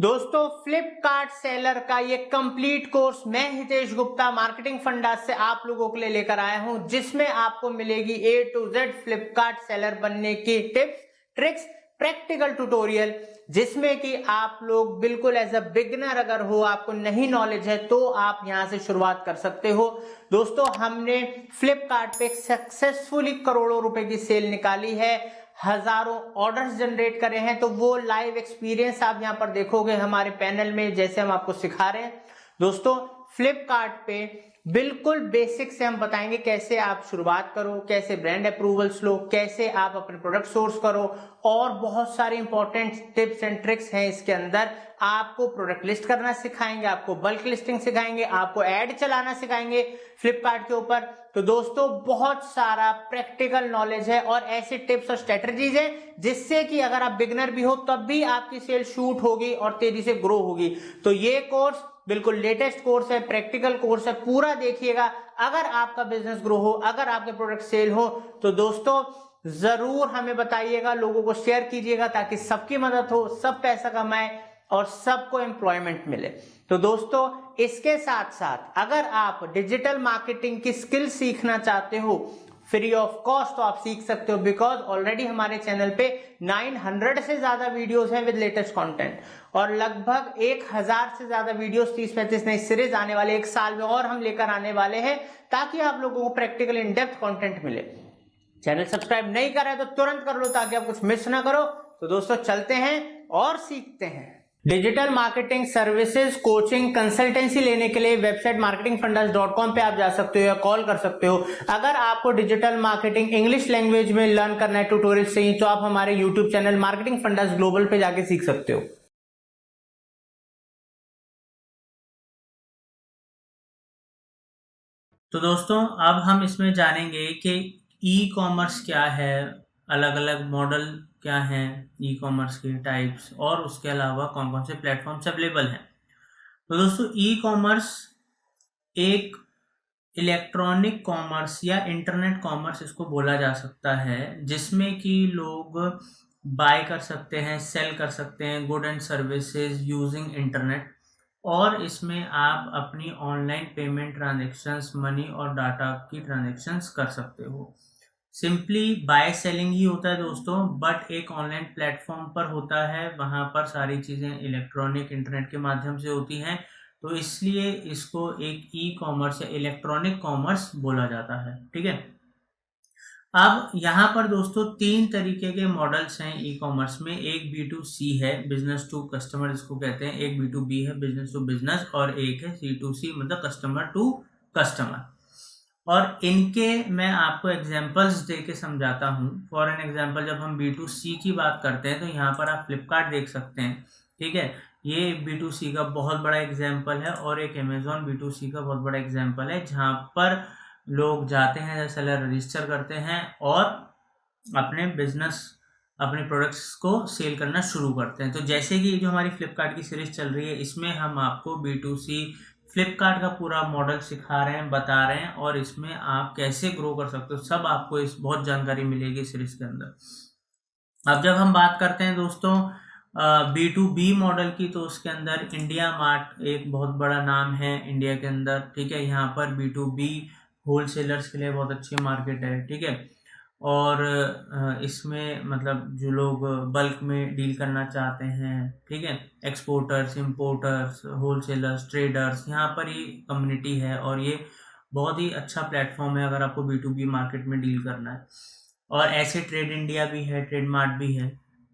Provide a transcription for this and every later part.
दोस्तों फ्लिपकार्ट सेलर का ये कंप्लीट कोर्स मैं हितेश गुप्ता मार्केटिंग फंडास से आप लोगों के लिए लेकर आया हूं, जिसमें आपको मिलेगी A to Z Flipkart seller बनने की टिप्स ट्रिक्स प्रैक्टिकल ट्यूटोरियल, जिसमें कि आप लोग बिल्कुल एज अ बिगिनर अगर हो, आपको नहीं नॉलेज है तो आप यहां से शुरुआत कर सकते हो। दोस्तों हमने फ्लिपकार्ट पे सक्सेसफुली करोड़ों रुपए की सेल निकाली है, हजारों ऑर्डर्स जनरेट करे हैं, तो वो लाइव एक्सपीरियंस आप यहां पर देखोगे हमारे पैनल में, जैसे हम आपको सिखा रहे हैं। दोस्तों फ्लिपकार्ट पे बिल्कुल बेसिक से हम बताएंगे कैसे आप शुरुआत करो, कैसे ब्रांड अप्रूवल्स लो, कैसे आप अपने प्रोडक्ट सोर्स करो, और बहुत सारे इंपॉर्टेंट टिप्स एंड ट्रिक्स हैं इसके अंदर। आपको प्रोडक्ट लिस्ट करना सिखाएंगे, आपको बल्क लिस्टिंग सिखाएंगे, आपको एड चलाना सिखाएंगे फ्लिपकार्ट के ऊपर। तो दोस्तों बहुत सारा प्रैक्टिकल नॉलेज है और ऐसे टिप्स और स्ट्रेटजीज हैं जिससे कि अगर आप बिगनर भी हो तब भी आपकी सेल शूट होगी और तेजी से ग्रो होगी। तो ये कोर्स बिल्कुल लेटेस्ट कोर्स है, प्रैक्टिकल कोर्स है, पूरा देखिएगा। अगर आपका बिजनेस ग्रो हो, अगर आपके प्रोडक्ट सेल हो, तो दोस्तों जरूर हमें बताइएगा, लोगों को शेयर कीजिएगा ताकि सबकी मदद हो, सब पैसा कमाए और सबको एम्प्लॉयमेंट मिले। तो दोस्तों इसके साथ साथ अगर आप डिजिटल मार्केटिंग की स्किल सीखना चाहते हो फ्री ऑफ कॉस्ट, तो आप सीख सकते हो, बिकॉज ऑलरेडी हमारे चैनल पे 900 से ज्यादा वीडियोस हैं विद लेटेस्ट कंटेंट, और लगभग 1000 से ज्यादा वीडियोस 30-35 नई सीरीज आने वाले एक साल में और हम लेकर आने वाले हैं, ताकि आप लोगों को प्रैक्टिकल इन डेप्थ कंटेंट मिले। चैनल सब्सक्राइब नहीं कर रहे तो तुरंत कर लो ताकि आप कुछ मिस ना करो। तो दोस्तों चलते हैं और सीखते हैं। Digital marketing services coaching consultancy लेने के लिए वेबसाइट marketingfundas.com पे आप जा सकते हो या कॉल कर सकते हो। अगर आपको डिजिटल मार्केटिंग इंग्लिश लैंग्वेज में लर्न करना है, ट्यूटोरियल चाहिए, तो आप हमारे YouTube channel marketing fundas global पे जाके सीख सकते हो। तो दोस्तों अब हम इसमें जानेंगे कि ई कॉमर्स क्या है, अलग अलग मॉडल क्या हैं ई कॉमर्स के टाइप्स, और उसके अलावा कौन कौन से प्लेटफॉर्म्स अवेलेबल हैं। तो दोस्तों ई कॉमर्स एक इलेक्ट्रॉनिक कॉमर्स या इंटरनेट कॉमर्स इसको बोला जा सकता है, जिसमें कि लोग बाय कर सकते हैं, सेल कर सकते हैं good and services using internet, और इसमें आप अपनी ऑनलाइन पेमेंट ट्रांजैक्शंस, मनी और डाटा की ट्रांजैक्शंस कर सकते हो। सिंपली बाय सेलिंग ही होता है दोस्तों, बट एक ऑनलाइन प्लेटफॉर्म पर होता है, वहाँ पर सारी चीज़ें इलेक्ट्रॉनिक इंटरनेट के माध्यम से होती हैं, तो इसलिए इसको एक ई कॉमर्स या इलेक्ट्रॉनिक कॉमर्स बोला जाता है। ठीक है, अब यहाँ पर दोस्तों 3 तरीके के मॉडल्स हैं ई कॉमर्स में। एक B2C है, बिजनेस टू कस्टमर इसको कहते हैं, एक B2B है, बिजनेस टू बिजनेस, और एक है C2C मतलब कस्टमर टू कस्टमर। और इनके मैं आपको एग्जांपल्स दे के समझाता हूँ। फॉर एन एग्जांपल, जब हम B2C की बात करते हैं तो यहाँ पर आप फ्लिपकार्ट देख सकते हैं। ठीक है, ये B2C का बहुत बड़ा एग्जाम्पल है, और एक अमेजोन B2C का बहुत बड़ा एग्जाम्पल है, जहाँ पर लोग जाते हैं, सेलर रजिस्टर करते हैं और अपने बिजनेस, अपने प्रोडक्ट्स को सेल करना शुरू करते हैं। तो जैसे कि जो हमारी फ्लिपकार्ट की सीरीज चल रही है, इसमें हम आपको B2C फ्लिपकार्ट का पूरा मॉडल सिखा रहे हैं, बता रहे हैं, और इसमें आप कैसे ग्रो कर सकते हो सब आपको इस बहुत जानकारी मिलेगी सीरीज के अंदर। अब जब हम बात करते हैं दोस्तों B2B मॉडल की, तो उसके अंदर इंडिया मार्ट एक बहुत बड़ा नाम है इंडिया के अंदर। ठीक है, यहाँ पर B2B होलसेलर्स के लिए बहुत अच्छी मार्केट है। ठीक है, और इसमें मतलब जो लोग बल्क में डील करना चाहते हैं, ठीक है, एक्सपोर्टर्स, इंपोर्टर्स, होलसेलर्स, ट्रेडर्स, यहाँ पर ये कम्युनिटी है, और ये बहुत ही अच्छा प्लेटफॉर्म है अगर आपको B2B मार्केट में डील करना है। और ऐसे ट्रेड इंडिया भी है, ट्रेड मार्ट भी है।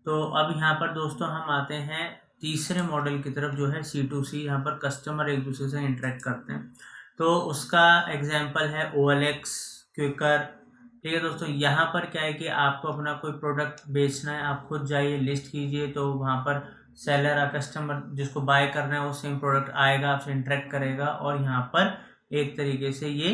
तो अब यहाँ पर दोस्तों हम आते हैं तीसरे मॉडल की तरफ, जो है C2C, यहाँ पर कस्टमर एक दूसरे से इंटरेक्ट करते हैं। तो उसका एग्जाम्पल है OLX, क्विकर। ठीक है दोस्तों, यहाँ पर क्या है कि आपको अपना कोई प्रोडक्ट बेचना है, आप खुद जाइए, लिस्ट कीजिए, तो वहाँ पर सेलर या कस्टमर जिसको बाय करना है वो सेम प्रोडक्ट आएगा, आपसे इंटरेक्ट करेगा, और यहाँ पर एक तरीके से ये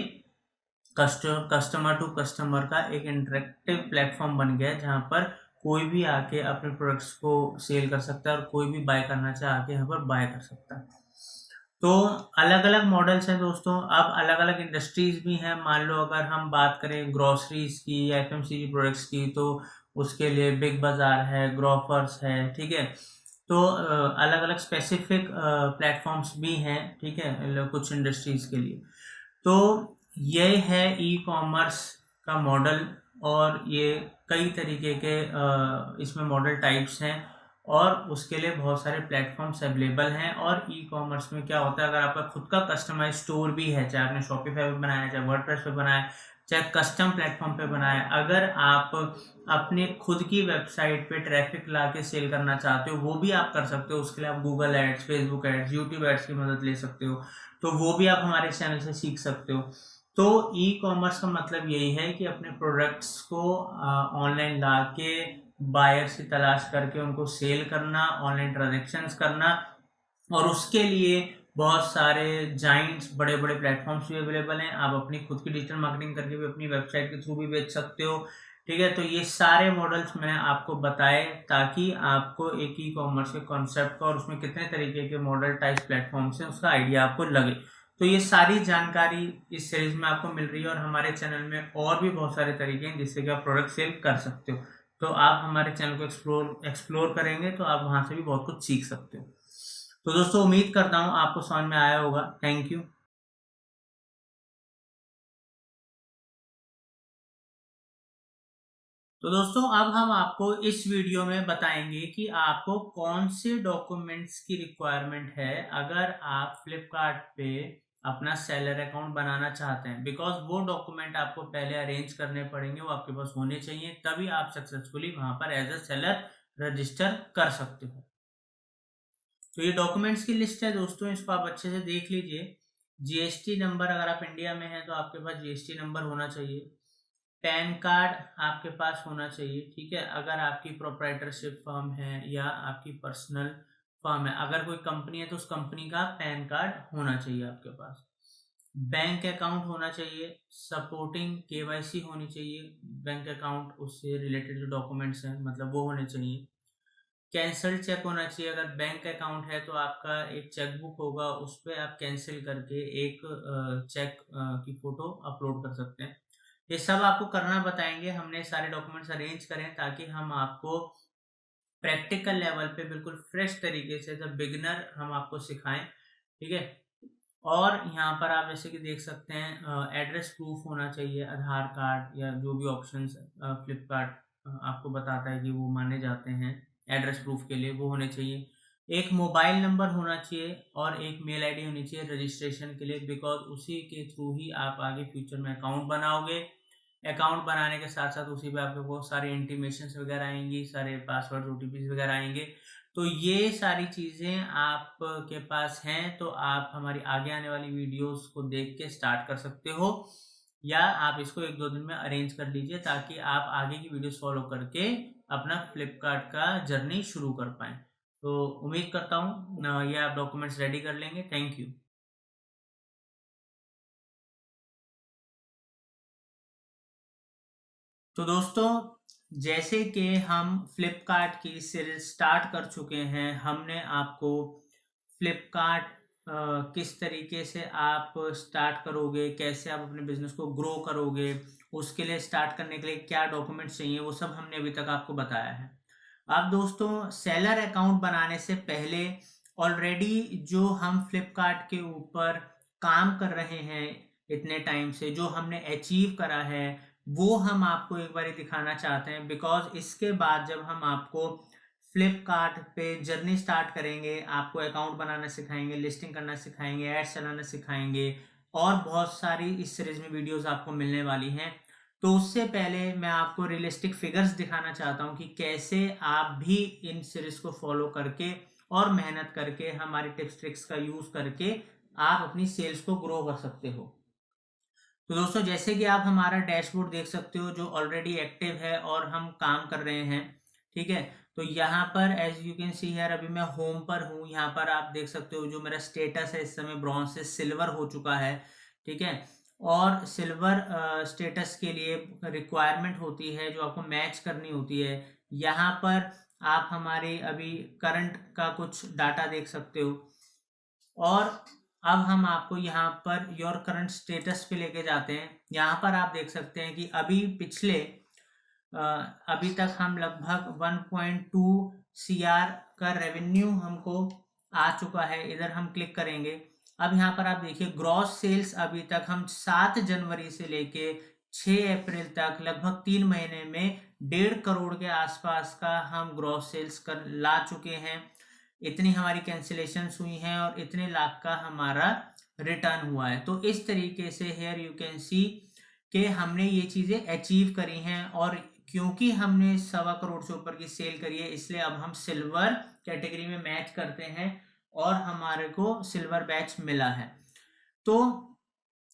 कस्टमर टू कस्टमर का एक इंटरेक्टिव प्लेटफॉर्म बन गया है, जहाँ पर कोई भी आके अपने प्रोडक्ट्स को सेल कर सकता है, और कोई भी बाय करना चाहे आके यहाँ पर बाय कर सकता है। तो अलग अलग मॉडल्स हैं दोस्तों। अब अलग अलग इंडस्ट्रीज भी हैं। मान लो अगर हम बात करें ग्रोसरीज की या FMCG प्रोडक्ट्स की, तो उसके लिए बिग बाजार है, ग्रोफर्स है। ठीक है, तो अलग अलग स्पेसिफिक प्लेटफॉर्म्स भी हैं, ठीक है, कुछ इंडस्ट्रीज के लिए। तो ये है ई कॉमर्स का मॉडल, और ये कई तरीके के इसमें मॉडल टाइप्स हैं, और उसके लिए बहुत सारे प्लेटफॉर्म्स अवेलेबल हैं। और ई कॉमर्स में क्या होता है, अगर आपका खुद का कस्टमाइज स्टोर भी है, चाहे आपने शॉपिफाई पे बनाया, चाहे वर्डप्रेस पे बनाया, चाहे कस्टम प्लेटफॉर्म पे बनाया, अगर आप अपने खुद की वेबसाइट पे ट्रैफिक ला के सेल करना चाहते हो, वो भी आप कर सकते हो। उसके लिए आप Google ads, Facebook ads, YouTube ads की मदद ले सकते हो, तो वो भी आप हमारे चैनल से सीख सकते हो। तो ई कॉमर्स का मतलब यही है कि अपने प्रोडक्ट्स को ऑनलाइन ला के बायर्स की तलाश करके उनको सेल करना, ऑनलाइन ट्रांजेक्शन्स करना, और उसके लिए बहुत सारे जाइंट्स, बड़े बड़े प्लेटफॉर्म्स भी अवेलेबल हैं। आप अपनी खुद की डिजिटल मार्केटिंग करके भी अपनी वेबसाइट के थ्रू भी बेच सकते हो, ठीक है। तो ये सारे मॉडल्स मैंने आपको बताए ताकि आपको एक ई कॉमर्स के कॉन्सेप्ट का और उसमें कितने तरीके के मॉडल टाइप प्लेटफॉर्म्स हैं उसका आइडिया आपको लगे। तो ये सारी जानकारी इस सीरीज में आपको मिल रही है, और हमारे चैनल में और भी बहुत सारे तरीके हैं जिससे कि आप प्रोडक्ट सेल कर सकते हो। तो आप हमारे चैनल को एक्सप्लोर करेंगे तो आप वहां से भी बहुत कुछ सीख सकते हो। तो दोस्तों, उम्मीद करता हूँ आपको समझ में आया होगा। Thank you. तो दोस्तों, अब हम आपको इस वीडियो में बताएंगे कि आपको कौन से डॉक्यूमेंट्स की रिक्वायरमेंट है अगर आप फ्लिपकार्ट पे अपना सेलर अकाउंट बनाना चाहते हैं। बिकॉज वो डॉक्यूमेंट आपको पहले अरेंज करने पड़ेंगे, वो आपके पास होने चाहिए, तभी आप सक्सेसफुली वहां पर एज अ सेलर रजिस्टर कर सकते हो। तो ये डॉक्यूमेंट्स की लिस्ट है दोस्तों, इसको आप अच्छे से देख लीजिए। जीएसटी नंबर, अगर आप इंडिया में हैं तो आपके पास जीएसटी नंबर होना चाहिए। पैन कार्ड आपके पास होना चाहिए, ठीक है। अगर आपकी प्रोप्राइटरशिप फर्म है या आपकी पर्सनल फर्म है, अगर कोई कंपनी है तो उस कंपनी का पैन कार्ड होना चाहिए आपके पास। बैंक अकाउंट होना चाहिए, सपोर्टिंग केवाईसी होनी चाहिए, बैंक अकाउंट उससे रिलेटेड जो डॉक्यूमेंट्स हैं मतलब वो होने चाहिए। कैंसल चेक होना चाहिए, अगर बैंक अकाउंट है तो आपका एक चेक बुक होगा, उस पर आप कैंसिल करके एक चेक की फोटो अपलोड कर सकते हैं। ये सब आपको करना बताएंगे, हमने सारे डॉक्यूमेंट्स अरेंज करें ताकि हम आपको प्रैक्टिकल लेवल पे बिल्कुल फ्रेश तरीके से द बिगिनर हम आपको सिखाएं, ठीक है। और यहाँ पर आप जैसे कि देख सकते हैं, एड्रेस प्रूफ होना चाहिए, आधार कार्ड या जो भी ऑप्शंस फ्लिपकार्ट आपको बताता है कि वो माने जाते हैं एड्रेस प्रूफ के लिए, वो होने चाहिए। एक मोबाइल नंबर होना चाहिए और एक मेल आईडी होनी चाहिए रजिस्ट्रेशन के लिए, बिकॉज उसी के थ्रू ही आप आगे फ्यूचर में अकाउंट बनाओगे। अकाउंट बनाने के साथ साथ उसी पे आपको बहुत सारी इंटीमेशंस वगैरह आएंगी, सारे पासवर्ड ओटीपी वगैरह आएंगे। तो ये सारी चीज़ें आपके पास हैं तो आप हमारी आगे आने वाली वीडियोस को देख के स्टार्ट कर सकते हो, या आप इसको 1-2 दिन में अरेंज कर लीजिए ताकि आप आगे की वीडियोस फॉलो करके अपना फ्लिपकार्ट का जर्नी शुरू कर पाएँ। तो उम्मीद करता हूँ ये आप डॉक्यूमेंट्स रेडी कर लेंगे। Thank you. तो दोस्तों, जैसे कि हम फ्लिपकार्ट की सीरीज स्टार्ट कर चुके हैं, हमने आपको फ्लिपकार्ट किस तरीके से आप स्टार्ट करोगे, कैसे आप अपने बिजनेस को ग्रो करोगे, उसके लिए स्टार्ट करने के लिए क्या डॉक्यूमेंट्स चाहिए, वो सब हमने अभी तक आपको बताया है। अब दोस्तों, सेलर अकाउंट बनाने से पहले ऑलरेडी जो हम फ्लिपकार्ट के ऊपर काम कर रहे हैं इतने टाइम से, जो हमने अचीव करा है, वो हम आपको एक बार दिखाना चाहते हैं। बिकॉज इसके बाद जब हम आपको फ्लिपकार्ट पे जर्नी स्टार्ट करेंगे, आपको अकाउंट बनाना सिखाएंगे, लिस्टिंग करना सिखाएंगे, एड्स चलाना सिखाएंगे, और बहुत सारी इस सीरीज में वीडियोस आपको मिलने वाली हैं। तो उससे पहले मैं आपको रियलिस्टिक फिगर्स दिखाना चाहता हूं कि कैसे आप भी इन सीरीज को फॉलो करके और मेहनत करके हमारी टिप्स ट्रिक्स का यूज करके आप अपनी सेल्स को ग्रो कर सकते हो। तो दोस्तों, जैसे कि आप हमारा डैशबोर्ड देख सकते हो जो ऑलरेडी एक्टिव है और हम काम कर रहे हैं, ठीक है। तो यहाँ पर as you can see here, अभी मैं होम पर हूँ, यहाँ पर आप देख सकते हो जो मेरा स्टेटस है इस समय ब्रॉन्ज से सिल्वर हो चुका है, ठीक है। और सिल्वर स्टेटस के लिए रिक्वायरमेंट होती है जो आपको मैच करनी होती है। यहाँ पर आप हमारे अभी करंट का कुछ डाटा देख सकते हो, और अब हम आपको यहाँ पर योर करंट स्टेटस पे लेके जाते हैं। यहाँ पर आप देख सकते हैं कि अभी पिछले अभी तक हम लगभग 1.2 CR का रेवेन्यू हमको आ चुका है। इधर हम क्लिक करेंगे। अब यहाँ पर आप देखिए ग्रॉस सेल्स अभी तक हम 7 जनवरी से लेके 6 अप्रैल तक लगभग 3 महीने में 1.5 करोड़ के आसपास का हम ग्रॉस सेल्स कर ला चुके हैं। इतनी हमारी कैंसिलेशंस हुई हैं और इतने लाख का हमारा रिटर्न हुआ है। तो इस तरीके से हेयर यू कैन सी कि हमने ये चीज़ें अचीव करी हैं, और क्योंकि हमने 1.25 करोड़ से ऊपर की सेल करी है इसलिए अब हम सिल्वर कैटेगरी में मैच करते हैं और हमारे को सिल्वर बैच मिला है। तो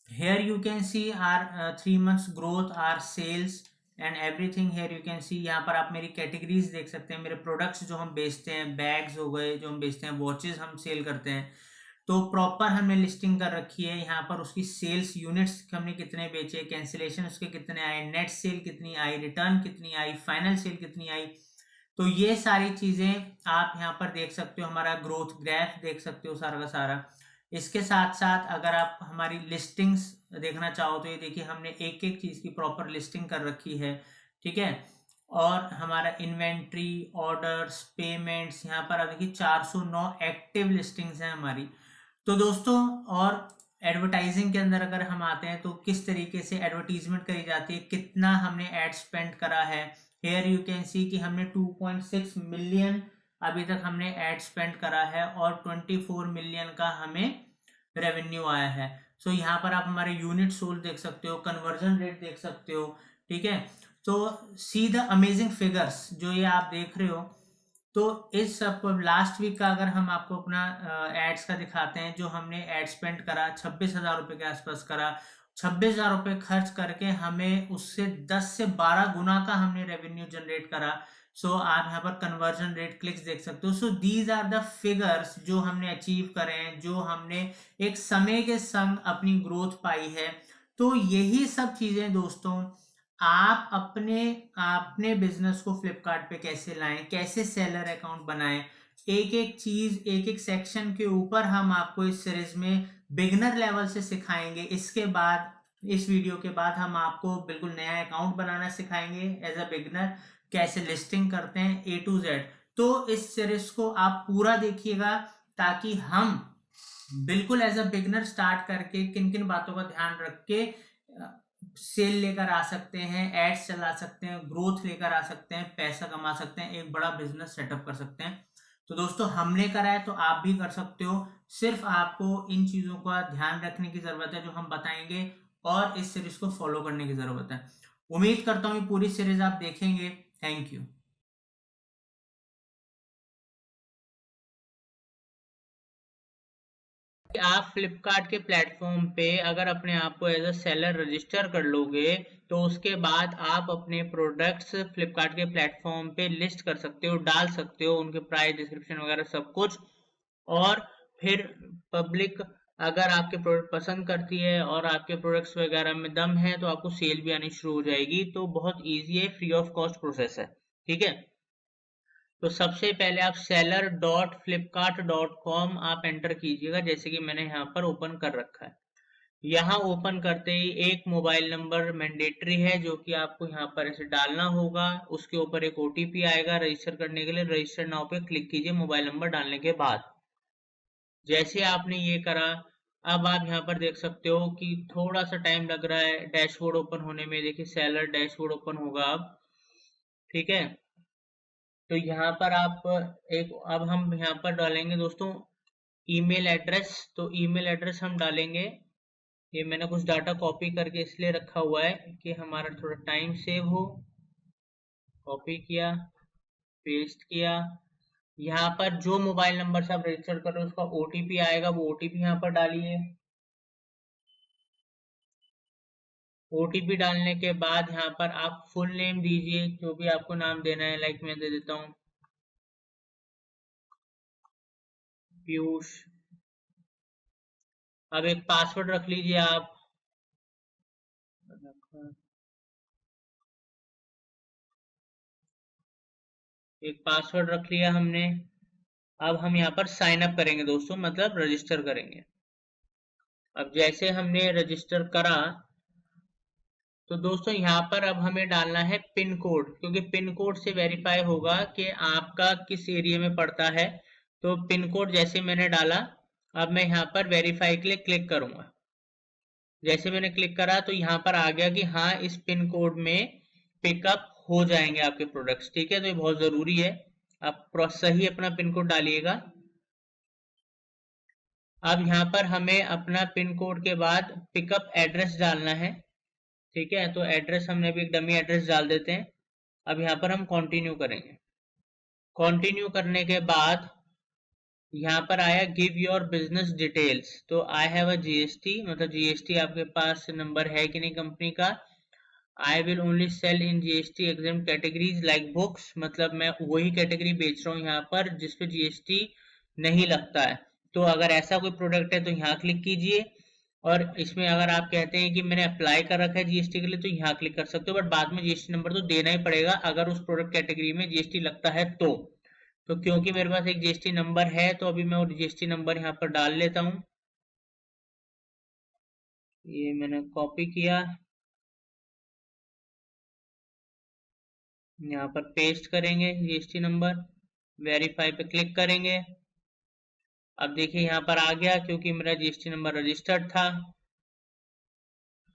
here you can see our 3 months growth, our sales and everything. here you can see यहाँ पर आप मेरी कैटेगरीज देख सकते हैं, मेरे प्रोडक्ट्स जो हम बेचते हैं, बैग्स हो गए जो हम बेचते हैं, वॉचेस हम सेल करते हैं, तो प्रॉपर हमने लिस्टिंग कर रखी है। यहाँ पर उसकी सेल्स यूनिट्स हमने कितने बेचे, कैंसिलेशन उसके कितने आए, नेट सेल कितनी आई, रिटर्न कितनी आई, फाइनल सेल कितनी आई, तो ये सारी चीज़ें आप यहाँ पर देख सकते हो। हमारा ग्रोथ ग्राफ देख सकते हो सारा का सारा। इसके साथ साथ अगर आप हमारी लिस्टिंग्स देखना चाहो तो ये देखिए हमने एक एक चीज़ की प्रॉपर लिस्टिंग कर रखी है, ठीक है। और हमारा इन्वेंट्री, ऑर्डर्स, पेमेंट्स, यहाँ पर आप देखिए 409 एक्टिव लिस्टिंग्स हैं हमारी। तो दोस्तों, और एडवर्टाइजिंग के अंदर अगर हम आते हैं तो किस तरीके से एडवर्टीजमेंट करी जाती है, कितना हमने एड स्पेंड करा है। हेयर यू कैन सी कि हमने 2.6 मिलियन अभी तक हमने एड स्पेंड करा है और 24 मिलियन का हमें रेवेन्यू आया है। सो यहाँ पर आप हमारे यूनिट सोल्ड देख सकते हो, कन्वर्जन रेट देख सकते हो, ठीक है। तो सी द अमेजिंग फिगर्स जो ये आप देख रहे हो। तो इस सब को लास्ट वीक का अगर हम आपको अपना एड्स का दिखाते हैं, जो हमने एड स्पेंड करा 26,000 रुपये के आसपास करा। 26,000 रुपये खर्च करके हमें उससे 10 से 12 गुना का हमने रेवेन्यू जनरेट करा। सो आप यहाँ पर कन्वर्जन रेट क्लिक्स देख सकते हो। So these are the figures जो हमने अचीव करे हैं, जो हमने एक समय के संग अपनी ग्रोथ पाई है। तो यही सब चीजें दोस्तों आप अपने बिजनेस को फ्लिपकार्ट पे कैसे लाएं, कैसे सेलर अकाउंट बनाएं, एक एक चीज एक एक सेक्शन के ऊपर हम आपको इस सीरीज में बिगिनर लेवल से सिखाएंगे। इसके बाद इस वीडियो के बाद हम आपको बिल्कुल नया अकाउंट बनाना सिखाएंगे एज अ बिगिनर, कैसे लिस्टिंग करते हैं A to Z। तो इस सीरीज को आप पूरा देखिएगा ताकि हम बिल्कुल एज अ बिगिनर स्टार्ट करके किन किन बातों का ध्यान रख के सेल लेकर आ सकते हैं, एड्स चला सकते हैं, ग्रोथ लेकर आ सकते हैं, पैसा कमा सकते हैं, एक बड़ा बिजनेस सेटअप कर सकते हैं। तो दोस्तों हमने करा है तो आप भी कर सकते हो। सिर्फ आपको इन चीजों का ध्यान रखने की जरूरत है जो हम बताएंगे, और इस सीरीज को फॉलो करने की जरूरत है। उम्मीद करता हूँ पूरी सीरीज आप देखेंगे। Thank you. आप फ्लिपकार्ट के प्लेटफॉर्म पे अगर अपने आप को एज अ सेलर रजिस्टर कर लोगे तो उसके बाद आप अपने प्रोडक्ट्स फ्लिपकार्ट के प्लेटफॉर्म पे लिस्ट कर सकते हो, डाल सकते हो, उनके प्राइस डिस्क्रिप्शन वगैरह सब कुछ। और फिर पब्लिक अगर आपके प्रोडक्ट पसंद करती है और आपके प्रोडक्ट्स वगैरह में दम है तो आपको सेल भी आनी शुरू हो जाएगी। तो बहुत ईजी है, फ्री ऑफ कॉस्ट प्रोसेस है, ठीक है। तो सबसे पहले आप seller.flipkart.com आप एंटर कीजिएगा, जैसे कि मैंने यहाँ पर ओपन कर रखा है। यहाँ ओपन करते ही एक मोबाइल नंबर मैंडेटरी है जो कि आपको यहाँ पर ऐसे डालना होगा। उसके ऊपर एक OTP आएगा रजिस्टर करने के लिए। रजिस्टर नाउ पे क्लिक कीजिए मोबाइल नंबर डालने के बाद। जैसे आपने ये करा, अब आप यहाँ पर देख सकते हो कि थोड़ा सा टाइम लग रहा है डैशबोर्ड ओपन होने में। देखिए सेलर डैशबोर्ड ओपन होगा अब, ठीक है। तो यहाँ पर आप अब हम यहाँ पर डालेंगे दोस्तों ईमेल एड्रेस। तो ईमेल एड्रेस हम डालेंगे। ये मैंने कुछ डाटा कॉपी करके इसलिए रखा हुआ है कि हमारा थोड़ा टाइम सेव हो। कॉपी किया, पेस्ट किया। यहाँ पर जो मोबाइल नंबर से आप रजिस्टर कर रहे हो उसका OTP आएगा, वो OTP यहाँ पर डालिए। OTP डालने के बाद यहाँ पर आप फुल नेम दीजिए, जो भी आपको नाम देना है। लाइक मैं दे देता हूँ पीयूष। अब एक पासवर्ड रख लीजिए आप। एक पासवर्ड रख लिया हमने। अब हम यहाँ पर साइन अप करेंगे दोस्तों, मतलब रजिस्टर करेंगे। अब जैसे हमने रजिस्टर करा तो दोस्तों यहाँ पर अब हमें डालना है पिन कोड, क्योंकि पिन कोड से वेरीफाई होगा कि आपका किस एरिया में पड़ता है। तो पिन कोड जैसे मैंने डाला, अब मैं यहाँ पर वेरीफाई के लिए क्लिक करूंगा। जैसे मैंने क्लिक करा तो यहाँ पर आ गया कि हाँ, इस पिन कोड में पिकअप हो जाएंगे आपके प्रोडक्ट्स। ठीक है, तो ये बहुत जरूरी है, आप सही अपना पिन कोड डालिएगा। अब यहाँ पर हमें अपना पिन कोड के बाद पिकअप एड्रेस डालना है। ठीक है, तो एड्रेस हमने अभी एक डमी एड्रेस डाल देते हैं। अब यहाँ पर हम कंटिन्यू करेंगे। कंटिन्यू करने के बाद यहाँ पर आया गिव योर बिजनेस डिटेल्स, तो आई हैव अ जीएसटी, मतलब जीएसटी आपके पास नंबर है कि नहीं कंपनी का। I will only sell in GST exam categories like books, मतलब मैं वही कैटेगरी बेच रहा हूँ यहाँ पर जिसपे जीएसटी नहीं लगता है। तो अगर ऐसा कोई प्रोडक्ट है तो यहाँ क्लिक कीजिए, और इसमें अगर आप कहते हैं कि मैंने अप्लाई कर रखा है जीएसटी के लिए तो यहाँ क्लिक कर सकते हो, बट बाद में जीएसटी नंबर तो देना ही पड़ेगा अगर उस प्रोडक्ट कैटेगरी में जीएसटी लगता है तो क्योंकि मेरे पास एक जीएसटी नंबर है तो अभी मैं वो जीएसटी नंबर यहाँ पर डाल लेता हूँ। ये मैंने कॉपी किया, यहाँ पर पेस्ट करेंगे जीएसटी नंबर, वेरीफाई पे क्लिक करेंगे। अब देखिए यहाँ पर आ गया क्योंकि मेरा जीएसटी नंबर रजिस्टर्ड था।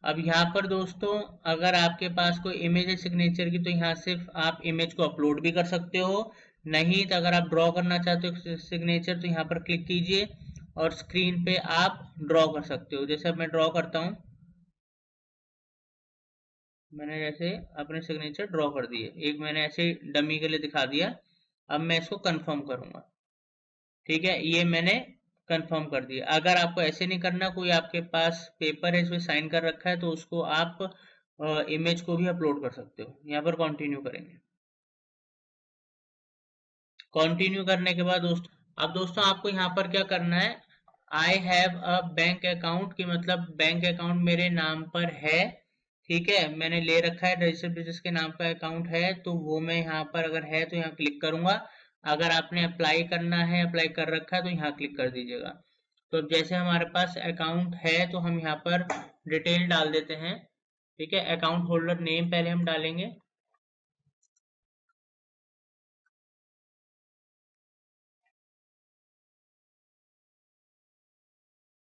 अब यहाँ पर दोस्तों अगर आपके पास कोई इमेज है सिग्नेचर की तो यहाँ सिर्फ आप इमेज को अपलोड भी कर सकते हो, नहीं तो अगर आप ड्रॉ करना चाहते हो सिग्नेचर तो यहाँ पर क्लिक कीजिए और स्क्रीन पे आप ड्रॉ कर सकते हो। जैसे मैं ड्रॉ करता हूँ, मैंने जैसे अपने सिग्नेचर ड्रॉ कर दिए, एक मैंने ऐसे डमी के लिए दिखा दिया। अब मैं इसको कंफर्म करूंगा। ठीक है, ये मैंने कंफर्म कर दिया। अगर आपको ऐसे नहीं करना, कोई आपके पास पेपर है इसमें साइन कर रखा है तो उसको आप इमेज को भी अपलोड कर सकते हो। यहाँ पर कंटिन्यू करेंगे। कंटिन्यू करने के बाद अब दोस्तों आपको यहाँ पर क्या करना है, आई हैव अ बैंक अकाउंट की मतलब बैंक अकाउंट मेरे नाम पर है। ठीक है, मैंने ले रखा है, रजिस्टर्ड बिजनेस के नाम का अकाउंट है, तो वो मैं यहाँ पर अगर है तो यहाँ क्लिक करूंगा। अगर आपने अप्लाई करना है, अप्लाई कर रखा है तो यहाँ क्लिक कर दीजिएगा। तो अब जैसे हमारे पास अकाउंट है तो हम यहाँ पर डिटेल डाल देते हैं। ठीक है, अकाउंट होल्डर नेम पहले हम डालेंगे,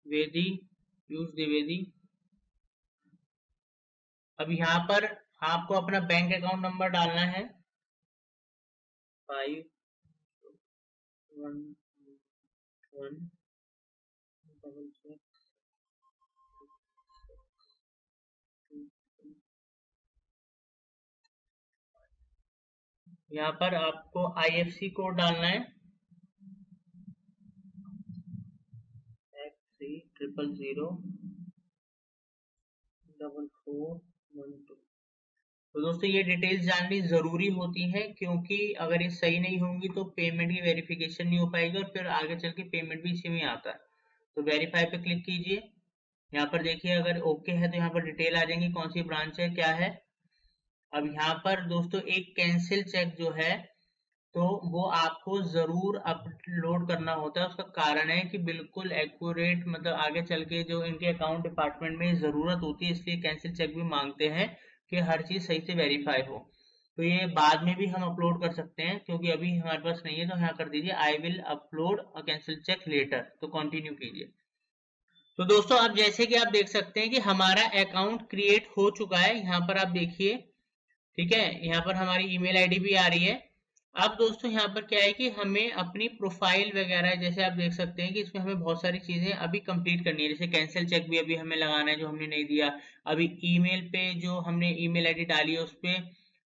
द्विवेदी, पीयूष द्विवेदी। अब यहाँ पर आपको अपना बैंक अकाउंट नंबर डालना है, 5116। यहाँ पर आपको आईएफसी कोड डालना है, 3000441। तो दोस्तों ये डिटेल्स जाननी जरूरी होती है, क्योंकि अगर ये सही नहीं होंगी तो पेमेंट की वेरिफिकेशन नहीं हो पाएगी और फिर आगे चल के पेमेंट भी इसी में आता है। तो वेरीफाई पे क्लिक कीजिए। यहाँ पर देखिए अगर ओके है तो यहाँ पर डिटेल आ जाएंगी, कौन सी ब्रांच है, क्या है। अब यहाँ पर दोस्तों एक कैंसिल चेक जो है तो वो आपको जरूर अपलोड करना होता है। उसका कारण है कि बिल्कुल एक्यूरेट, मतलब आगे चल के जो इनके अकाउंट डिपार्टमेंट में जरूरत होती है, इसलिए कैंसिल चेक भी मांगते हैं कि हर चीज सही से वेरीफाई हो। तो ये बाद में भी हम अपलोड कर सकते हैं, क्योंकि अभी हमारे पास नहीं है, तो यहाँ कर दीजिए I will upload a cancel cheque letter, तो कंटिन्यू कीजिए। तो दोस्तों अब जैसे कि आप देख सकते हैं कि हमारा अकाउंट क्रिएट हो चुका है, यहाँ पर आप देखिए। ठीक है, यहाँ पर हमारी ईमेल आईडी भी आ रही है। अब दोस्तों यहाँ पर क्या है कि हमें अपनी प्रोफाइल वगैरह, जैसे आप देख सकते हैं कि इसमें हमें बहुत सारी चीजें अभी कंप्लीट करनी है, जैसे कैंसिल चेक भी अभी हमें लगाना है जो हमने नहीं दिया। अभी ईमेल पे जो हमने ईमेल आईडी डाली है उस पे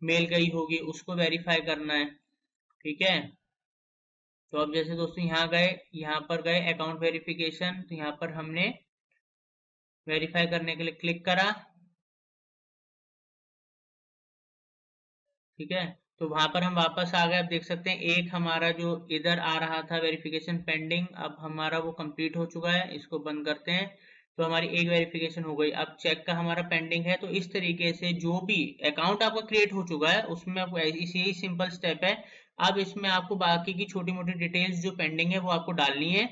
मेल गई होगी, उसको वेरीफाई करना है। ठीक है, तो अब जैसे दोस्तों यहाँ पर गए अकाउंट वेरिफिकेशन, तो यहाँ पर हमने वेरीफाई करने के लिए क्लिक करा। ठीक है, तो वहां पर हम वापस आ गए। अब देख सकते हैं एक हमारा जो इधर आ रहा था वेरिफिकेशन पेंडिंग, अब हमारा वो कंप्लीट हो चुका है। इसको बंद करते हैं, तो हमारी एक वेरिफिकेशन हो गई। अब चेक का हमारा पेंडिंग है। तो इस तरीके से जो भी अकाउंट आपका क्रिएट हो चुका है उसमें आपको यही सिंपल स्टेप है। अब इसमें आपको बाकी की छोटी मोटी डिटेल्स जो पेंडिंग है वो आपको डालनी है,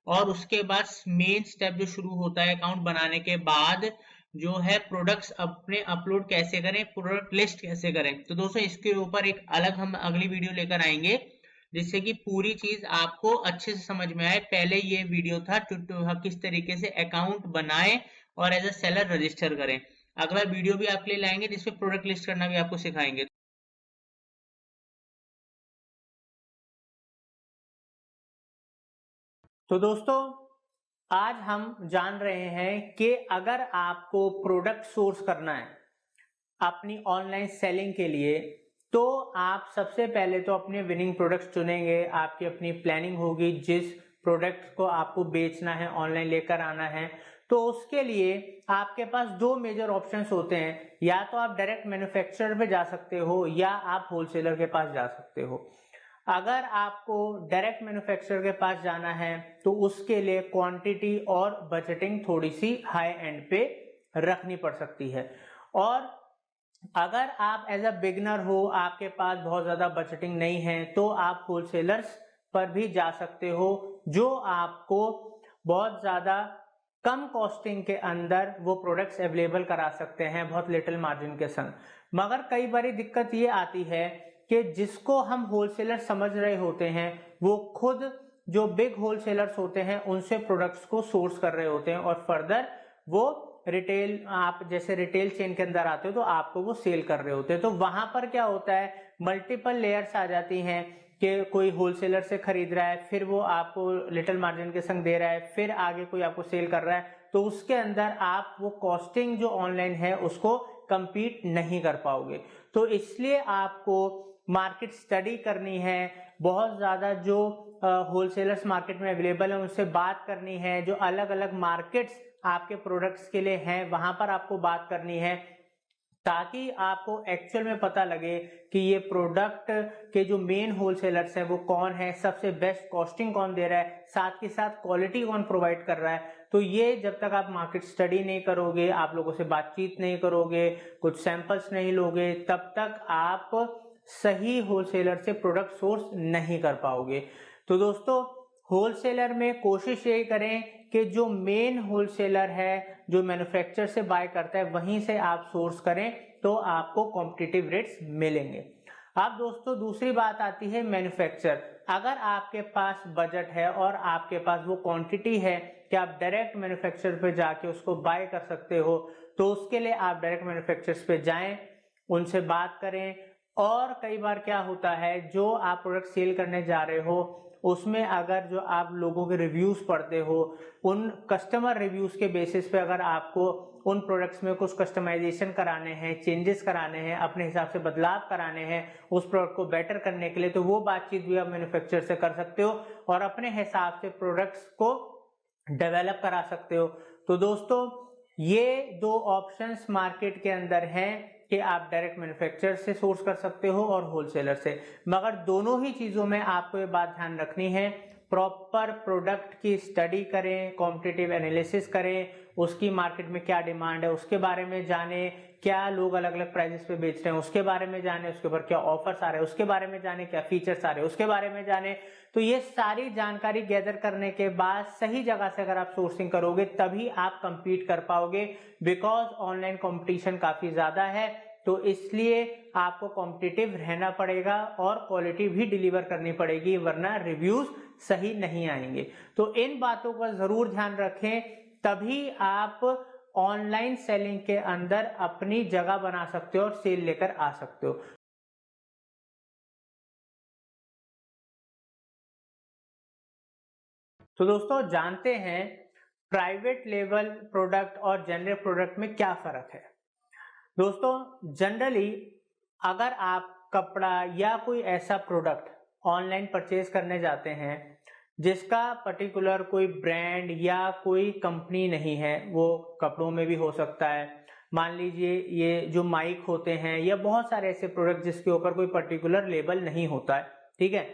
और उसके बाद मेन स्टेप जो शुरू होता है अकाउंट बनाने के बाद, जो है प्रोडक्ट्स अपने अपलोड कैसे करें, प्रोडक्ट लिस्ट कैसे करें। तो दोस्तों इसके ऊपर एक अलग हम अगली वीडियो लेकर आएंगे, जिससे कि पूरी चीज आपको अच्छे से समझ में आए। पहले ये वीडियो था किस तरीके से अकाउंट बनाएं और एज अ सेलर रजिस्टर करें। अगला वीडियो भी आपके लिए लाएंगे जिसमें प्रोडक्ट लिस्ट करना भी आपको सिखाएंगे। तो दोस्तों आज हम जान रहे हैं कि अगर आपको प्रोडक्ट सोर्स करना है अपनी ऑनलाइन सेलिंग के लिए, तो आप सबसे पहले तो अपने विनिंग प्रोडक्ट्स चुनेंगे। आपकी अपनी प्लानिंग होगी जिस प्रोडक्ट को आपको बेचना है, ऑनलाइन लेकर आना है। तो उसके लिए आपके पास दो मेजर ऑप्शंस होते हैं, या तो आप डायरेक्ट मैन्युफैक्चरर पे जा सकते हो या आप होलसेलर के पास जा सकते हो। अगर आपको डायरेक्ट मैन्युफैक्चरर के पास जाना है तो उसके लिए क्वांटिटी और बजटिंग थोड़ी सी हाई एंड पे रखनी पड़ सकती है। और अगर आप एज अ बिगनर हो, आपके पास बहुत ज्यादा बजटिंग नहीं है, तो आप होलसेलर्स पर भी जा सकते हो, जो आपको बहुत ज्यादा कम कॉस्टिंग के अंदर वो प्रोडक्ट्स अवेलेबल करा सकते हैं, बहुत लिटिल मार्जिन के संग। मगर कई बारी दिक्कत ये आती है कि जिसको हम होलसेलर समझ रहे होते हैं वो खुद जो बिग होलसेलर्स होते हैं उनसे प्रोडक्ट्स को सोर्स कर रहे होते हैं, और फर्दर वो रिटेल, आप जैसे रिटेल चेन के अंदर आते हो तो आपको वो सेल कर रहे होते हैं। तो वहां पर क्या होता है, मल्टीपल लेयर्स आ जाती हैं कि कोई होलसेलर से खरीद रहा है, फिर वो आपको लिटिल मार्जिन के संग दे रहा है, फिर आगे कोई आपको सेल कर रहा है। तो उसके अंदर आप वो कॉस्टिंग जो ऑनलाइन है उसको कंपीट नहीं कर पाओगे। तो इसलिए आपको मार्केट स्टडी करनी है, बहुत ज्यादा जो होलसेलर्स मार्केट में अवेलेबल है उनसे बात करनी है, जो अलग अलग मार्केट्स आपके प्रोडक्ट्स के लिए हैं वहां पर आपको बात करनी है, ताकि आपको एक्चुअल में पता लगे कि ये प्रोडक्ट के जो मेन होलसेलर्स हैं वो कौन है, सबसे बेस्ट कॉस्टिंग कौन दे रहा है, साथ के साथ क्वालिटी कौन प्रोवाइड कर रहा है। तो ये जब तक आप मार्केट स्टडी नहीं करोगे, आप लोगों से बातचीत नहीं करोगे, कुछ सैंपल्स नहीं लोगे, तब तक आप सही होलसेलर से प्रोडक्ट सोर्स नहीं कर पाओगे। तो दोस्तों होलसेलर में कोशिश यही करें कि जो मेन होलसेलर है, जो मैन्युफैक्चरर से बाय करता है, वहीं से आप सोर्स करें, तो आपको कॉम्पिटिटिव रेट्स मिलेंगे। अब दोस्तों दूसरी बात आती है मैन्युफैक्चरर। अगर आपके पास बजट है और आपके पास वो क्वांटिटी है कि आप डायरेक्ट मैन्युफैक्चरर पे जाके उसको बाय कर सकते हो, तो उसके लिए आप डायरेक्ट मैन्युफैक्चरर्स पे जाएं, उनसे बात करें। और कई बार क्या होता है, जो आप प्रोडक्ट सेल करने जा रहे हो उसमें अगर जो आप लोगों के रिव्यूज पढ़ते हो, उन कस्टमर रिव्यूज के बेसिस पे अगर आपको उन प्रोडक्ट्स में कुछ कस्टमाइजेशन कराने हैं, चेंजेस कराने हैं, अपने हिसाब से बदलाव कराने हैं उस प्रोडक्ट को बेटर करने के लिए, तो वो बातचीत भी आप मैन्युफैक्चरर से कर सकते हो और अपने हिसाब से प्रोडक्ट्स को डेवलप करा सकते हो। तो दोस्तों ये दो ऑप्शंस मार्केट के अंदर हैं कि आप डायरेक्ट मैन्युफैक्चरर से सोर्स कर सकते हो और होलसेलर से। मगर दोनों ही चीजों में आपको ये बात ध्यान रखनी है, प्रॉपर प्रोडक्ट की स्टडी करें, कॉम्पिटिटिव एनालिसिस करें, उसकी मार्केट में क्या डिमांड है उसके बारे में जाने, क्या लोग अलग अलग प्राइसेस पे बेच रहे हैं उसके बारे में जाने, उसके ऊपर क्या ऑफर्स आ रहे हैं उसके बारे में जाने, क्या फीचर्स आ रहे हैं उसके बारे में जाने। तो ये सारी जानकारी गैदर करने के बाद सही जगह से अगर आप सोर्सिंग करोगे तभी आप कंपीट कर पाओगे, बिकॉज ऑनलाइन कंपटीशन काफी ज्यादा है। तो इसलिए आपको कॉम्पिटिटिव रहना पड़ेगा और क्वालिटी भी डिलीवर करनी पड़ेगी, वरना रिव्यूज सही नहीं आएंगे। तो इन बातों का जरूर ध्यान रखें, तभी आप ऑनलाइन सेलिंग के अंदर अपनी जगह बना सकते हो और सेल लेकर आ सकते हो। तो दोस्तों जानते हैं प्राइवेट लेवल प्रोडक्ट और जेनरिक प्रोडक्ट में क्या फर्क है। दोस्तों जनरली अगर आप कपड़ा या कोई ऐसा प्रोडक्ट ऑनलाइन परचेज करने जाते हैं जिसका पर्टिकुलर कोई ब्रांड या कोई कंपनी नहीं है, वो कपड़ों में भी हो सकता है, मान लीजिए ये जो माइक होते हैं या बहुत सारे ऐसे प्रोडक्ट जिसके ऊपर कोई पर्टिकुलर लेबल नहीं होता है, ठीक है,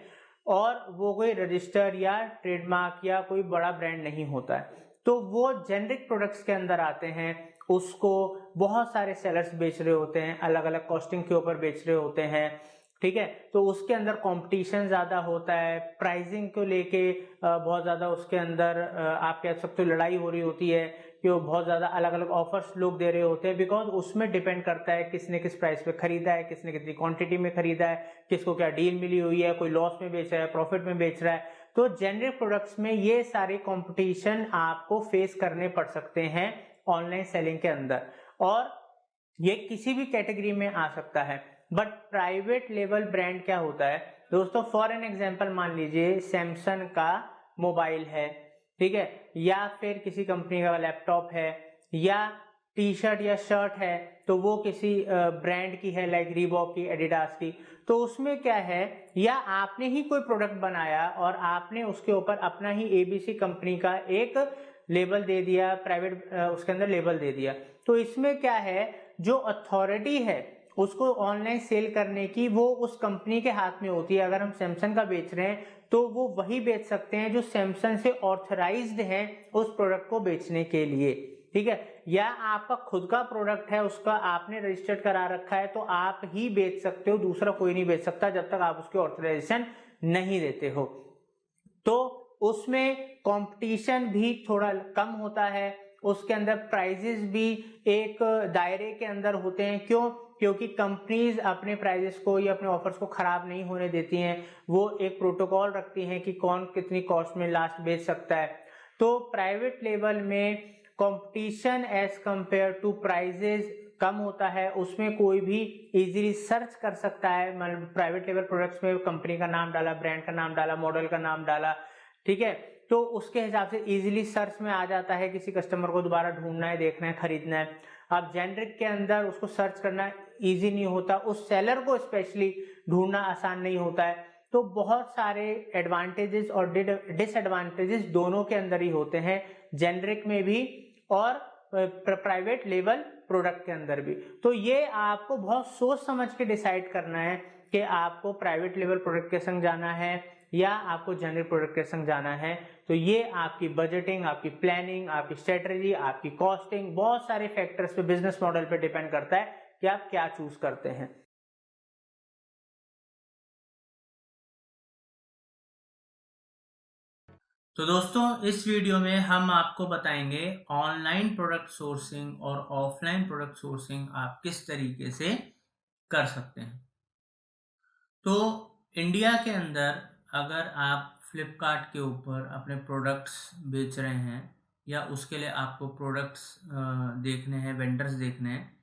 और वो कोई रजिस्टर या ट्रेडमार्क या कोई बड़ा ब्रांड नहीं होता है, तो वो जेनरिक प्रोडक्ट्स के अंदर आते हैं। उसको बहुत सारे सेलर्स बेच रहे होते हैं, अलग अलग कॉस्टिंग के ऊपर बेच रहे होते हैं, ठीक है। तो उसके अंदर कंपटीशन ज्यादा होता है, प्राइसिंग को लेके बहुत ज्यादा उसके अंदर आप कह सकते हो लड़ाई हो रही होती है कि वो बहुत ज़्यादा अलग अलग ऑफर्स लोग दे रहे होते हैं, बिकॉज उसमें डिपेंड करता है किसने किस प्राइस पे खरीदा है, किसने कितनी क्वांटिटी में खरीदा है, किसको क्या डील मिली हुई है, कोई लॉस में बेच रहा है, प्रॉफिट में बेच रहा है। तो जेनरिक प्रोडक्ट्स में ये सारे कंपटीशन आपको फेस करने पड़ सकते हैं ऑनलाइन सेलिंग के अंदर, और ये किसी भी कैटेगरी में आ सकता है। बट प्राइवेट लेवल ब्रांड क्या होता है दोस्तों, फॉर एन एग्जांपल मान लीजिए सैमसंग का मोबाइल है, ठीक है, या फिर किसी कंपनी का लैपटॉप है, या टी शर्ट या शर्ट है, तो वो किसी ब्रांड की है, लाइक रीबॉक की, एडिडास की। तो उसमें क्या है, या आपने ही कोई प्रोडक्ट बनाया और आपने उसके ऊपर अपना ही एबीसी कंपनी का एक लेबल दे दिया, प्राइवेट उसके अंदर लेबल दे दिया। तो इसमें क्या है, जो अथॉरिटी है उसको ऑनलाइन सेल करने की, वो उस कंपनी के हाथ में होती है। अगर हम सैमसंग का बेच रहे हैं तो वो वही बेच सकते हैं जो सैमसंग से ऑथराइज्ड है उस प्रोडक्ट को बेचने के लिए, ठीक है। या आपका खुद का प्रोडक्ट है, उसका आपने रजिस्टर्ड करा रखा है, तो आप ही बेच सकते हो, दूसरा कोई नहीं बेच सकता जब तक आप उसकी ऑथराइजेशन नहीं देते हो। तो उसमें कंपटीशन भी थोड़ा कम होता है, उसके अंदर प्राइजेस भी एक दायरे के अंदर होते हैं। क्यों? क्योंकि कंपनीज अपने प्राइजेस को या अपने ऑफर्स को खराब नहीं होने देती हैं, वो एक प्रोटोकॉल रखती हैं कि कौन कितनी कॉस्ट में लास्ट बेच सकता है। तो प्राइवेट लेवल में competition as compare to prices कम होता है, उसमें कोई भी इजीली सर्च कर सकता है। मतलब प्राइवेट लेवल प्रोडक्ट्स में कंपनी का नाम डाला, ब्रांड का नाम डाला, मॉडल का नाम डाला, ठीक है, तो उसके हिसाब से इजीली सर्च में आ जाता है, किसी कस्टमर को दोबारा ढूंढना है, देखना है, खरीदना है। अब जेनरिक के अंदर उसको सर्च करना इजी नहीं होता, उस सेलर को स्पेशली ढूंढना आसान नहीं होता है। तो बहुत सारे एडवांटेजेस और डिसएडवांटेजेस दोनों के अंदर ही होते हैं, जेनरिक में भी और प्राइवेट लेवल प्रोडक्ट के अंदर भी। तो ये आपको बहुत सोच समझ के डिसाइड करना है कि आपको प्राइवेट लेवल प्रोडक्ट के संग जाना है या आपको जेनरिक प्रोडक्ट के संग जाना है। तो ये आपकी बजटिंग, आपकी प्लानिंग, आपकी स्ट्रेटजी, आपकी कॉस्टिंग, बहुत सारे फैक्टर्स पे, बिजनेस मॉडल पे डिपेंड करता है कि आप क्या चूज करते हैं। तो दोस्तों इस वीडियो में हम आपको बताएंगे ऑनलाइन प्रोडक्ट सोर्सिंग और ऑफलाइन प्रोडक्ट सोर्सिंग आप किस तरीके से कर सकते हैं। तो इंडिया के अंदर अगर आप फ्लिपकार्ट के ऊपर अपने प्रोडक्ट्स बेच रहे हैं या उसके लिए आपको प्रोडक्ट्स देखने हैं, वेंडर्स देखने हैं,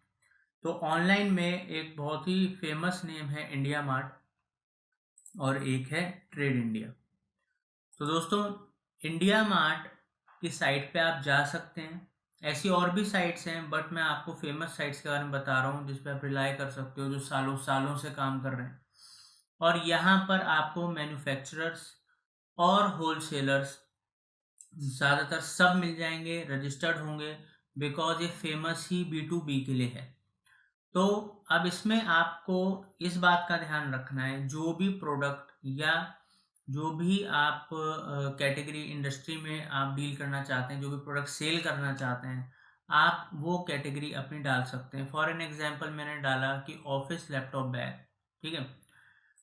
तो ऑनलाइन में एक बहुत ही फेमस नेम है इंडिया मार्ट और एक है ट्रेड इंडिया। तो दोस्तों इंडिया मार्ट की साइट पे आप जा सकते हैं, ऐसी और भी साइट्स हैं बट मैं आपको फेमस साइट्स के बारे में बता रहा हूँ जिस पे आप रिलाई कर सकते हो, जो सालों सालों से काम कर रहे हैं। और यहाँ पर आपको मैन्युफैक्चरर्स और होलसेलर्स ज़्यादातर सब मिल जाएंगे, रजिस्टर्ड होंगे, बिकॉज ये फेमस ही B2B के लिए है। तो अब इसमें आपको इस बात का ध्यान रखना है, जो भी प्रोडक्ट या जो भी आप कैटेगरी इंडस्ट्री में आप डील करना चाहते हैं, जो भी प्रोडक्ट सेल करना चाहते हैं, आप वो कैटेगरी अपनी डाल सकते हैं। फॉर एन एग्जांपल मैंने डाला कि ऑफिस लैपटॉप बैग, ठीक है,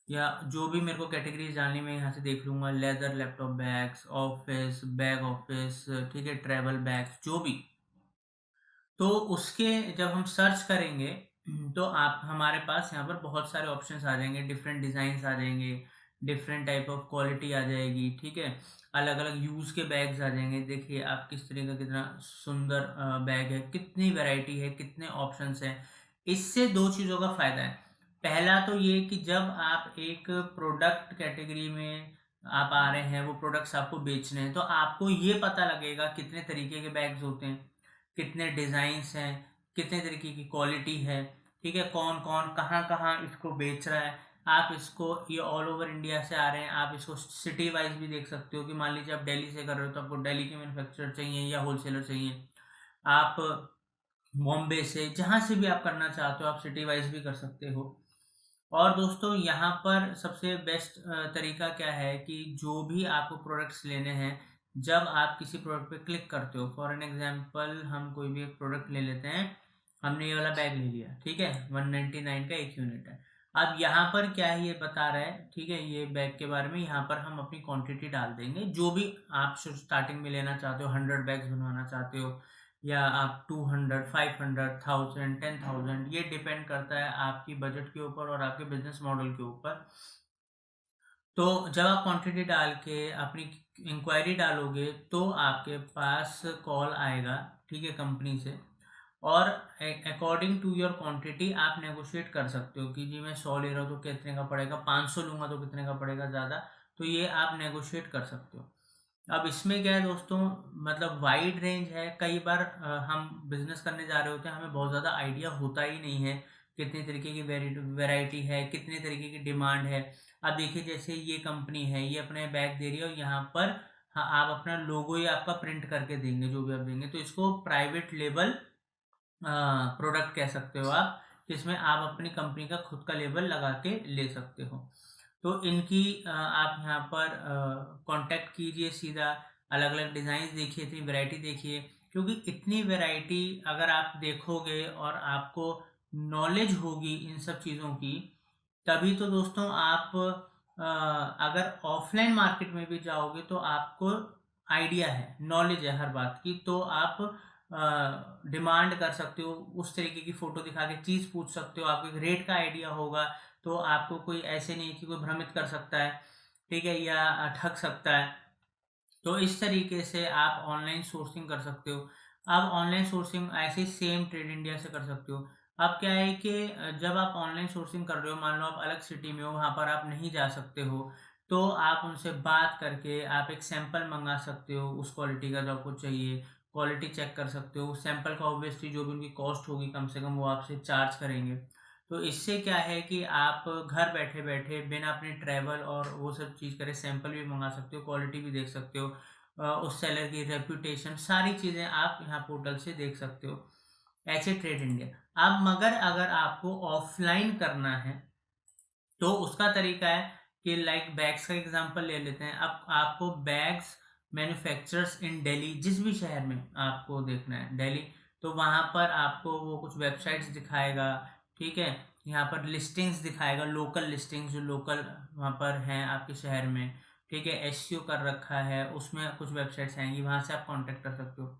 या जो भी मेरे को कैटेगरीज डालनी मैं यहाँ से देख लूँगा, leather laptop bags, office bag, office, ठीक है, ट्रैवल बैग्स, जो भी। तो उसके जब हम सर्च करेंगे तो आप हमारे पास यहाँ पर बहुत सारे ऑप्शंस आ जाएंगे, डिफरेंट डिज़ाइंस आ जाएंगे, डिफरेंट टाइप ऑफ क्वालिटी आ जाएगी, ठीक है, अलग अलग यूज़ के बैग्स आ जाएंगे। देखिए आप किस तरह का कितना सुंदर बैग है, कितनी वैरायटी है, कितने ऑप्शंस हैं। इससे दो चीज़ों का फ़ायदा है। पहला तो ये कि जब आप एक प्रोडक्ट कैटेगरी में आप आ रहे हैं, वो प्रोडक्ट्स आपको बेचने हैं, तो आपको ये पता लगेगा कितने तरीके के बैग्स होते हैं, कितने डिज़ाइंस हैं, कितने तरीके की क्वालिटी है, ठीक है, कौन कौन कहाँ कहाँ इसको बेच रहा है। आप इसको, ये ऑल ओवर इंडिया से आ रहे हैं, आप इसको सिटी वाइज भी देख सकते हो कि मान लीजिए आप दिल्ली से कर रहे हो तो आपको दिल्ली के मैन्युफैक्चरर चाहिए या होलसेलर चाहिए। आप बॉम्बे से, जहाँ से भी आप करना चाहते हो, आप सिटी वाइज भी कर सकते हो। और दोस्तों यहाँ पर सबसे बेस्ट तरीका क्या है कि जो भी आपको प्रोडक्ट्स लेने हैं, जब आप किसी प्रोडक्ट पे क्लिक करते हो, फॉर एन एग्जांपल हम कोई भी एक प्रोडक्ट ले लेते हैं, हमने ये वाला बैग ले लिया, ठीक है, 199 का एक यूनिट है। अब यहाँ पर क्या है ये बता रहा है, ठीक है, ये बैग के बारे में, यहाँ पर हम अपनी क्वांटिटी डाल देंगे, जो भी आप स्टार्टिंग में लेना चाहते हो, 100 बैग्स बनवाना चाहते हो या आप 200, 500, 1000, 10,000, ये डिपेंड करता है आपकी बजट के ऊपर और आपके बिजनेस मॉडल के ऊपर। तो जब आप क्वांटिटी डाल के अपनी इंक्वायरी डालोगे तो आपके पास कॉल आएगा, ठीक है, कंपनी से, और अकॉर्डिंग टू योर क्वांटिटी आप नेगोशिएट कर सकते हो कि जी मैं 100 ले रहा हूँ तो कितने का पड़ेगा, 500 लूँगा तो कितने का पड़ेगा ज़्यादा, तो ये आप नेगोशिएट कर सकते हो। अब इसमें क्या है दोस्तों, मतलब वाइड रेंज है। कई बार हम बिजनेस करने जा रहे होते हैं, हमें बहुत ज़्यादा आइडिया होता ही नहीं है कितने तरीके की वैरायटी है, कितने तरीके की डिमांड है। अब देखिए जैसे ये कंपनी है, ये अपने बैग दे रही है और यहाँ पर हाँ, आप अपना लोगो या आपका प्रिंट करके देंगे, जो भी आप देंगे, तो इसको प्राइवेट लेबल प्रोडक्ट कह सकते हो आप, जिसमें आप अपनी कंपनी का खुद का लेबल लगा के ले सकते हो। तो इनकी आप यहाँ पर कांटेक्ट कीजिए सीधा, अलग अलग डिज़ाइन देखिए, इतनी वैरायटी देखिए, क्योंकि इतनी वैरायटी अगर आप देखोगे और आपको नॉलेज होगी इन सब चीज़ों की, तभी तो दोस्तों आप अगर ऑफलाइन मार्केट में भी जाओगे तो आपको आइडिया है, नॉलेज है हर बात की, तो आप डिमांड कर सकते हो, उस तरीके की फ़ोटो दिखा के चीज़ पूछ सकते हो, आपको एक रेट का आइडिया होगा, तो आपको कोई ऐसे नहीं कि कोई भ्रमित कर सकता है, ठीक है, या ठग सकता है। तो इस तरीके से आप ऑनलाइन सोर्सिंग कर सकते हो। आप ऑनलाइन सोर्सिंग ऐसे ही सेम ट्रेड इंडिया से कर सकते हो। अब क्या है कि जब आप ऑनलाइन सोर्सिंग कर रहे हो, मान लो आप अलग सिटी में हो, वहाँ पर आप नहीं जा सकते हो, तो आप उनसे बात करके आप एक सैंपल मंगा सकते हो उस क्वालिटी का जो आपको चाहिए, क्वालिटी चेक कर सकते हो। सैंपल का ऑब्वियसली जो भी उनकी कॉस्ट होगी कम से कम वो आपसे चार्ज करेंगे। तो इससे क्या है कि आप घर बैठे-बैठे बिना अपने ट्रैवल और वो सब चीज़ करे सैंपल भी मंगा सकते हो, क्वालिटी भी देख सकते हो, उस सेलर की रेपुटेशन, सारी चीज़ें आप यहाँ पोर्टल से देख सकते हो। ऐसे ट्रेड इंडिया। अब मगर अगर आपको ऑफलाइन करना है तो उसका तरीका है कि लाइक बैग्स का एग्जांपल ले लेते हैं। अब आपको बैग्स मैन्युफैक्चरर्स इन दिल्ली, जिस भी शहर में आपको देखना है, दिल्ली, तो वहाँ पर आपको वो कुछ वेबसाइट्स दिखाएगा, ठीक है, यहाँ पर लिस्टिंग्स दिखाएगा, लोकल लिस्टिंग्स जो लोकल वहाँ पर हैं आपके शहर में, ठीक है, एसईओ कर रखा है, उसमें कुछ वेबसाइट्स आएंगी, वहाँ से आप कांटेक्ट कर सकते हो।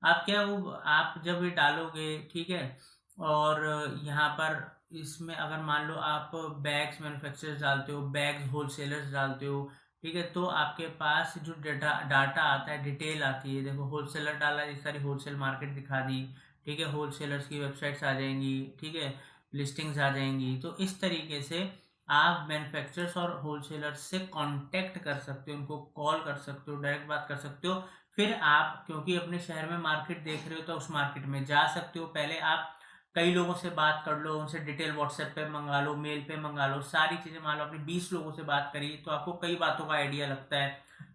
आप क्या वो आप जब ये डालोगे, ठीक है, और यहाँ पर इसमें अगर मान लो आप बैग्स मैन्युफैक्चरर्स डालते हो, बैग्स होलसेलर्स डालते हो, ठीक है, तो आपके पास जो डाटा डाटा आता है, डिटेल आती है। देखो होलसेलर डाला, ये सारी होलसेल मार्केट दिखा दी, ठीक है, होलसेलर्स की वेबसाइट्स आ जाएंगी, ठीक है, लिस्टिंग्स आ जाएंगी। तो इस तरीके से आप मैन्युफैक्चरर्स और होलसेलर्स से कांटेक्ट कर सकते हो, उनको कॉल कर सकते हो, डायरेक्ट बात कर सकते हो। फिर आप क्योंकि अपने शहर में मार्केट देख रहे हो तो उस मार्केट में जा सकते हो। पहले आप कई लोगों से बात कर लो, उनसे डिटेल व्हाट्सएप पे मंगा लो, मेल पे मंगा लो, सारी चीज़ें। मान लो आपने 20 लोगों से बात करी तो आपको कई बातों का आइडिया लगता है,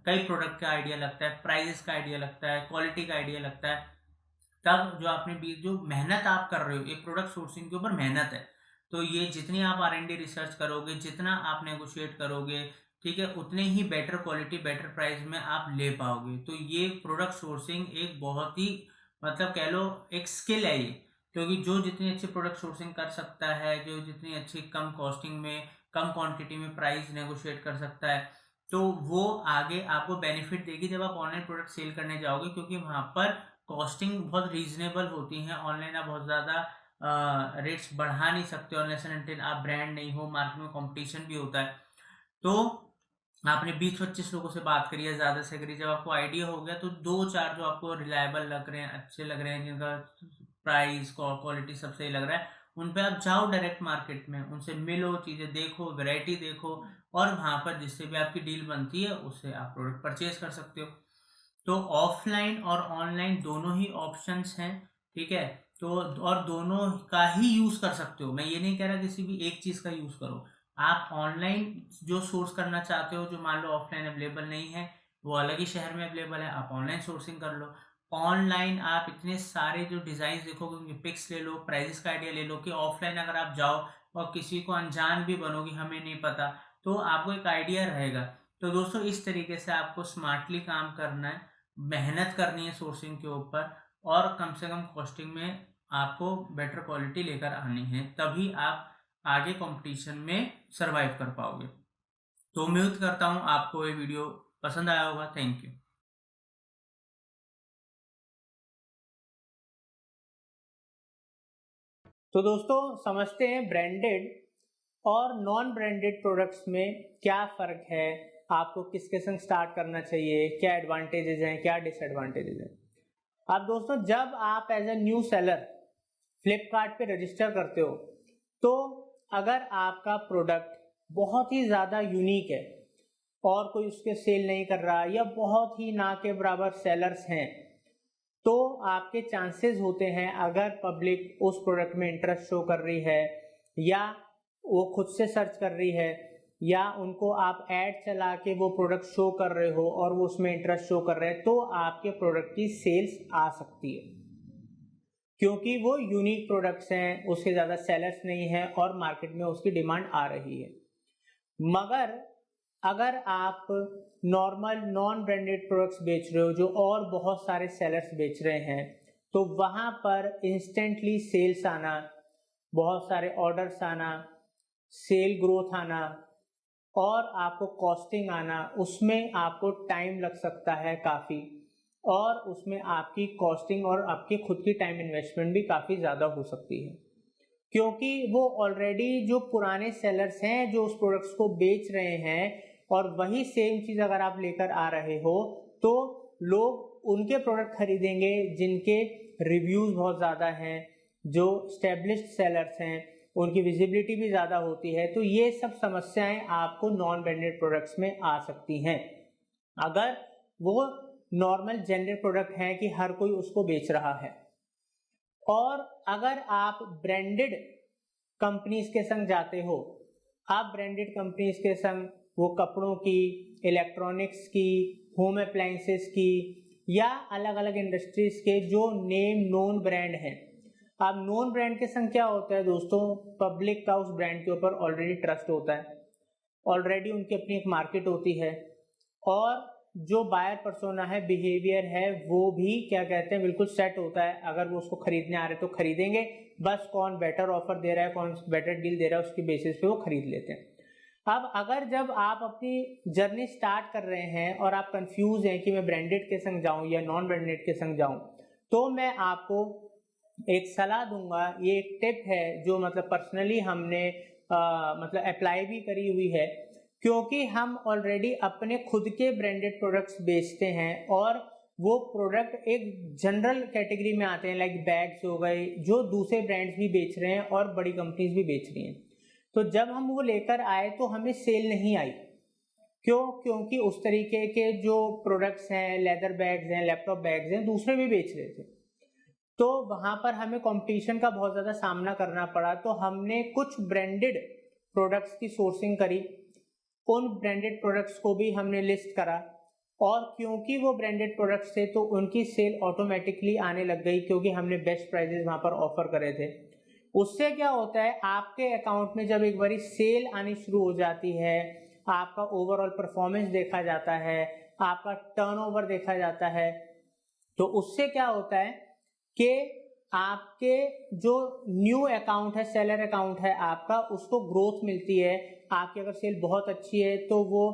कई प्रोडक्ट का आइडिया लगता है, प्राइजेस का आइडिया लगता है, क्वालिटी का आइडिया लगता है। तब जो आपने जो मेहनत आप कर रहे हो, एक प्रोडक्ट सोर्सिंग के ऊपर मेहनत है, तो ये जितनी आप R&D रिसर्च करोगे, जितना आप नेगोशिएट करोगे, ठीक है, उतने ही बेटर क्वालिटी बेटर प्राइस में आप ले पाओगे। तो ये प्रोडक्ट सोर्सिंग एक बहुत ही, मतलब कह लो एक स्किल है ये, क्योंकि जो जितनी अच्छी प्रोडक्ट सोर्सिंग कर सकता है, जो जितनी अच्छी कम कॉस्टिंग में कम क्वांटिटी में प्राइस नेगोशिएट कर सकता है, तो वो आगे आपको बेनिफिट देगी जब आप ऑनलाइन प्रोडक्ट सेल करने जाओगे, क्योंकि वहाँ पर कॉस्टिंग बहुत रीजनेबल होती हैं। ऑनलाइन आप बहुत ज़्यादा रेट्स बढ़ा नहीं सकते अनलेस एंड अनटिल आप ब्रांड नहीं हो, मार्केट में कंपटीशन भी होता है। तो आपने 20-25 लोगों से बात करी है, ज़्यादा से करी, जब आपको आइडिया हो गया तो 2-4 जो आपको रिलायबल लग रहे हैं, अच्छे लग रहे हैं, जिनका प्राइस क्वालिटी सब सही लग रहा है, उन पे आप जाओ डायरेक्ट मार्केट में, उनसे मिलो, चीज़ें देखो, वैरायटी देखो, और वहाँ पर जिससे भी आपकी डील बनती है उससे आप प्रोडक्ट परचेज कर सकते हो। तो ऑफलाइन और ऑनलाइन दोनों ही ऑप्शंस हैं, ठीक है, तो और दोनों का ही यूज़ कर सकते हो। मैं ये नहीं कह रहा किसी भी एक चीज़ का यूज़ करो। आप ऑनलाइन जो सोर्स करना चाहते हो, जो मान लो ऑफलाइन अवेलेबल नहीं है, वो अलग ही शहर में अवेलेबल है, आप ऑनलाइन सोर्सिंग कर लो। ऑनलाइन आप इतने सारे जो डिज़ाइन देखोगे, उनके पिक्स ले लो, प्राइजेस का आइडिया ले लो, कि ऑफलाइन अगर आप जाओ और किसी को अनजान भी बनोगे, हमें नहीं पता, तो आपको एक आइडिया रहेगा। तो दोस्तों इस तरीके से आपको स्मार्टली काम करना है, मेहनत करनी है सोर्सिंग के ऊपर, और कम से कम कॉस्टिंग में आपको बेटर क्वालिटी लेकर आनी है, तभी आप आगे कंपटीशन में सरवाइव कर पाओगे। तो उम्मीद करता हूँ आपको ये वीडियो पसंद आया होगा। Thank you. तो दोस्तों समझते हैं ब्रांडेड और नॉन ब्रांडेड प्रोडक्ट्स में क्या फ़र्क है, आपको किसके संग स्टार्ट करना चाहिए, क्या एडवांटेजेस हैं, क्या डिसएडवांटेजेस हैं। अब दोस्तों जब आप as a new seller Flipkart पे रजिस्टर करते हो, तो अगर आपका प्रोडक्ट बहुत ही ज़्यादा यूनिक है और कोई उसके सेल नहीं कर रहा या बहुत ही ना के बराबर सेलर्स हैं, तो आपके चांसेस होते हैं, अगर पब्लिक उस प्रोडक्ट में इंटरेस्ट शो कर रही है या वो खुद से सर्च कर रही है या उनको आप ऐड चला के वो प्रोडक्ट शो कर रहे हो और वो उसमें इंटरेस्ट शो कर रहे हैं, तो आपके प्रोडक्ट की सेल्स आ सकती है, क्योंकि वो यूनिक प्रोडक्ट्स हैं, उसके ज़्यादा सेलर्स नहीं हैं और मार्केट में उसकी डिमांड आ रही है। मगर अगर आप नॉर्मल नॉन ब्रांडेड प्रोडक्ट्स बेच रहे हो जो और बहुत सारे सेलर्स बेच रहे हैं, तो वहाँ पर इंस्टेंटली सेल्स आना, बहुत सारे ऑर्डर्स आना, सेल ग्रोथ आना और आपको कॉस्टिंग आना, उसमें आपको टाइम लग सकता है काफ़ी, और उसमें आपकी कॉस्टिंग और आपकी खुद की टाइम इन्वेस्टमेंट भी काफ़ी ज़्यादा हो सकती है, क्योंकि वो ऑलरेडी जो पुराने सेलर्स हैं जो उस प्रोडक्ट्स को बेच रहे हैं और वही सेम चीज़ अगर आप लेकर आ रहे हो, तो लोग उनके प्रोडक्ट खरीदेंगे जिनके रिव्यूज़ बहुत ज़्यादा हैं, जो स्टेब्लिश्ड सेलर्स हैं, उनकी विजिबिलिटी भी ज़्यादा होती है। तो ये सब समस्याएं आपको नॉन ब्रांडेड प्रोडक्ट्स में आ सकती हैं, अगर वो नॉर्मल जेनरिक प्रोडक्ट हैं कि हर कोई उसको बेच रहा है। और अगर आप ब्रांडेड कंपनीज के संग जाते हो, आप ब्रांडेड कंपनीज के संग वो कपड़ों की, इलेक्ट्रॉनिक्स की, होम अप्लायंसेस की या अलग अलग इंडस्ट्रीज के जो नेम नोन ब्रांड हैं। अब नोन ब्रांड के संग क्या होता है दोस्तों, पब्लिक का उस ब्रांड के ऊपर ऑलरेडी ट्रस्ट होता है, ऑलरेडी उनकी अपनी एक मार्केट होती है और जो बायर पर्सोना है, बिहेवियर है, वो भी क्या कहते हैं बिल्कुल सेट होता है। अगर वो उसको खरीदने आ रहे तो खरीदेंगे, बस कौन बेटर ऑफर दे रहा है, कौन बेटर डील दे रहा है, उसकी बेसिस पे वो खरीद लेते हैं। अब अगर जब आप अपनी जर्नी स्टार्ट कर रहे हैं और आप कंफ्यूज हैं कि मैं ब्रांडेड के संग जाऊं या नॉन ब्रांडेड के संग जाऊं, तो मैं आपको एक सलाह दूंगा। ये एक टिप है जो मतलब पर्सनली हमने मतलब अप्लाई भी करी हुई है, क्योंकि हम ऑलरेडी अपने खुद के ब्रांडेड प्रोडक्ट्स बेचते हैं और वो प्रोडक्ट एक जनरल कैटेगरी में आते हैं, लाइक बैग्स हो गए, जो दूसरे ब्रांड्स भी बेच रहे हैं और बड़ी कंपनीज भी बेच रही हैं। तो जब हम वो लेकर आए तो हमें सेल नहीं आई। क्यों? क्योंकि उस तरीके के जो प्रोडक्ट्स हैं, लेदर बैग्स हैं, लैपटॉप बैग्स हैं, दूसरे भी बेच रहे थे, तो वहाँ पर हमें कंपटीशन का बहुत ज़्यादा सामना करना पड़ा। तो हमने कुछ ब्रांडेड प्रोडक्ट्स की सोर्सिंग करी, उन ब्रांडेड प्रोडक्ट्स को भी हमने लिस्ट करा, और क्योंकि वो ब्रांडेड प्रोडक्ट्स थे तो उनकी सेल ऑटोमेटिकली आने लग गई, क्योंकि हमने बेस्ट प्राइजेस वहाँ पर ऑफर करे थे। उससे क्या होता है, आपके अकाउंट में जब एक बारी सेल आनी शुरू हो जाती है, आपका ओवरऑल परफॉर्मेंस देखा जाता है, आपका टर्नओवर देखा जाता है, तो उससे क्या होता है कि आपके जो न्यू अकाउंट है, सेलर अकाउंट है आपका, उसको ग्रोथ मिलती है। आपकी अगर सेल बहुत अच्छी है तो वो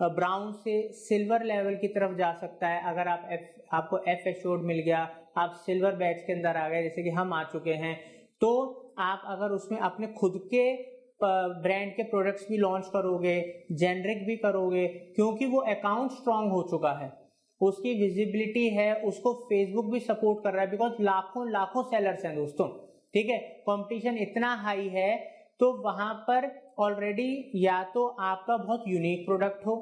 ब्राउन से सिल्वर लेवल की तरफ जा सकता है। अगर आपको एफ एश्योर्ड मिल गया, आप सिल्वर बैच के अंदर आ गए, जैसे कि हम आ चुके हैं, तो आप अगर उसमें अपने खुद के ब्रांड के प्रोडक्ट्स भी लॉन्च करोगे, जेनरिक भी करोगे, क्योंकि वो अकाउंट स्ट्रांग हो चुका है, उसकी विजिबिलिटी है, उसको फेसबुक भी सपोर्ट कर रहा है, बिकॉज लाखों लाखों सेलर्स हैं दोस्तों, ठीक है, कंपटीशन इतना हाई है। तो वहां पर ऑलरेडी या तो आपका बहुत यूनिक प्रोडक्ट हो,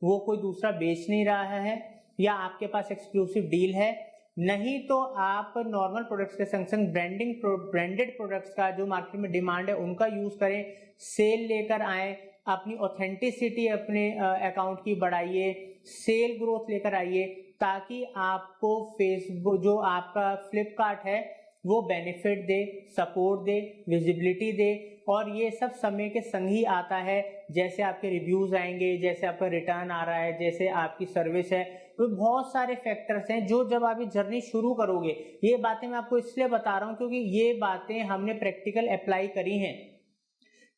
वो कोई दूसरा बेच नहीं रहा है, या आपके पास एक्सक्लूसिव डील है, नहीं तो आप नॉर्मल प्रोडक्ट्स के संग संग ब्रांडेड प्रोडक्ट्स का जो मार्केट में डिमांड है उनका यूज करें, सेल लेकर आए, अपनी ऑथेंटिसिटी अपने अकाउंट की बढ़ाइए, सेल ग्रोथ लेकर आइए, ताकि आपको फेसबुक जो आपका फ्लिपकार्ट है वो बेनिफिट दे, सपोर्ट दे, विजिबिलिटी दे। और ये सब समय के संग ही आता है, जैसे आपके रिव्यूज आएंगे, जैसे आपका रिटर्न आ रहा है, जैसे आपकी सर्विस है, तो बहुत सारे फैक्टर्स हैं जो जब आप ये जर्नी शुरू करोगे, ये बातें मैं आपको इसलिए बता रहा हूँ क्योंकि ये बातें हमने प्रैक्टिकल अप्लाई करी हैं।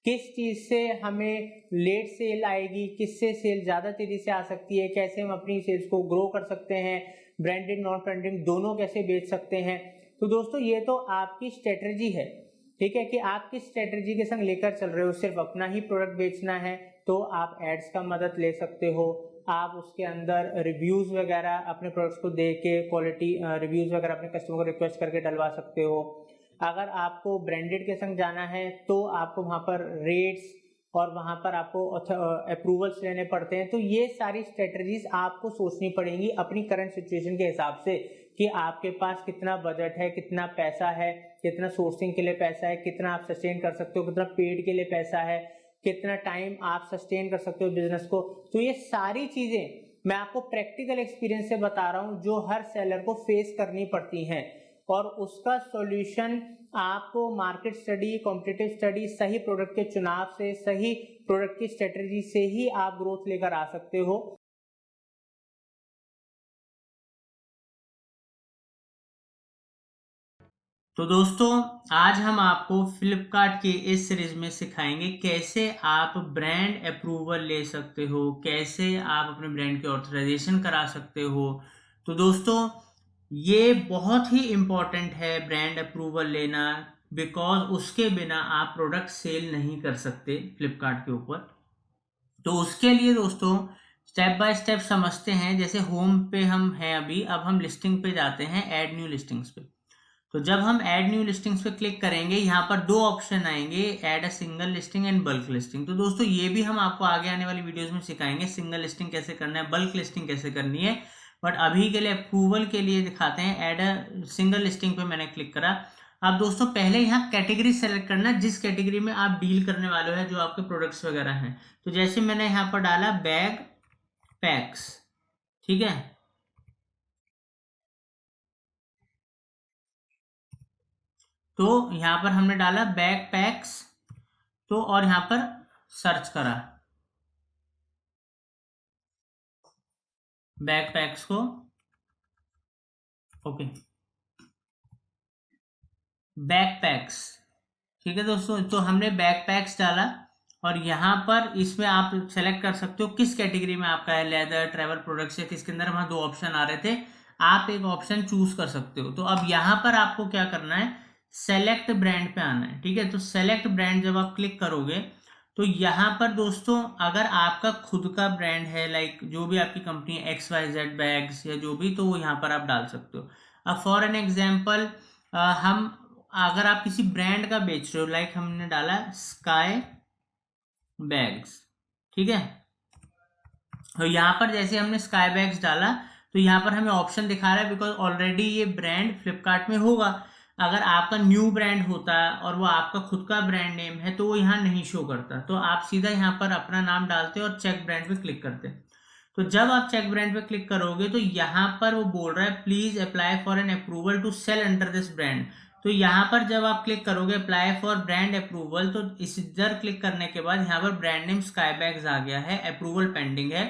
किस चीज से हमें लेट सेल आएगी, किससे सेल ज्यादा तेजी से आ सकती है, कैसे हम अपनी सेल्स को ग्रो कर सकते हैं, ब्रांडेड नॉन ब्रांडेड दोनों कैसे बेच सकते हैं। तो दोस्तों ये तो आपकी स्ट्रेटजी है, ठीक है, कि आप किस स्ट्रेटेजी के संग लेकर चल रहे हो। सिर्फ अपना ही प्रोडक्ट बेचना है तो आप एड्स का मदद ले सकते हो। आप उसके अंदर रिव्यूज वगैरह अपने प्रोडक्ट्स को दे के क्वालिटी रिव्यूज वगैरह अपने कस्टमर को रिक्वेस्ट करके डलवा सकते हो। अगर आपको ब्रांडेड के संग जाना है तो आपको वहाँ पर रेट्स और वहाँ पर आपको अप्रूवल्स लेने पड़ते हैं। तो ये सारी स्ट्रेटजीज आपको सोचनी पड़ेंगी अपनी करंट सिचुएशन के हिसाब से, कि आपके पास कितना बजट है, कितना पैसा है, कितना सोर्सिंग के लिए पैसा है, कितना आप सस्टेन कर सकते हो, कितना पेड के लिए पैसा है, कितना टाइम आप सस्टेन कर सकते हो बिजनेस को। तो ये सारी चीजें मैं आपको प्रैक्टिकल एक्सपीरियंस से बता रहा हूँ जो हर सेलर को फेस करनी पड़ती हैं, और उसका सॉल्यूशन आपको मार्केट स्टडी, कॉम्पिटिटिव स्टडी, सही प्रोडक्ट के चुनाव से, सही प्रोडक्ट की स्ट्रेटजी से ही आप ग्रोथ लेकर आ सकते हो। तो दोस्तों आज हम आपको फ्लिपकार्ट के इस सीरीज में सिखाएंगे कैसे आप ब्रांड अप्रूवल ले सकते हो, कैसे आप अपने ब्रांड की ऑथराइजेशन करा सकते हो। तो दोस्तों ये बहुत ही इम्पोर्टेंट है ब्रांड अप्रूवल लेना, बिकॉज उसके बिना आप प्रोडक्ट सेल नहीं कर सकते फ्लिपकार्ट के ऊपर। तो उसके लिए दोस्तों स्टेप बाय स्टेप समझते हैं। जैसे होम पे हम हैं अभी, अब हम लिस्टिंग पे जाते हैं, ऐड न्यू लिस्टिंग्स पे। तो जब हम ऐड न्यू लिस्टिंग्स पे क्लिक करेंगे, यहाँ पर दो ऑप्शन आएंगे, add a single listing and bulk listing. तो दोस्तों ये भी हम आपको आगे आने वाली वीडियोस में सिखाएंगे, सिंगल लिस्टिंग कैसे करना है, बल्क लिस्टिंग कैसे करनी है। बट अभी के लिए अप्रूवल के लिए दिखाते हैं। ऐड अ सिंगल लिस्टिंग पे मैंने क्लिक करा। अब दोस्तों पहले यहाँ कैटेगरी सेलेक्ट करना, जिस कैटेगरी में आप डील करने वाले हो, जो आपके प्रोडक्ट्स वगैरह हैं। तो जैसे मैंने यहाँ पर डाला बैग पैक्स, ठीक है। तो यहाँ पर हमने डाला बैग पैक्स, तो और यहाँ पर सर्च करा बैग पैक्स को, ओके, बैग पैक्स, ठीक है दोस्तों। तो हमने बैग पैक्स डाला और यहाँ पर इसमें आप सेलेक्ट कर सकते हो किस कैटेगरी में आपका है, लेदर, ट्रैवल प्रोडक्ट्स या किसके अंदर। वहाँ दो ऑप्शन आ रहे थे, आप एक ऑप्शन चूज कर सकते हो। तो अब यहाँ पर आपको क्या करना है, सेलेक्ट ब्रांड पे आना है, ठीक है। तो सेलेक्ट ब्रांड जब आप क्लिक करोगे तो यहाँ पर दोस्तों अगर आपका खुद का ब्रांड है, लाइक जो भी आपकी कंपनी है, XYZ बैग्स या जो भी, तो वो यहाँ पर आप डाल सकते हो। अब फॉर एन एग्जाम्पल हम अगर आप किसी ब्रांड का बेच रहे हो, लाइक हमने डाला स्काई बैग्स, ठीक है। तो यहाँ पर जैसे हमने स्काई बैग्स डाला तो यहाँ पर हमें ऑप्शन दिखा रहा है, बिकॉज ऑलरेडी ये ब्रांड फ्लिपकार्ट में होगा। अगर आपका न्यू ब्रांड होता और वो आपका खुद का ब्रांड नेम है तो वो यहाँ नहीं शो करता। तो आप सीधा यहाँ पर अपना नाम डालते और चेक ब्रांड पे क्लिक करते। तो जब आप चेक ब्रांड पे क्लिक करोगे तो यहाँ पर वो बोल रहा है please apply for an approval to sell under this brand. तो यहाँ पर जब आप क्लिक करोगे अप्लाई फॉर ब्रांड अप्रूवल, तो इस इधर क्लिक करने के बाद यहाँ पर ब्रांड नेम स्काई बैग्स आ गया है, अप्रूवल पेंडिंग है।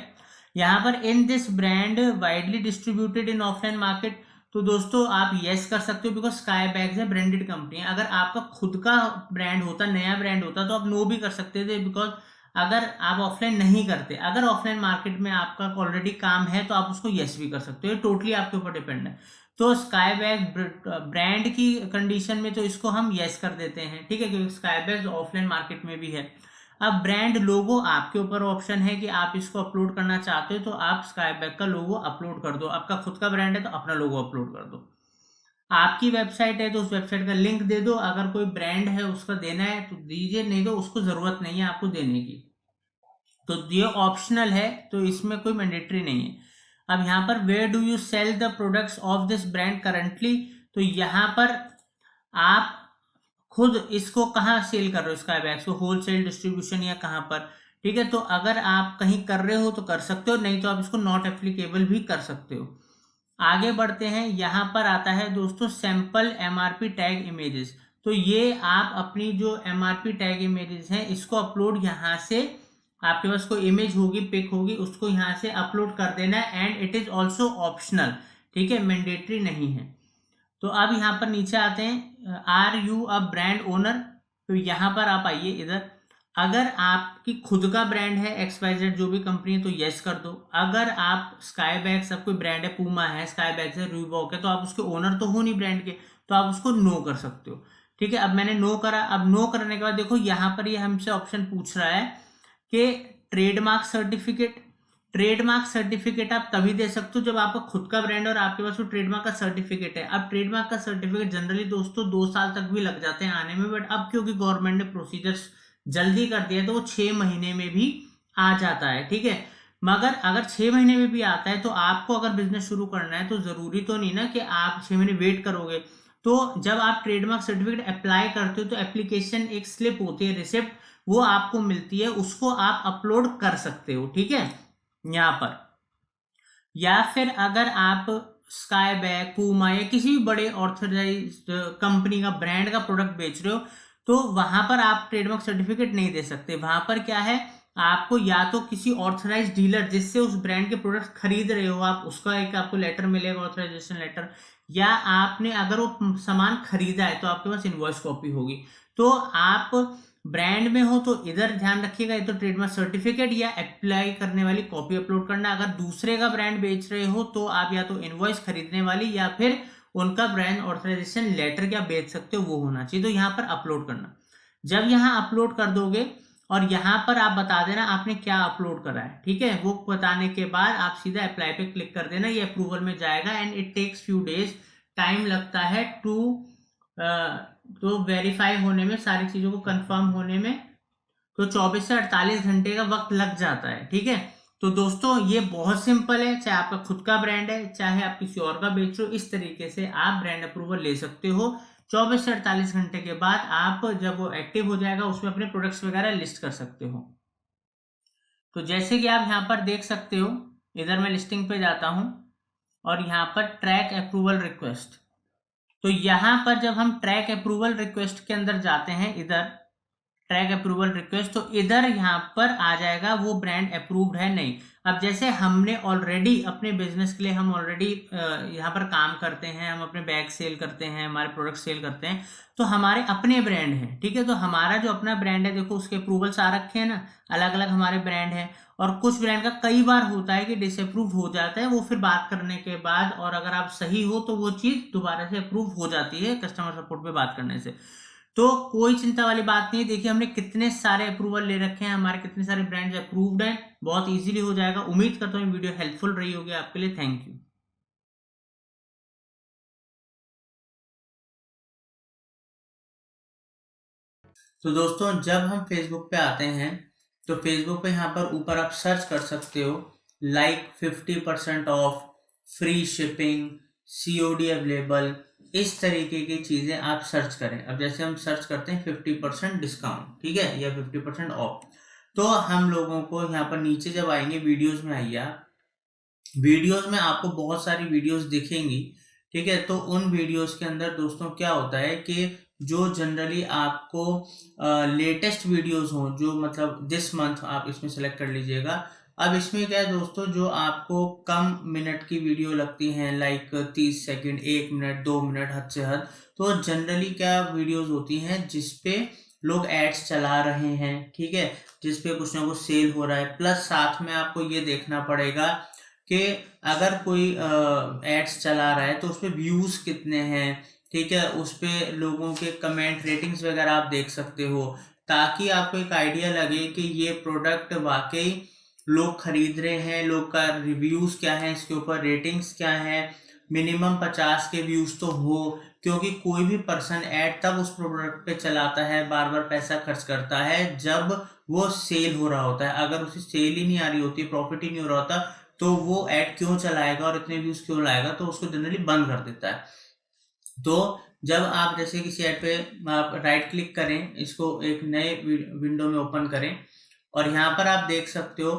यहाँ पर in this brand widely distributed in offline market, तो दोस्तों आप यस कर सकते हो बिकॉज स्काई बैग्स है ब्रांडेड कंपनी है। अगर आपका खुद का ब्रांड होता, नया ब्रांड होता, तो आप नो भी कर सकते थे, बिकॉज अगर आप ऑफलाइन नहीं करते, अगर ऑफलाइन मार्केट में आपका ऑलरेडी काम है तो आप उसको यस भी कर सकते हो। टोटली आपके ऊपर डिपेंड है। तो स्काई बैग ब्रांड की कंडीशन में तो इसको हम यस कर देते हैं, ठीक है, क्योंकि स्काई बैग ऑफलाइन मार्केट में भी है। अब ब्रांड लोगो आपके ऊपर ऑप्शन है कि आप इसको अपलोड करना चाहते हो तो आप स्काई बैग का लोगो अपलोड कर दो। आपका खुद का ब्रांड है तो अपना लोगो अपलोड कर दो। आपकी वेबसाइट है तो उस वेबसाइट का लिंक दे दो। अगर कोई ब्रांड है उसका देना है तो दीजिए, नहीं तो उसको जरूरत नहीं है आपको देने की। तो ये ऑप्शनल है, तो इसमें कोई मैंडेटरी नहीं है। अब यहाँ पर where do you sell the products of this brand currently, तो यहाँ पर आप खुद इसको कहाँ सेल कर रहे हो, स्काई बैग्स को, होलसेल, डिस्ट्रीब्यूशन या कहाँ पर, ठीक है। तो अगर आप कहीं कर रहे हो तो कर सकते हो, नहीं तो आप इसको नॉट एप्लीकेबल भी कर सकते हो। आगे बढ़ते हैं, यहाँ पर आता है दोस्तों सैंपल MRP टैग इमेजेस। तो ये आप अपनी जो MRP टैग इमेजेस हैं इसको अपलोड यहाँ से, आपके पास कोई इमेज होगी, पिक होगी, उसको यहाँ से अपलोड कर देना है। And it is also optional, ठीक है, मैंडेटरी नहीं है। तो अब यहाँ पर नीचे आते हैं, are you a brand owner, तो यहाँ पर आप आइए इधर। अगर आपकी खुद का ब्रांड है XYZ जो भी कंपनी है तो यस कर दो। अगर आप स्काई बैग, सब कोई ब्रांड है, पूमा है, स्काई बैग है, रीबॉक है, तो आप उसके ओनर तो हो नहीं ब्रांड के, तो आप उसको नो कर सकते हो। ठीक है, अब मैंने नो करा। अब नो करने के बाद देखो यहाँ पर ये हमसे ऑप्शन पूछ रहा है कि ट्रेडमार्क सर्टिफिकेट। ट्रेडमार्क सर्टिफिकेट आप तभी दे सकते हो जब आपका खुद का ब्रांड और आपके पास वो ट्रेडमार्क का सर्टिफिकेट है। अब ट्रेडमार्क का सर्टिफिकेट जनरली दोस्तों 2 साल तक भी लग जाते हैं आने में, बट अब क्योंकि गवर्नमेंट ने प्रोसीजर्स जल्दी कर दिया तो वो 6 महीने में भी आ जाता है। ठीक है, मगर अगर 6 महीने में भी आता है तो आपको अगर बिजनेस शुरू करना है तो जरूरी तो नहीं ना कि आप 6 महीने वेट करोगे। तो जब आप ट्रेडमार्क सर्टिफिकेट अप्लाई करते हो तो एप्लीकेशन एक स्लिप होती है, रिसिप्ट, वो आपको मिलती है, उसको आप अपलोड कर सकते हो। ठीक है, यहाँ पर या फिर अगर आप स्काई बैग, पूमा या किसी भी बड़े ऑथराइज कंपनी का ब्रांड का प्रोडक्ट बेच रहे हो तो वहां पर आप ट्रेडमार्क सर्टिफिकेट नहीं दे सकते। वहां पर क्या है, आपको या तो किसी ऑथराइज डीलर जिससे उस ब्रांड के प्रोडक्ट खरीद रहे हो आप, उसका एक आपको लेटर मिलेगा, ऑथराइजेशन लेटर, या आपने अगर वो सामान खरीदा है तो आपके पास इनवॉइस कॉपी होगी। तो आप ब्रांड में हो तो इधर ध्यान रखिएगा, ये तो ट्रेडमार्क सर्टिफिकेट या अप्लाई करने वाली कॉपी अपलोड करना। अगर दूसरे का ब्रांड बेच रहे हो तो आप या तो इनवॉइस खरीदने वाली या फिर उनका ब्रांड ऑथराइजेशन लेटर क्या बेच सकते हो वो होना चाहिए, तो यहाँ पर अपलोड करना। जब यहाँ अपलोड कर दोगे और यहाँ पर आप बता देना आपने क्या अपलोड करा है। ठीक है, वो बताने के बाद आप सीधा अप्लाई पे क्लिक कर देना, ये अप्रूवल में जाएगा and it takes few days, time लगता है तो वेरीफाई होने में, सारी चीजों को कंफर्म होने में तो 24 से 48 घंटे का वक्त लग जाता है। ठीक है, तो दोस्तों ये बहुत सिंपल है, चाहे आपका खुद का ब्रांड है चाहे आप किसी और का बेच रहे हो, इस तरीके से आप ब्रांड अप्रूवल ले सकते हो। 24 से 48 घंटे के बाद आप जब वो एक्टिव हो जाएगा उसमें अपने प्रोडक्ट्स वगैरह लिस्ट कर सकते हो। तो जैसे कि आप यहाँ पर देख सकते हो, इधर मैं लिस्टिंग पे जाता हूं और यहाँ पर ट्रैक अप्रूवल रिक्वेस्ट, तो यहाँ पर जब हम ट्रैक अप्रूवल रिक्वेस्ट के अंदर जाते हैं, इधर ट्रैक अप्रूवल रिक्वेस्ट, तो इधर यहाँ पर आ जाएगा वो ब्रांड अप्रूव्ड है नहीं। अब जैसे हमने ऑलरेडी अपने बिजनेस के लिए हम ऑलरेडी यहाँ पर काम करते हैं, हम अपने बैग सेल करते हैं, हमारे प्रोडक्ट सेल करते हैं, तो हमारे अपने ब्रांड हैं। ठीक है, तो हमारा जो अपना ब्रांड है देखो उसके अप्रूवल्स आ रखे हैं ना, अलग अलग हमारे ब्रांड है। और कुछ ब्रांड का कई बार होता है कि डिसअप्रूव हो जाता है, वो फिर बात करने के बाद, और अगर आप सही हो तो वो चीज दोबारा से अप्रूव हो जाती है कस्टमर सपोर्ट पे बात करने से। तो कोई चिंता वाली बात नहीं है। देखिए हमने कितने सारे अप्रूवल ले रखे हैं, हमारे कितने सारे ब्रांड्स अप्रूव्ड हैं, बहुत इजीली हो जाएगा। उम्मीद करता हूँ वीडियो हेल्पफुल रही होगी आपके लिए। Thank you. तो दोस्तों जब हम फेसबुक पे आते हैं तो फेसबुक पे यहाँ पर ऊपर आप सर्च कर सकते हो like 50% of, free shipping, COD available, इस तरीके की चीजें आप सर्च करें। अब जैसे हम सर्च करते हैं 50% डिस्काउंट, ठीक है, या 50% ऑफ, तो हम लोगों को यहाँ पर नीचे जब आएंगे वीडियोस में आइए, वीडियोस में आपको बहुत सारी वीडियोस दिखेंगी। ठीक है, तो उन वीडियोस के अंदर दोस्तों क्या होता है कि जो जनरली आपको लेटेस्ट वीडियोस हो, जो मतलब दिस मंथ आप इसमें सेलेक्ट कर लीजिएगा। अब इसमें क्या है दोस्तों, जो आपको कम मिनट की वीडियो लगती हैं, लाइक 30 सेकंड, 1 मिनट, 2 मिनट, हद से हद, तो जनरली क्या वीडियोस होती हैं जिसपे लोग एड्स चला रहे हैं। ठीक है, जिसपे कुछ ना कुछ सेल हो रहा है, प्लस साथ में आपको ये देखना पड़ेगा कि अगर कोई एड्स चला रहा है तो उसपे व्यूज कितने हैं। ठीक है, उस पे लोगों के कमेंट, रेटिंग्स वगैरह आप देख सकते हो, ताकि आपको एक आइडिया लगे कि ये प्रोडक्ट वाकई लोग खरीद रहे हैं, लोग का रिव्यूज क्या है, इसके ऊपर रेटिंग्स क्या है। मिनिमम 50 के व्यूज तो हो, क्योंकि कोई भी पर्सन ऐड तब उस प्रोडक्ट पे चलाता है, बार बार पैसा खर्च करता है जब वो सेल हो रहा होता है। अगर उसे सेल ही नहीं आ रही होती, प्रॉफिट ही नहीं हो रहा होता, तो वो ऐड क्यों चलाएगा और इतने व्यूज क्यों लाएगा, तो उसको जनरली बंद कर देता है। तो जब आप जैसे किसी ऐड पे आप राइट क्लिक करें, इसको एक नए विंडो में ओपन करें और यहाँ पर आप देख सकते हो,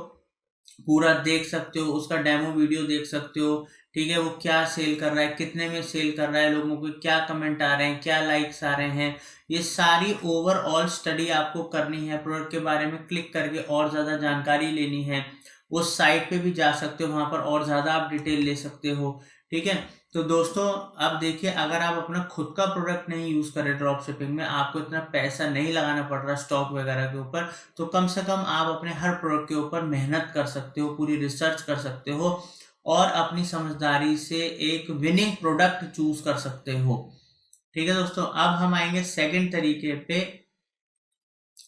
पूरा देख सकते हो, उसका डेमो वीडियो देख सकते हो। ठीक है, वो क्या सेल कर रहा है, कितने में सेल कर रहा है, लोगों को क्या कमेंट आ रहे हैं, क्या लाइक्स आ रहे हैं, ये सारी ओवरऑल स्टडी आपको करनी है। प्रोडक्ट के बारे में क्लिक करके और ज्यादा जानकारी लेनी है, उस साइट पे भी जा सकते हो, वहां पर और ज्यादा आप डिटेल ले सकते हो। ठीक है, तो दोस्तों अब देखिए, अगर आप अपना खुद का प्रोडक्ट नहीं यूज कर रहे ड्रॉप शिपिंग में, आपको इतना पैसा नहीं लगाना पड़ रहा स्टॉक वगैरह के ऊपर, तो कम से कम आप अपने हर प्रोडक्ट के ऊपर मेहनत कर सकते हो, पूरी रिसर्च कर सकते हो और अपनी समझदारी से एक विनिंग प्रोडक्ट चूज कर सकते हो। ठीक है दोस्तों, अब हम आएंगे सेकंड तरीके पे,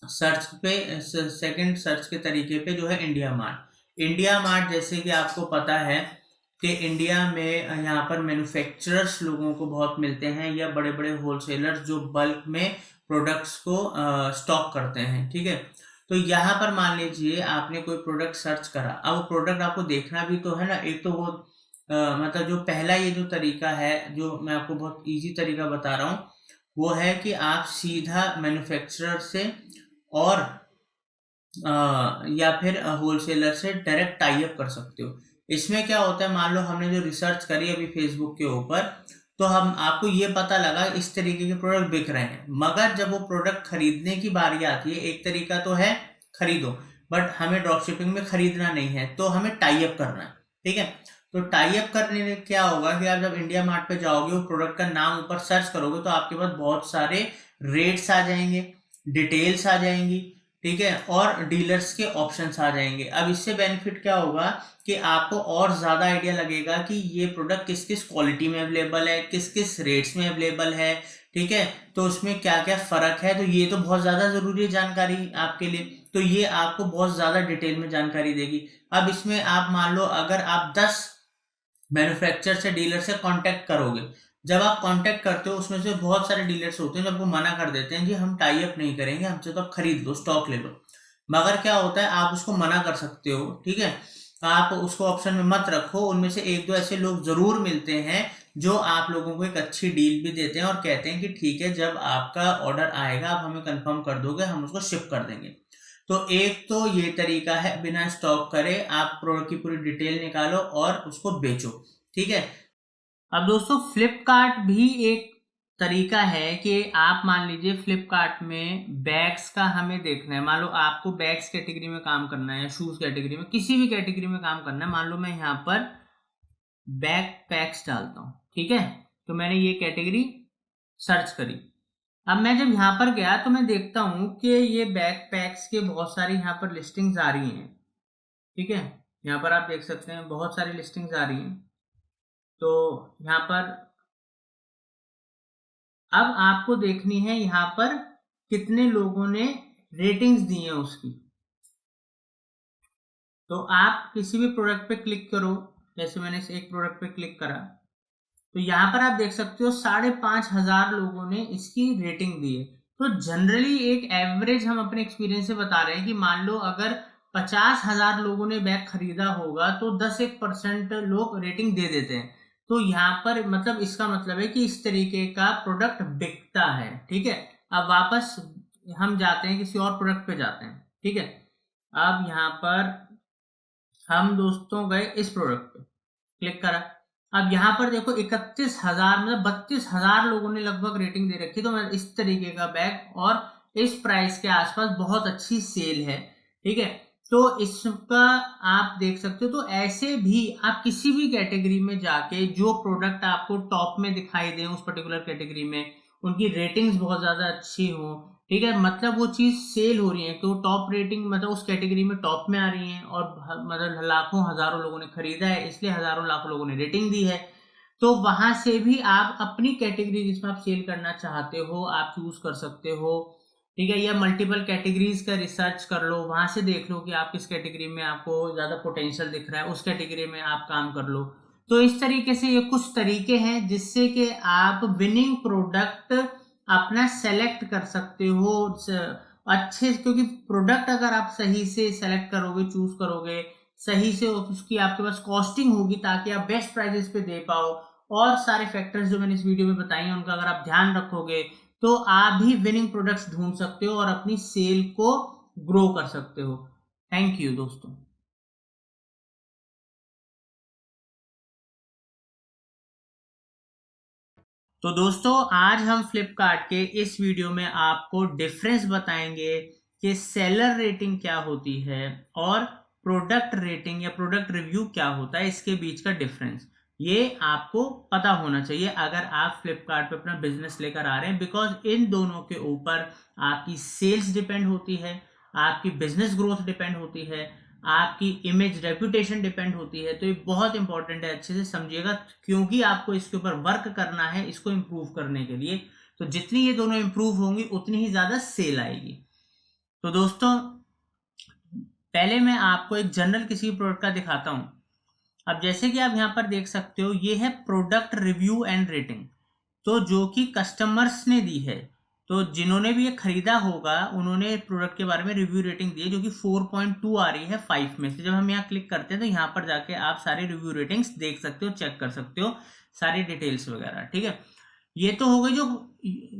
सेकंड सर्च के तरीके पे जो है इंडिया मार्ट। इंडिया मार्ट जैसे कि आपको पता है कि इंडिया में यहाँ पर मैन्युफैक्चरर्स लोगों को बहुत मिलते हैं, या बड़े बड़े होलसेलर्स जो बल्क में प्रोडक्ट्स को स्टॉक करते हैं। ठीक है, तो यहाँ पर मान लीजिए आपने कोई प्रोडक्ट सर्च करा, अब वो प्रोडक्ट आपको देखना भी तो है ना। एक तो वो मतलब जो पहला ये जो तरीका है, जो मैं आपको बहुत इजी तरीका बता रहा हूँ, वो है कि आप सीधा मैन्युफैक्चरर से और या फिर होलसेलर से डायरेक्ट टाई अप कर सकते हो। इसमें क्या होता है, मान लो हमने जो रिसर्च करी अभी फेसबुक के ऊपर, तो हम आपको ये पता लगा इस तरीके के प्रोडक्ट बिक रहे हैं, मगर जब वो प्रोडक्ट खरीदने की बारी आती है, एक तरीका तो है खरीदो, बट हमें ड्रॉप शिपिंग में खरीदना नहीं है, तो हमें टाई अप करना है। ठीक है, तो टाई अप करने में क्या होगा कि आप जब इंडिया मार्ट पे जाओगे, वो प्रोडक्ट का नाम ऊपर सर्च करोगे, तो आपके पास बहुत सारे रेट्स आ जाएंगे, डिटेल्स आ जाएंगी, ठीक है, और डीलर्स के ऑप्शंस आ जाएंगे। अब इससे बेनिफिट क्या होगा कि आपको और ज्यादा आइडिया लगेगा कि ये प्रोडक्ट किस किस क्वालिटी में अवेलेबल है, किस किस रेट्स में अवेलेबल है। ठीक है, तो उसमें क्या क्या फर्क है, तो ये तो बहुत ज्यादा जरूरी है जानकारी आपके लिए, तो ये आपको बहुत ज्यादा डिटेल में जानकारी देगी। अब इसमें आप मान लो अगर आप 10 मैन्युफैक्चरर से, डीलर से कांटेक्ट करोगे, जब आप कांटेक्ट करते हो उसमें से बहुत सारे डीलर्स होते हैं जो आपको मना कर देते हैं, जी हम टाई अप नहीं करेंगे, हमसे तो आप खरीद लो, स्टॉक ले लो। मगर क्या होता है, आप उसको मना कर सकते हो। ठीक है, आप उसको ऑप्शन में मत रखो, उनमें से एक दो ऐसे लोग जरूर मिलते हैं जो आप लोगों को एक अच्छी डील भी देते हैं और कहते हैं कि ठीक है, जब आपका ऑर्डर आएगा आप हमें कंफर्म कर दोगे, हम उसको शिप कर देंगे। तो एक तो ये तरीका है, बिना स्टॉक करे आप प्रोडक्ट की पूरी डिटेल निकालो और उसको बेचो। ठीक है, अब दोस्तों फ्लिपकार्ट भी एक तरीका है कि आप मान लीजिए फ्लिपकार्ट में बैग्स का हमें देखना है, मान लो आपको बैग्स कैटेगरी में काम करना है, शूज कैटेगरी में, किसी भी कैटेगरी में काम करना है। मान लो मैं यहाँ पर बैग पैक्स डालता हूँ, ठीक है, तो मैंने ये कैटेगरी सर्च करी। अब मैं जब यहाँ पर गया तो मैं देखता हूँ कि ये बैग पैक्स के बहुत सारी यहाँ पर लिस्टिंग्स आ रही हैं। ठीक है, यहाँ पर आप देख सकते हैं बहुत सारी लिस्टिंग्स आ रही हैं। तो यहाँ पर अब आपको देखनी है यहाँ पर कितने लोगों ने रेटिंग्स दी हैं उसकी। तो आप किसी भी प्रोडक्ट पे क्लिक करो, जैसे मैंने इस एक प्रोडक्ट पे क्लिक करा, तो यहाँ पर आप देख सकते हो 5,500 लोगों ने इसकी रेटिंग दी है। तो जनरली एक एवरेज हम अपने एक्सपीरियंस से बता रहे हैं कि मान लो अगर 50,000 लोगों ने बैग खरीदा होगा तो 10-1% लोग रेटिंग दे देते हैं। तो यहाँ पर मतलब इसका मतलब है कि इस तरीके का प्रोडक्ट बिकता है। ठीक है, अब वापस हम जाते हैं किसी और प्रोडक्ट पे जाते हैं। ठीक है, अब यहाँ पर हम दोस्तों गए इस प्रोडक्ट पे, क्लिक करा। अब यहाँ पर देखो 31,000 मतलब 32,000 लोगों ने लगभग रेटिंग दे रखी। तो मैं इस तरीके का बैग और इस प्राइस के आसपास बहुत अच्छी सेल है। ठीक है, तो इसका आप देख सकते हो। तो ऐसे भी आप किसी भी कैटेगरी में जाके जो प्रोडक्ट आपको टॉप में दिखाई दे उस पर्टिकुलर कैटेगरी में, उनकी रेटिंग्स बहुत ज्यादा अच्छी हो, ठीक है, मतलब वो चीज सेल हो रही है, तो टॉप रेटिंग मतलब उस कैटेगरी में टॉप में आ रही है, और मतलब लाखों हजारों लोगों ने खरीदा है, इसलिए हजारों लाखों लोगों ने रेटिंग दी है। तो वहां से भी आप अपनी कैटेगरी जिसमें आप सेल करना चाहते हो आप चूज कर सकते हो। ठीक है, या मल्टीपल कैटेगरीज का रिसर्च कर लो, वहां से देख लो कि आप किस कैटेगरी में आपको ज्यादा पोटेंशियल दिख रहा है, उस कैटेगरी में आप काम कर लो। तो इस तरीके से ये कुछ तरीके हैं जिससे कि आप विनिंग प्रोडक्ट अपना सेलेक्ट कर सकते हो अच्छे, क्योंकि प्रोडक्ट अगर आप सही से सेलेक्ट करोगे, चूज करोगे सही से, उसकी आपके पास कॉस्टिंग होगी ताकि आप बेस्ट प्राइसेस पे दे पाओ, और सारे फैक्टर्स जो मैंने इस वीडियो में बताए हैं उनका अगर आप ध्यान रखोगे तो आप भी विनिंग प्रोडक्ट्स ढूंढ सकते हो और अपनी सेल को ग्रो कर सकते हो। थैंक यू दोस्तों। तो दोस्तों आज हम फ्लिपकार्ट के इस वीडियो में आपको डिफरेंस बताएंगे कि सेलर रेटिंग क्या होती है और प्रोडक्ट रेटिंग या प्रोडक्ट रिव्यू क्या होता है, इसके बीच का डिफरेंस ये आपको पता होना चाहिए अगर आप फ्लिपकार्ट पे अपना बिजनेस लेकर आ रहे हैं, बिकॉज इन दोनों के ऊपर आपकी सेल्स डिपेंड होती है, आपकी बिजनेस ग्रोथ डिपेंड होती है, आपकी इमेज रेपुटेशन डिपेंड होती है। तो ये बहुत इंपॉर्टेंट है, अच्छे से समझिएगा, क्योंकि आपको इसके ऊपर वर्क करना है इसको इम्प्रूव करने के लिए। तो जितनी ये दोनों इम्प्रूव होंगी उतनी ही ज्यादा सेल आएगी। तो दोस्तों पहले मैं आपको एक जनरल किसी प्रोडक्ट का दिखाता हूं। अब जैसे कि आप यहाँ पर देख सकते हो, ये है प्रोडक्ट रिव्यू एंड रेटिंग, तो जो कि कस्टमर्स ने दी है। तो जिन्होंने भी ये खरीदा होगा उन्होंने प्रोडक्ट के बारे में रिव्यू रेटिंग दी है, जो कि 4.2 आ रही है 5 में से। जब हम यहाँ क्लिक करते हैं तो यहाँ पर जाके आप सारे रिव्यू रेटिंग्स देख सकते हो, चेक कर सकते हो सारी डिटेल्स वगैरह। ठीक है, ये तो हो गई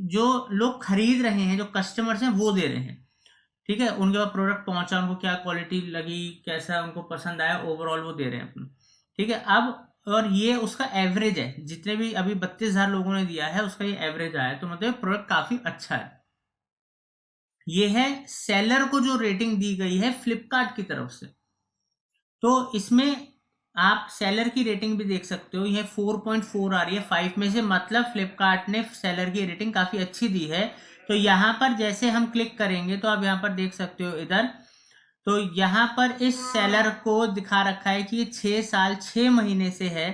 जो लोग खरीद रहे हैं, जो कस्टमर्स हैं वो दे रहे हैं। ठीक है, उनके पास प्रोडक्ट पहुंचा, उनको क्या क्वालिटी लगी, कैसा उनको पसंद आया, ओवरऑल वो दे रहे हैं अपना। ठीक है, अब और ये उसका एवरेज है, जितने भी अभी 32,000 लोगों ने दिया है उसका ये एवरेज आया, तो मतलब प्रोडक्ट काफी अच्छा है। ये है सेलर को जो रेटिंग दी गई है फ्लिपकार्ट की तरफ से। तो इसमें आप सेलर की रेटिंग भी देख सकते हो, यह 4.4 आ रही है 5 में से, मतलब फ्लिपकार्ट ने सेलर की रेटिंग काफी अच्छी दी है। तो यहाँ पर जैसे हम क्लिक करेंगे तो आप यहाँ पर देख सकते हो इधर, तो यहाँ पर इस सेलर को दिखा रखा है कि ये 6 साल 6 महीने से है,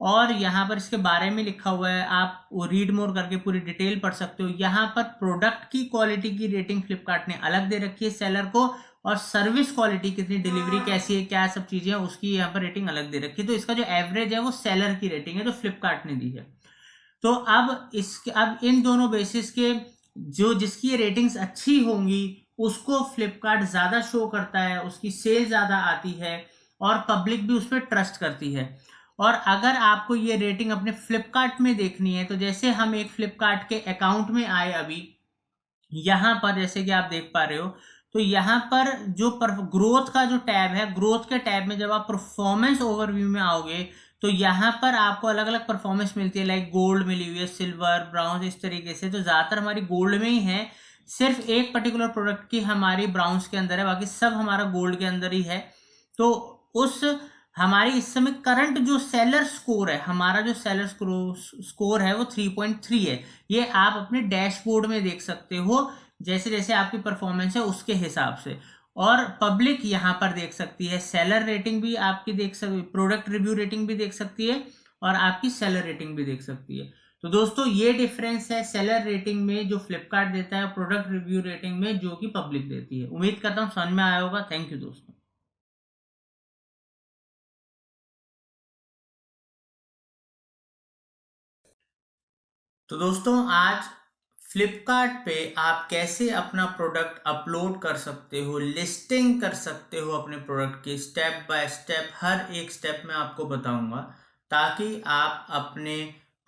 और यहाँ पर इसके बारे में लिखा हुआ है, आप वो रीड मोर करके पूरी डिटेल पढ़ सकते हो। यहाँ पर प्रोडक्ट की क्वालिटी की रेटिंग फ्लिपकार्ट ने अलग दे रखी है सेलर को, और सर्विस क्वालिटी कितनी, डिलीवरी कैसी है, क्या सब चीजें हैं, उसकी यहाँ पर रेटिंग अलग दे रखी है। तो इसका जो एवरेज है वो सेलर की रेटिंग है जो फ्लिपकार्ट ने दी है। तो अब इन दोनों बेसिस के जो जिसकी ये रेटिंग्स अच्छी होंगी उसको फ्लिपकार्ट ज्यादा शो करता है, उसकी सेल ज्यादा आती है, और पब्लिक भी उस पर ट्रस्ट करती है। और अगर आपको ये रेटिंग अपने फ्लिपकार्ट में देखनी है, तो जैसे हम एक फ्लिपकार्ट के अकाउंट में आए अभी, यहां पर जैसे कि आप देख पा रहे हो, तो यहां पर जो ग्रोथ का जो टैब है, ग्रोथ के टैब में जब आप परफॉर्मेंस ओवरव्यू में आओगे तो यहाँ पर आपको अलग अलग परफॉर्मेंस मिलती है, लाइक गोल्ड मिली हुई है, सिल्वर, ब्राउन, इस तरीके से। तो ज्यादातर हमारी गोल्ड में ही है, सिर्फ एक पर्टिकुलर प्रोडक्ट की हमारी ब्राउन्स के अंदर है, बाकी सब हमारा गोल्ड के अंदर ही है। तो उस हमारी इस समय करंट जो सेलर स्कोर है, हमारा जो सेलर स्कोर है वो 3.3 है। ये आप अपने डैशबोर्ड में देख सकते हो, जैसे जैसे आपकी परफॉर्मेंस है उसके हिसाब से। और पब्लिक यहाँ पर देख सकती है, सेलर रेटिंग भी आपकी देख सकती, प्रोडक्ट रिव्यू रेटिंग भी देख सकती है, और आपकी सेलर रेटिंग भी देख सकती है। तो दोस्तों ये डिफरेंस है सेलर रेटिंग में जो फ्लिपकार्ट देता है, प्रोडक्ट रिव्यू रेटिंग में जो कि पब्लिक देती है। उम्मीद करता हूँ समझ में आया होगा। थैंक यू दोस्तों। तो दोस्तों आज फ्लिपकार्ट पे आप कैसे अपना प्रोडक्ट अपलोड कर सकते हो, लिस्टिंग कर सकते हो अपने प्रोडक्ट की, स्टेप बाय स्टेप हर एक स्टेप में आपको बताऊंगा, ताकि आप अपने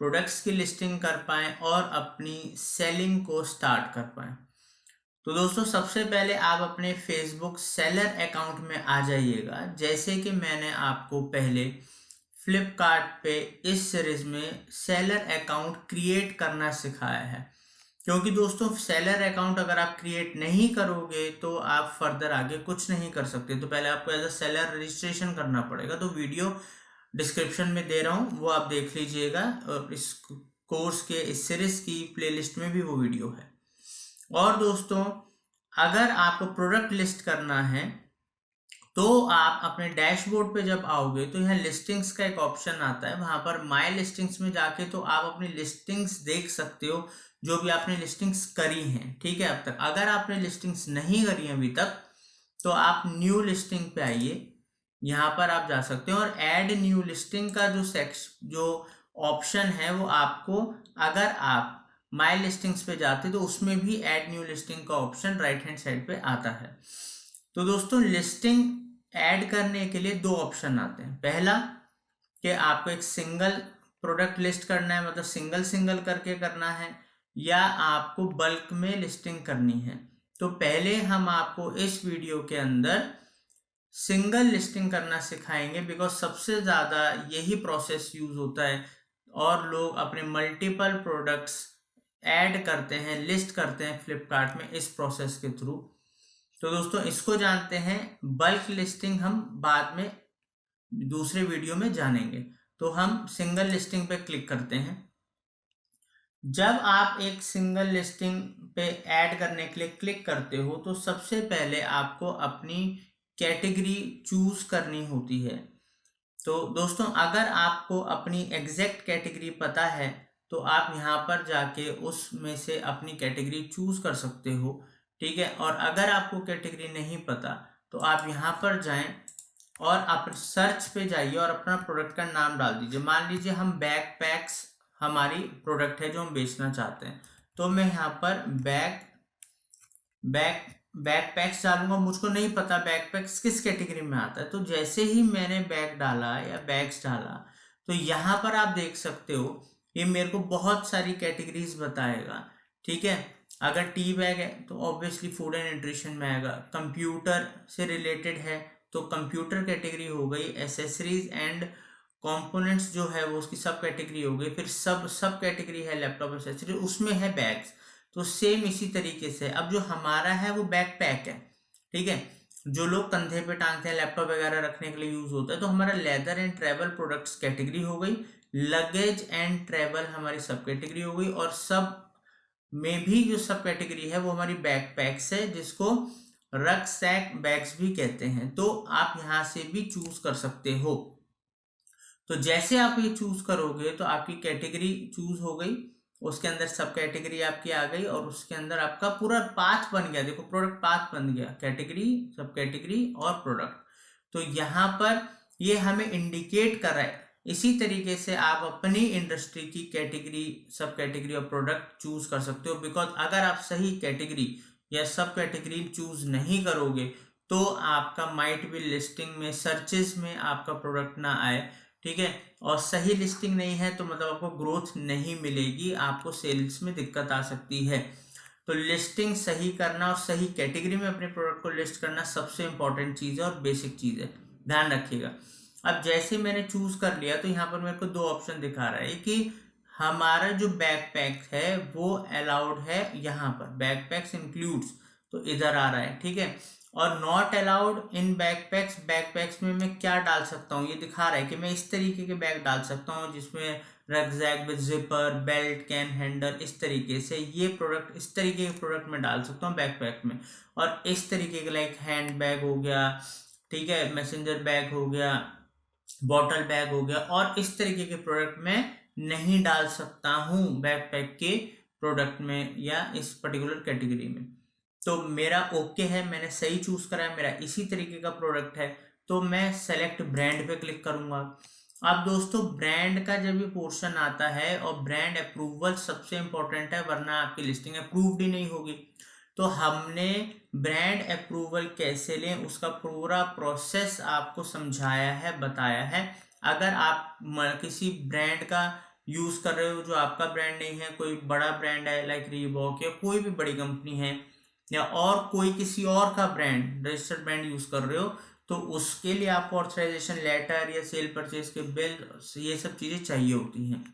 प्रोडक्ट्स की लिस्टिंग कर पाएं और अपनी सेलिंग को स्टार्ट कर पाएं। तो दोस्तों सबसे पहले आप अपने फेसबुक सेलर अकाउंट में आ जाइएगा, जैसे कि मैंने आपको पहले फ्लिपकार्ट पे इस सीरीज में सेलर अकाउंट क्रिएट करना सिखाया है। क्योंकि दोस्तों सेलर अकाउंट अगर आप क्रिएट नहीं करोगे तो आप फर्दर आगे कुछ नहीं कर सकते। तो पहले आपको एज अ सेलर रजिस्ट्रेशन करना पड़ेगा। तो वीडियो डिस्क्रिप्शन में दे रहा हूँ, वो आप देख लीजिएगा, और इस कोर्स के इस सीरीज की प्लेलिस्ट में भी वो वीडियो है। और दोस्तों अगर आपको प्रोडक्ट लिस्ट करना है तो आप अपने डैशबोर्ड पे जब आओगे तो यहाँ लिस्टिंग्स का एक ऑप्शन आता है, वहां पर माय लिस्टिंग्स में जाके तो आप अपनी लिस्टिंग्स देख सकते हो जो भी आपने लिस्टिंग्स करी हैं। ठीक है, अब तक अगर आपने लिस्टिंग्स नहीं करी हैं अभी तक तो आप न्यू लिस्टिंग पे आइए, यहाँ पर आप जा सकते हो, और ऐड न्यू लिस्टिंग का जो ऑप्शन है वो आपको, अगर आप माय लिस्टिंग्स पे जाते तो उसमें भी ऐड न्यू लिस्टिंग का ऑप्शन राइट हैंड साइड पे आता है। तो दोस्तों लिस्टिंग ऐड करने के लिए दो ऑप्शन आते हैं। पहला कि आपको एक सिंगल प्रोडक्ट लिस्ट करना है, मतलब सिंगल सिंगल करके करना है, या आपको बल्क में लिस्टिंग करनी है। तो पहले हम आपको इस वीडियो के अंदर सिंगल लिस्टिंग करना सिखाएंगे, बिकॉज सबसे ज़्यादा यही प्रोसेस यूज होता है, और लोग अपने मल्टीपल प्रोडक्ट्स ऐड करते हैं, लिस्ट करते हैं फ्लिपकार्ट में इस प्रोसेस के थ्रू। तो दोस्तों इसको जानते हैं, बल्क लिस्टिंग हम बाद में दूसरे वीडियो में जानेंगे। तो हम सिंगल लिस्टिंग पे क्लिक करते हैं। जब आप एक सिंगल लिस्टिंग पे ऐड करने के लिए क्लिक करते हो तो सबसे पहले आपको अपनी कैटेगरी चूज करनी होती है। तो दोस्तों अगर आपको अपनी एग्जैक्ट कैटेगरी पता है तो आप यहाँ पर जाके उसमें से अपनी कैटेगरी चूज कर सकते हो, ठीक है। और अगर आपको कैटेगरी नहीं पता तो आप यहाँ पर जाएं और आप सर्च पे जाइए और अपना प्रोडक्ट का नाम डाल दीजिए। मान लीजिए हम बैकपैक्स हमारी प्रोडक्ट है जो हम बेचना चाहते हैं, तो मैं यहाँ पर बैकपैक्स डालूंगा। मुझको नहीं पता बैकपैक्स किस कैटेगरी में आता है, तो जैसे ही मैंने बैग डाला या बैग्स डाला तो यहाँ पर आप देख सकते हो ये मेरे को बहुत सारी कैटेगरीज बताएगा, ठीक है। अगर टी बैग है तो ऑब्वियसली फूड एंड न्यूट्रिशन में आएगा। कंप्यूटर से रिलेटेड है तो कंप्यूटर कैटेगरी हो गई। एसेसरीज एंड कंपोनेंट्स जो है वो उसकी सब कैटेगरी हो गई। फिर सब कैटेगरी है लैपटॉप एसेसरी, उसमें है बैग्स। तो सेम इसी तरीके से अब जो हमारा है वो बैकपैक है, ठीक है, जो लोग कंधे पे टांगते हैं, लैपटॉप वगैरह रखने के लिए यूज होता है। तो हमारा leather and travel products category हो गई। लगेज एंड ट्रैवल हमारी सब कैटेगरी हो गई। और सब में भी जो सब कैटेगरी है वो हमारी बैकपैक्स है, जिसको रक्सैक बैग्स भी कहते हैं। तो आप यहाँ से भी चूज कर सकते हो। तो जैसे आप ये चूज करोगे तो आपकी कैटेगरी चूज हो गई, उसके अंदर सब कैटेगरी आपकी आ गई और उसके अंदर आपका पूरा पाथ बन गया। देखो प्रोडक्ट पाथ बन गया, कैटेगरी, सब कैटेगरी और प्रोडक्ट। तो यहाँ पर ये हमें इंडिकेट कर रहा है। इसी तरीके से आप अपनी इंडस्ट्री की कैटेगरी, सब कैटेगरी और प्रोडक्ट चूज कर सकते हो। बिकॉज अगर आप सही कैटेगरी या सब कैटेगरी चूज नहीं करोगे तो आपका माइट भी लिस्टिंग में, सर्चेस में आपका प्रोडक्ट ना आए, ठीक है। और सही लिस्टिंग नहीं है तो मतलब आपको ग्रोथ नहीं मिलेगी, आपको सेल्स में दिक्कत आ सकती है। तो लिस्टिंग सही करना और सही कैटेगरी में अपने प्रोडक्ट को लिस्ट करना सबसे इंपॉर्टेंट चीज़ है और बेसिक चीज़ है, ध्यान रखिएगा। अब जैसे मैंने चूज कर लिया तो यहाँ पर मेरे को दो ऑप्शन दिखा रहा है कि हमारा जो बैकपैक है वो अलाउड है यहाँ पर, बैकपैक्स इंक्लूड्स, तो इधर आ रहा है, ठीक है। और नॉट अलाउड इन बैकपैक्स में मैं क्या डाल सकता हूँ, ये दिखा रहा है कि मैं इस तरीके के बैग डाल सकता हूँ जिसमें rucksack with zipper, belt, can, handle, इस तरीके से ये प्रोडक्ट, इस तरीके के प्रोडक्ट में डाल सकता हूँ बैकपैक में। और इस तरीके के लाइक हैंड बैग हो गया, ठीक है, मैसेंजर बैग हो गया, बॉटल बैग हो गया, और इस तरीके के प्रोडक्ट में नहीं डाल सकता हूँ बैकपैक के प्रोडक्ट में या इस पर्टिकुलर कैटेगरी में। तो मेरा ओके है, मैंने सही चूज करा है, मेरा इसी तरीके का प्रोडक्ट है, तो मैं सेलेक्ट ब्रांड पे क्लिक करूंगा। अब दोस्तों ब्रांड का जब ये पोर्शन आता है, और ब्रांड अप्रूवल सबसे इंपॉर्टेंट है, वरना आपकी लिस्टिंग अप्रूव्ड ही नहीं होगी। तो हमने ब्रांड अप्रूवल कैसे लें उसका पूरा प्रोसेस आपको समझाया है, बताया है। अगर आप किसी ब्रांड का यूज कर रहे हो जो आपका ब्रांड नहीं है, कोई बड़ा ब्रांड है लाइक रीबॉक या कोई भी बड़ी कंपनी है, या और कोई किसी और का ब्रांड, रजिस्टर्ड ब्रांड यूज कर रहे हो, तो उसके लिए आपको ऑथराइजेशन लेटर या सेल परचेज के बिल, ये सब चीजें चाहिए होती हैं।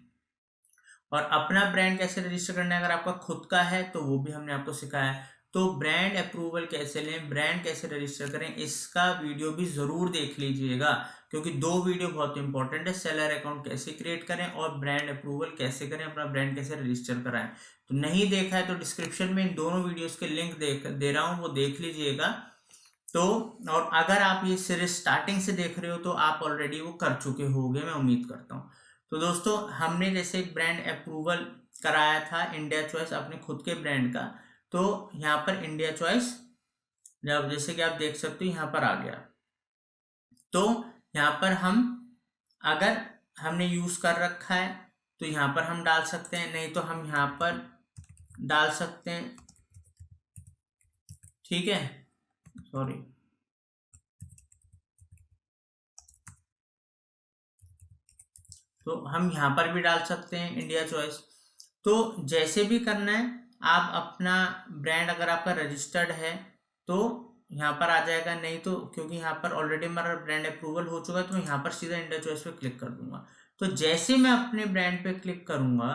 और अपना ब्रांड कैसे रजिस्टर करना है अगर आपका खुद का है तो वो भी हमने आपको सिखाया है। तो ब्रांड अप्रूवल कैसे लें, ब्रांड कैसे रजिस्टर करें, इसका वीडियो भी जरूर देख लीजिएगा, क्योंकि दो वीडियो बहुत इंपॉर्टेंट है। सेलर अकाउंट कैसे क्रिएट करें और ब्रांड अप्रूवल कैसे करें, अपना ब्रांड कैसे रजिस्टर कराएं। तो नहीं देखा है तो डिस्क्रिप्शन में इन दोनों वीडियोस के लिंक दे रहा हूँ, वो देख लीजिएगा। तो और अगर आप ये सीरीज स्टार्टिंग से देख रहे हो तो आप ऑलरेडी वो कर चुके होंगे, मैं उम्मीद करता हूँ। तो दोस्तों हमने जैसे एक ब्रांड अप्रूवल कराया था इंडिया चॉइस अपने खुद के ब्रांड का, तो यहाँ पर इंडिया चॉइस जब जैसे कि आप देख सकते हो यहाँ पर आ गया। तो यहाँ पर हम अगर हमने यूज कर रखा है तो यहाँ पर हम डाल सकते हैं, नहीं तो हम यहाँ पर डाल सकते हैं, ठीक है, सॉरी। तो हम यहाँ पर भी डाल सकते हैं इंडिया चॉइस। तो जैसे भी करना है आप अपना ब्रांड, अगर आपका रजिस्टर्ड है तो यहाँ पर आ जाएगा, नहीं तो क्योंकि यहाँ पर ऑलरेडी हमारा ब्रांड अप्रूवल हो चुका है तो यहाँ पर सीधा इंडिया चॉइस पे क्लिक कर दूंगा। तो जैसे मैं अपने ब्रांड पे क्लिक करूंगा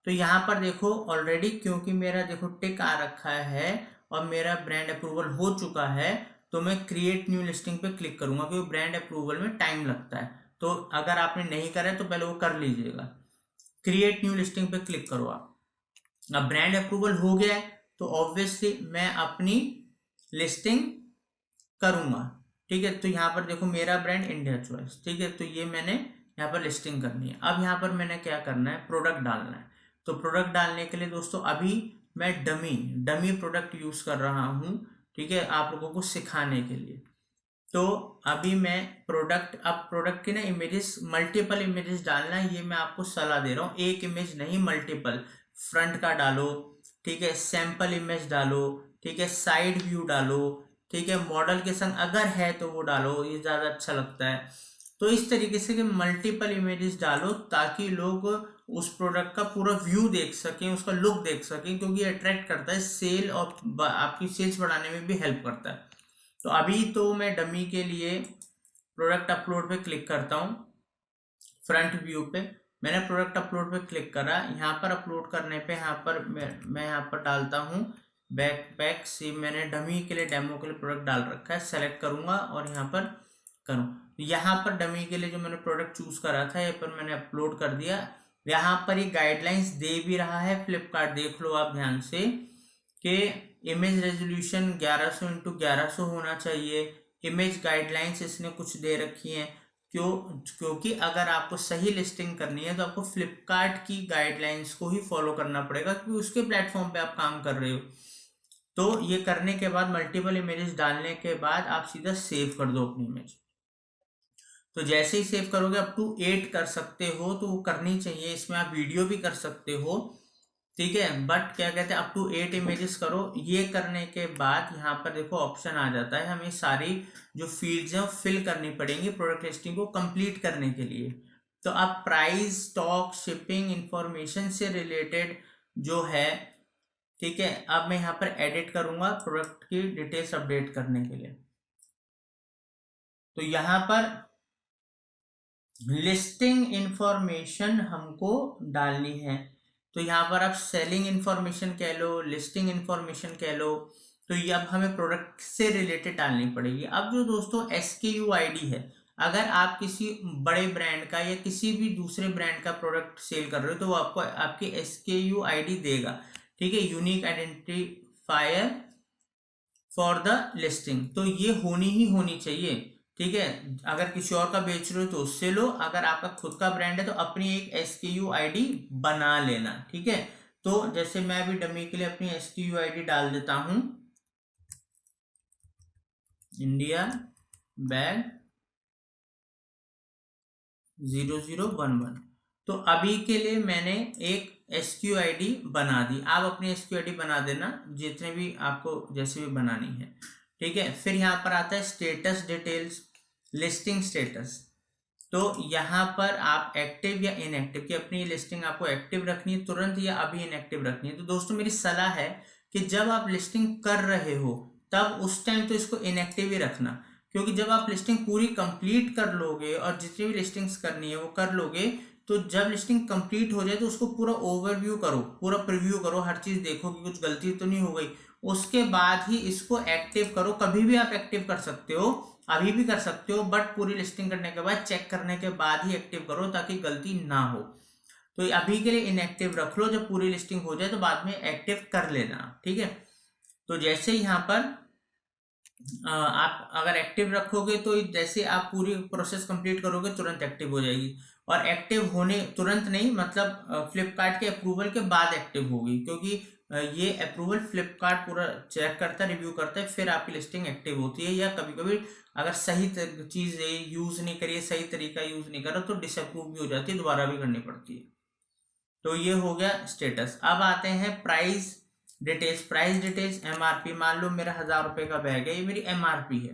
तो यहाँ पर देखो ऑलरेडी, क्योंकि मेरा देखो टिक आ रखा है और मेरा ब्रांड अप्रूवल हो चुका है, तो मैं क्रिएट न्यू लिस्टिंग पे क्लिक करूंगा, क्योंकि ब्रांड अप्रूवल में टाइम लगता है। तो अगर आपने नहीं करा है तो पहले वो कर लीजिएगा, क्रिएट न्यू लिस्टिंग पे क्लिक करो आप। अब ब्रांड अप्रूवल हो गया है तो ऑब्वियसली मैं अपनी लिस्टिंग करूंगा। ठीक है। तो यहाँ पर देखो मेरा ब्रांड इंडिया चॉइस, ठीक है। तो ये मैंने यहाँ पर लिस्टिंग करनी है। अब यहाँ पर मैंने क्या करना है, प्रोडक्ट डालना है। तो प्रोडक्ट डालने के लिए दोस्तों अभी मैं डमी प्रोडक्ट यूज कर रहा हूँ, ठीक है, आप लोगों को सिखाने के लिए। तो अभी मैं अब प्रोडक्ट की ना इमेजेस, मल्टीपल इमेजेस डालना है, ये मैं आपको सलाह दे रहा हूँ। एक इमेज नहीं, मल्टीपल। फ्रंट का डालो, ठीक है, सैंपल इमेज डालो, ठीक है, साइड व्यू डालो, ठीक है, मॉडल के संग अगर है तो वो डालो, ये ज़्यादा अच्छा लगता है। तो इस तरीके से कि मल्टीपल इमेजेस डालो ताकि लोग उस प्रोडक्ट का पूरा व्यू देख सकें, उसका लुक देख सकें, क्योंकि अट्रैक्ट करता है सेल और आपकी सेल्स बढ़ाने में भी हेल्प करता है। तो अभी तो मैं डमी के लिए प्रोडक्ट अपलोड पे क्लिक करता हूँ। फ्रंट व्यू पे मैंने प्रोडक्ट अपलोड पे क्लिक करा। यहाँ पर अपलोड करने पे यहाँ पर मैं यहाँ पर डालता हूँ बैकपैक से, मैंने डमी के लिए, डेमो के लिए प्रोडक्ट डाल रखा है। सेलेक्ट करूँगा और यहाँ पर करूँ। यहाँ पर डमी के लिए जो मैंने प्रोडक्ट चूज करा था, यहाँ पर मैंने अपलोड कर दिया। यहाँ पर ये गाइडलाइंस दे भी रहा है फ्लिपकार्ट, देख लो आप ध्यान से, कि इमेज रेजोल्यूशन 1100x1100 होना चाहिए। इमेज गाइडलाइंस इसने कुछ दे रखी हैं, क्योंकि अगर आपको सही लिस्टिंग करनी है तो आपको फ्लिपकार्ट की गाइडलाइंस को ही फॉलो करना पड़ेगा, क्योंकि उसके प्लेटफॉर्म पे आप काम कर रहे हो। तो ये करने के बाद, मल्टीपल इमेजेस डालने के बाद, आप सीधा सेव कर दो अपनी इमेज। तो जैसे ही सेव करोगे, अप टू 8 कर सकते हो, तो वो करनी चाहिए। इसमें आप वीडियो भी कर सकते हो, ठीक है, बट क्या कहते हैं, अप टू 8 इमेजेस करो। ये करने के बाद यहाँ पर देखो ऑप्शन आ जाता है, हमें सारी जो फील्ड्स हैं वो फिल करनी पड़ेंगी प्रोडक्ट लिस्टिंग को कंप्लीट करने के लिए। तो अब प्राइस, स्टॉक, शिपिंग इंफॉर्मेशन से रिलेटेड जो है, ठीक है, अब मैं यहाँ पर एडिट करूंगा प्रोडक्ट की डिटेल्स अपडेट करने के लिए। तो यहाँ पर लिस्टिंग इंफॉर्मेशन हमको डालनी है। तो यहाँ पर आप सेलिंग इंफॉर्मेशन कह लो, लिस्टिंग इंफॉर्मेशन कह लो, तो ये अब हमें प्रोडक्ट से रिलेटेड डालनी पड़ेगी। अब जो दोस्तों SKU ID है, अगर आप किसी बड़े ब्रांड का या किसी भी दूसरे ब्रांड का प्रोडक्ट सेल कर रहे हो, तो वो आपको आपकी SKU ID देगा, ठीक है, unique identifier for the listing. तो ये होनी चाहिए, ठीक है। अगर किसी और का बेच रहे हो तो उससे लो, अगर आपका खुद का ब्रांड है तो अपनी एक SKU ID बना लेना, ठीक है। तो जैसे मैं भी डमी के लिए अपनी SKU ID डाल देता हूं, इंडिया बैग 0011। तो अभी के लिए मैंने एक SKU ID बना दी। आप अपनी SKU ID बना देना, जितने भी आपको जैसे भी बनानी है, ठीक है। फिर यहाँ पर आता है स्टेटस डिटेल्स, लिस्टिंग स्टेटस। तो यहाँ पर आप एक्टिव या इनएक्टिव, की अपनी लिस्टिंग आपको एक्टिव रखनी है तुरंत या अभी इनएक्टिव रखनी है। तो दोस्तों मेरी सलाह है कि जब आप लिस्टिंग कर रहे हो तब उस टाइम तो इसको इनएक्टिव ही रखना, क्योंकि जब आप लिस्टिंग पूरी कंप्लीट कर लोगे और जितनी भी लिस्टिंग्स करनी है वो कर लोगे, तो जब लिस्टिंग कंप्लीट हो जाए तो उसको पूरा ओवरव्यू करो, पूरा प्रीव्यू करो, हर चीज देखो कि कुछ गलती तो नहीं हो गई। उसके बाद ही इसको एक्टिव करो। कभी भी आप एक्टिव कर सकते हो, अभी भी कर सकते हो, बट पूरी लिस्टिंग करने के बाद, चेक करने के बाद ही एक्टिव करो ताकि गलती ना हो। तो अभी के लिए इनएक्टिव रख लो, जब पूरी लिस्टिंग हो जाए तो बाद में एक्टिव कर लेना, ठीक है। तो जैसे यहाँ पर आप अगर एक्टिव रखोगे तो जैसे आप पूरी प्रोसेस कंप्लीट करोगे तुरंत एक्टिव हो जाएगी। और एक्टिव होने तुरंत नहीं, मतलब फ्लिपकार्ट के अप्रूवल के बाद एक्टिव होगी, क्योंकि ये अप्रूवल फ्लिपकार्ट पूरा चेक करता है, रिव्यू करता है, फिर आपकी लिस्टिंग एक्टिव होती है। या कभी कभी अगर सही चीज यूज नहीं करिए, सही तरीका यूज नहीं करो तो डिसअप्रूव भी हो जाती है, दोबारा भी करनी पड़ती है। तो ये हो गया स्टेटस। अब आते हैं price details. Price details MRP, मान लो मेरा 1000 रुपए का बैग है, ये मेरी MRP है,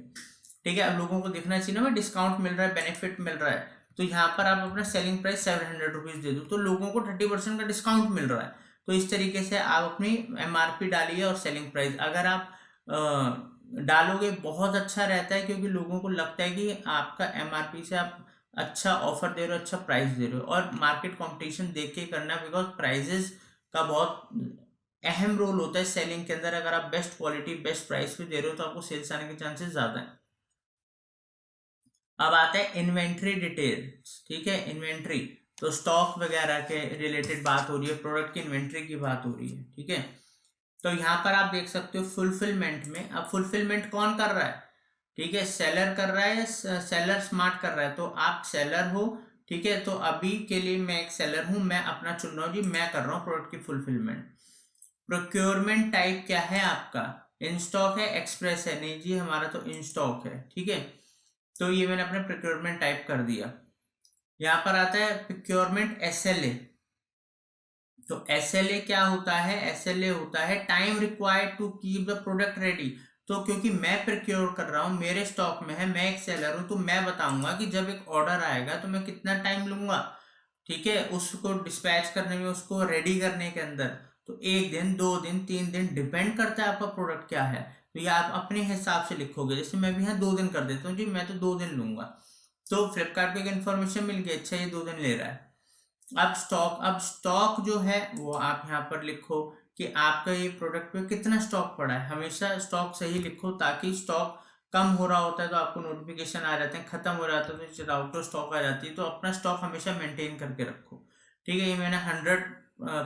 ठीक है। अब लोगों को दिखना चाहिए ना, डिस्काउंट मिल रहा है, बेनिफिट मिल रहा है, तो यहाँ पर आप अपना सेलिंग प्राइस 700 रुपीज दे दो तो लोगों को 30% का डिस्काउंट मिल रहा है। तो इस तरीके से आप अपनी MRP डालिए और सेलिंग प्राइस अगर आप डालोगे बहुत अच्छा रहता है, क्योंकि लोगों को लगता है कि आपका MRP से आप अच्छा ऑफर दे रहे हो, अच्छा प्राइस दे रहे हो। और मार्केट कंपटीशन देख के करना, बिकॉज प्राइजेस का बहुत अहम रोल होता है सेलिंग के अंदर। अगर आप बेस्ट क्वालिटी, बेस्ट प्राइस पे दे रहे हो तो आपको सेल्स आने के चांसेस ज्यादा है। अब आता है इन्वेंट्री डिटेल्स, ठीक है। इन्वेंट्री तो स्टॉक वगैरह के रिलेटेड बात हो रही है, प्रोडक्ट की इन्वेंट्री की बात हो रही है, ठीक है। तो यहाँ पर आप देख सकते हो फुलफिलमेंट में, अब फुलफिलमेंट कौन कर रहा है, ठीक है, सेलर कर रहा है, सेलर स्मार्ट कर रहा है, तो आप सेलर हो, ठीक है। तो अभी के लिए मैं एक सेलर हूं, मैं अपना चुन रहा हूँ जी, मैं कर रहा हूँ प्रोडक्ट की फुलफिलमेंट। प्रोक्योरमेंट टाइप क्या है आपका, इन स्टॉक है, एक्सप्रेस है, नहीं जी हमारा तो इन स्टॉक है, ठीक है। तो ये मैंने अपना प्रोक्योरमेंट टाइप कर दिया। यहाँ पर आता है प्रोक्योरमेंट SLA। तो SLA क्या होता है, SLA होता है time required to keep the product ready. तो क्योंकि मैं प्रोक्योर कर रहा हूँ, मेरे स्टॉक में है, मैं एक सेलर हूँ, तो मैं बताऊंगा कि जब एक ऑर्डर आएगा तो मैं कितना टाइम लूंगा, ठीक है, उसको डिस्पैच करने में, उसको रेडी करने के अंदर। तो 1 दिन, 2 दिन, 3 दिन, डिपेंड करता है आपका प्रोडक्ट क्या है। तो ये आप अपने हिसाब से लिखोगे, जैसे मैं भी यहाँ 2 दिन कर देता हूँ जी, मैं तो 2 दिन लूंगा। तो फ्लिपकार्ट को एक इन्फॉर्मेशन मिल गई, अच्छा ये 2 दिन ले रहा है। अब स्टॉक जो है वो आप यहाँ पर लिखो कि आपका ये प्रोडक्ट पे कितना स्टॉक पड़ा है। हमेशा स्टॉक सही लिखो, ताकि स्टॉक कम हो रहा होता है तो आपको नोटिफिकेशन आ जाते हैं, खत्म हो जाता है तो आउट ऑफ स्टॉक आ जाती है। तो अपना स्टॉक हमेशा मेंटेन करके रखो, ठीक है। ये मैंने 100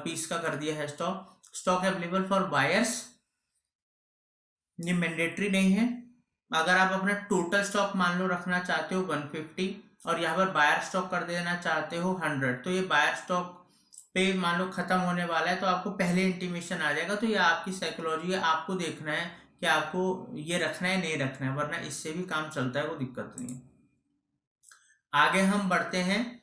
पीस का कर दिया है stock. Stock available for buyers, ये मैंडेटरी नहीं है। अगर आप अपना टोटल स्टॉक मान लो रखना चाहते हो 150 और यहाँ पर बायर स्टॉक कर देना चाहते हो 100, तो ये बायर स्टॉक पे मान लो खत्म होने वाला है तो आपको पहले इंटीमेशन आ जाएगा। तो ये आपकी साइकोलॉजी है, आपको देखना है कि आपको ये रखना है नहीं रखना है, वरना इससे भी काम चलता है, वो दिक्कत नहीं है। आगे हम बढ़ते हैं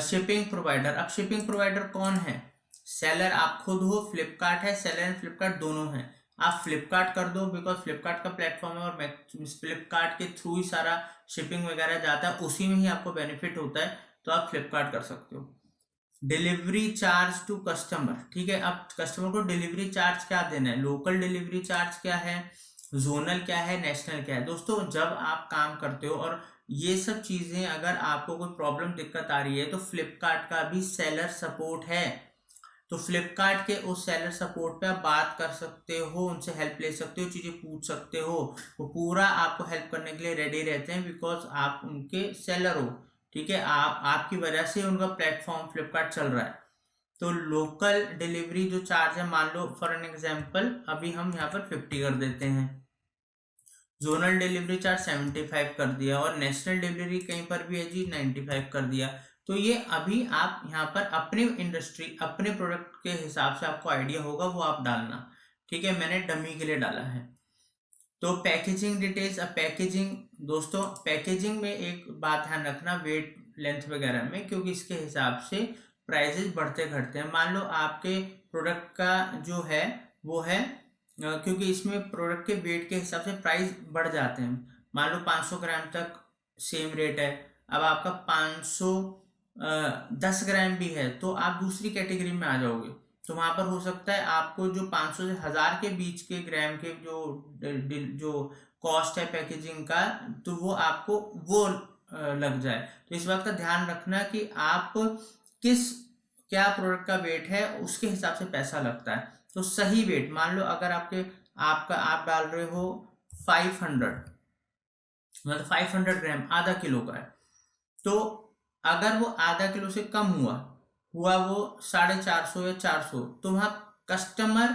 शिपिंग प्रोवाइडर। अब शिपिंग प्रोवाइडर कौन है, सेलर आप खुद हो, फ्लिपकार्ट है, सेलर एंड फ्लिपकार्ट दोनों हैं। आप फ्लिपकार्ट कर दो, बिकॉज फ्लिपकार्ट का प्लेटफॉर्म है और फ्लिपकार्ट के थ्रू ही सारा शिपिंग वगैरह जाता है, उसी में ही आपको बेनिफिट होता है, तो आप फ्लिपकार्ट कर सकते हो। डिलीवरी चार्ज टू कस्टमर, ठीक है। अब कस्टमर को डिलीवरी चार्ज क्या देना है, लोकल डिलीवरी चार्ज क्या है, जोनल क्या है, नेशनल क्या है। दोस्तों जब आप काम करते हो और ये सब चीजें अगर आपको कोई प्रॉब्लम दिक्कत आ रही है, तो फ्लिपकार्ट का भी सेलर सपोर्ट है। तो फ्लिपकार्ट के उस सेलर सपोर्ट पे आप बात कर सकते हो, उनसे हेल्प ले सकते हो, चीजें पूछ सकते हो, वो पूरा आपको हेल्प करने के लिए रेडी रहते हैं, बिकॉज आप उनके सेलर हो, ठीक है। आपकी वजह से उनका प्लेटफॉर्म फ्लिपकार्ट चल रहा है। तो लोकल डिलीवरी जो चार्ज है, मान लो फॉर एन एग्जांपल अभी हम यहाँ पर 50 कर देते हैं, जोनल डिलीवरी चार्ज 75 कर दिया, और नेशनल डिलीवरी कहीं पर भी है जी 95 कर दिया। तो ये अभी आप यहाँ पर अपनी इंडस्ट्री, अपने प्रोडक्ट के हिसाब से आपको आइडिया होगा, वो आप डालना, ठीक है। मैंने डमी के लिए डाला है। तो पैकेजिंग डिटेल्स। अब पैकेजिंग, दोस्तों पैकेजिंग में एक बात ध्यान रखना, वेट लेंथ वगैरह में, क्योंकि इसके हिसाब से प्राइजेस बढ़ते घटते हैं। मान लो आपके प्रोडक्ट का जो है वो है, क्योंकि इसमें प्रोडक्ट के वेट के हिसाब से प्राइस बढ़ जाते हैं। मान लो 500 ग्राम तक सेम रेट है, अब आपका 510 ग्राम भी है, तो आप दूसरी कैटेगरी में आ जाओगे। तो वहां पर हो सकता है आपको जो 500 से 1000 के बीच के ग्राम के जो कॉस्ट है पैकेजिंग का, तो वो आपको वो लग जाए। तो इस बात का ध्यान रखना कि आप क्या प्रोडक्ट का वेट है, उसके हिसाब से पैसा लगता है। तो सही वेट, मान लो अगर आप डाल रहे हो 500, मतलब 500 ग्राम आधा किलो का है, तो अगर वो आधा किलो से कम हुआ वो 450 या 400, तो वहां कस्टमर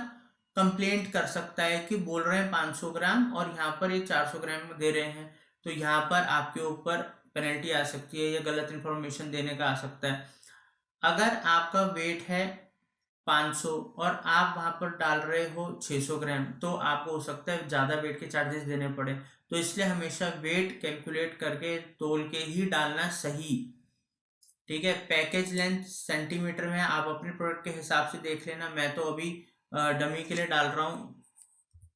कंप्लेंट कर सकता है कि बोल रहे हैं 500 ग्राम और यहाँ पर ये 400 ग्राम दे रहे हैं। तो यहाँ पर आपके ऊपर पेनल्टी आ सकती है, या गलत इंफॉर्मेशन देने का आ सकता है। अगर आपका वेट है 500 और आप वहां पर डाल रहे हो 600 ग्राम, तो आपको हो सकता है ज़्यादा वेट के चार्जेस देने पड़े। तो इसलिए हमेशा वेट कैलकुलेट करके तोल के ही डालना सही, ठीक है। पैकेज लेंथ सेंटीमीटर में, आप अपने प्रोडक्ट के हिसाब से देख लेना, मैं तो अभी डमी के लिए डाल रहा हूँ,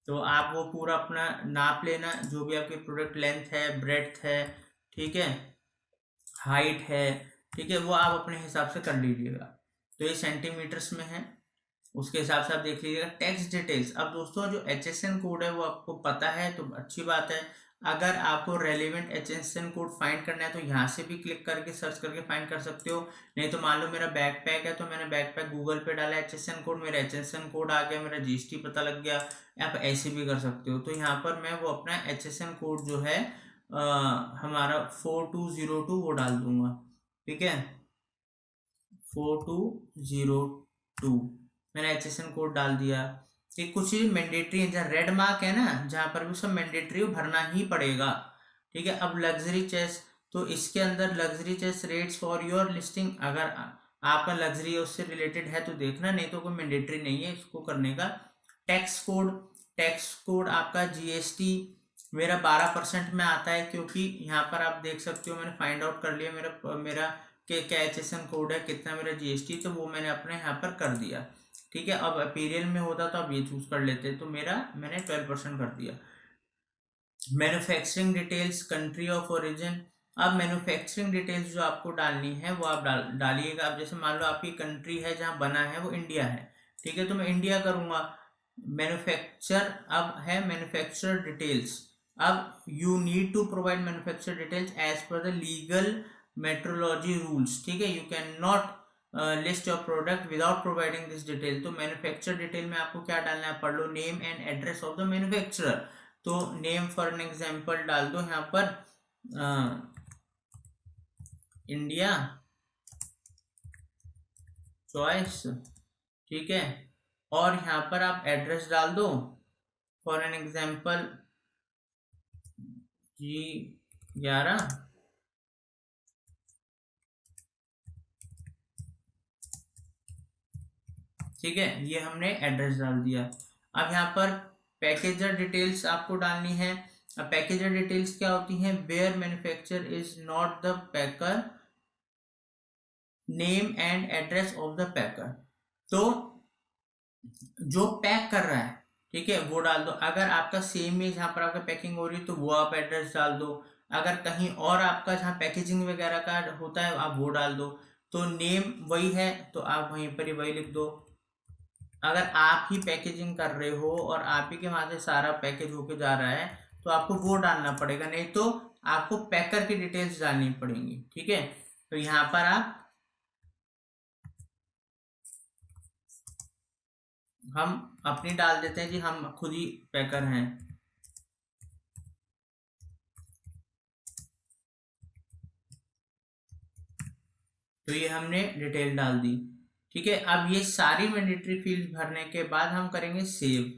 तो आप वो पूरा अपना नाप लेना, जो भी आपके प्रोडक्ट लेंथ है, ब्रेड्थ है, ठीक है, हाइट है, ठीक है, वो आप अपने हिसाब से कर लीजिएगा। तो ये सेंटीमीटर्स में है, उसके हिसाब से आप देख लीजिएगा। Tax details. अब दोस्तों जो HSN कोड है वो आपको पता है तो अच्छी बात है। अगर आपको रेलिवेंट HSN कोड फाइंड करना है तो यहाँ से भी क्लिक करके सर्च करके फाइंड कर सकते हो। नहीं तो मान लो मेरा बैकपैक है, तो मैंने बैकपैक गूगल पे डाला HSN कोड, मेरा HSN कोड आ गया, मेरा GST पता लग गया। आप ऐसे भी कर सकते हो। तो यहाँ पर मैं वो अपना HSN कोड जो है हमारा 4202 वो डाल दूंगा, ठीक है, 4202 मैंने HSN कोड डाल दिया। ये कुछ चीज मैंडेटरी है, जहाँ रेड मार्क है ना, जहाँ पर भी सब मैंडेटरी भरना ही पड़ेगा। ठीक है। अब लग्जरी चेस, तो इसके अंदर luxury cess rates for your listing, अगर आपका लग्जरी उससे रिलेटेड है तो देखना, नहीं तो कोई मैंडेटरी नहीं है इसको करने का। टैक्स कोड आपका जीएसटी मेरा 12% में आता है, क्योंकि यहाँ पर आप देख सकते हो मैंने फाइंड आउट कर लिया मेरा क्या HSN कोड है, कितना मेरा जीएसटी, तो वो मैंने अपने यहाँ पर कर दिया। ठीक है। अब अपीरियल में होता तो आप ये चूज कर लेते, तो मैंने 12% कर दिया। Manufacturing details, country of origin, अब मैन्युफैक्चरिंग डिटेल्स जो आपको डालनी है वो आप डालिएगा। अब जैसे मान लो आपकी कंट्री है जहाँ बना है वो इंडिया है, ठीक है, तो मैं इंडिया करूँगा। मैन्युफैक्चर अब है मैन्युफैक्चर डिटेल्स, अब you need to provide manufacture details as per the legal metrology rules, ठीक है, you can not list your product without providing this detail. तो मैन्युफैक्चर डिटेल में आपको क्या डालना है, पढ़ लो, name and address of the manufacturer. तो नेम फॉर एन एग्जाम्पल डाल दो यहाँ पर इंडिया चॉइस, ठीक है, और यहाँ पर आप एड्रेस डाल दो, फॉर एन एग्जाम्पल G11, ठीक है, ये हमने एड्रेस डाल दिया। अब यहाँ पर पैकेजर डिटेल्स आपको डालनी है। अब पैकेजर डिटेल्स क्या होती हैं, where manufacture is not the packer, name and address of the packer, तो जो पैक कर रहा है, ठीक है, वो डाल दो। अगर आपका सेम है जहाँ पर आपका पैकिंग हो रही है तो वो आप एड्रेस डाल दो। अगर कहीं और आपका जहाँ पैकेजिंग वगैरह का होता है आप वो डाल दो। तो नेम वही है तो आप वहीं पर ही वही लिख दो। अगर आप ही पैकेजिंग कर रहे हो और आप ही के वहां से सारा पैकेज होके जा रहा है तो आपको वो डालना पड़ेगा, नहीं तो आपको पैकर की डिटेल्स डालनी पड़ेंगी, ठीक है। तो यहाँ पर आप हम अपनी डाल देते हैं जी, हम खुद ही पैकर हैं। तो ये हमने डिटेल डाल दी, ठीक है। अब ये सारी मैंडेटरी फील्ड भरने के बाद हम करेंगे सेव,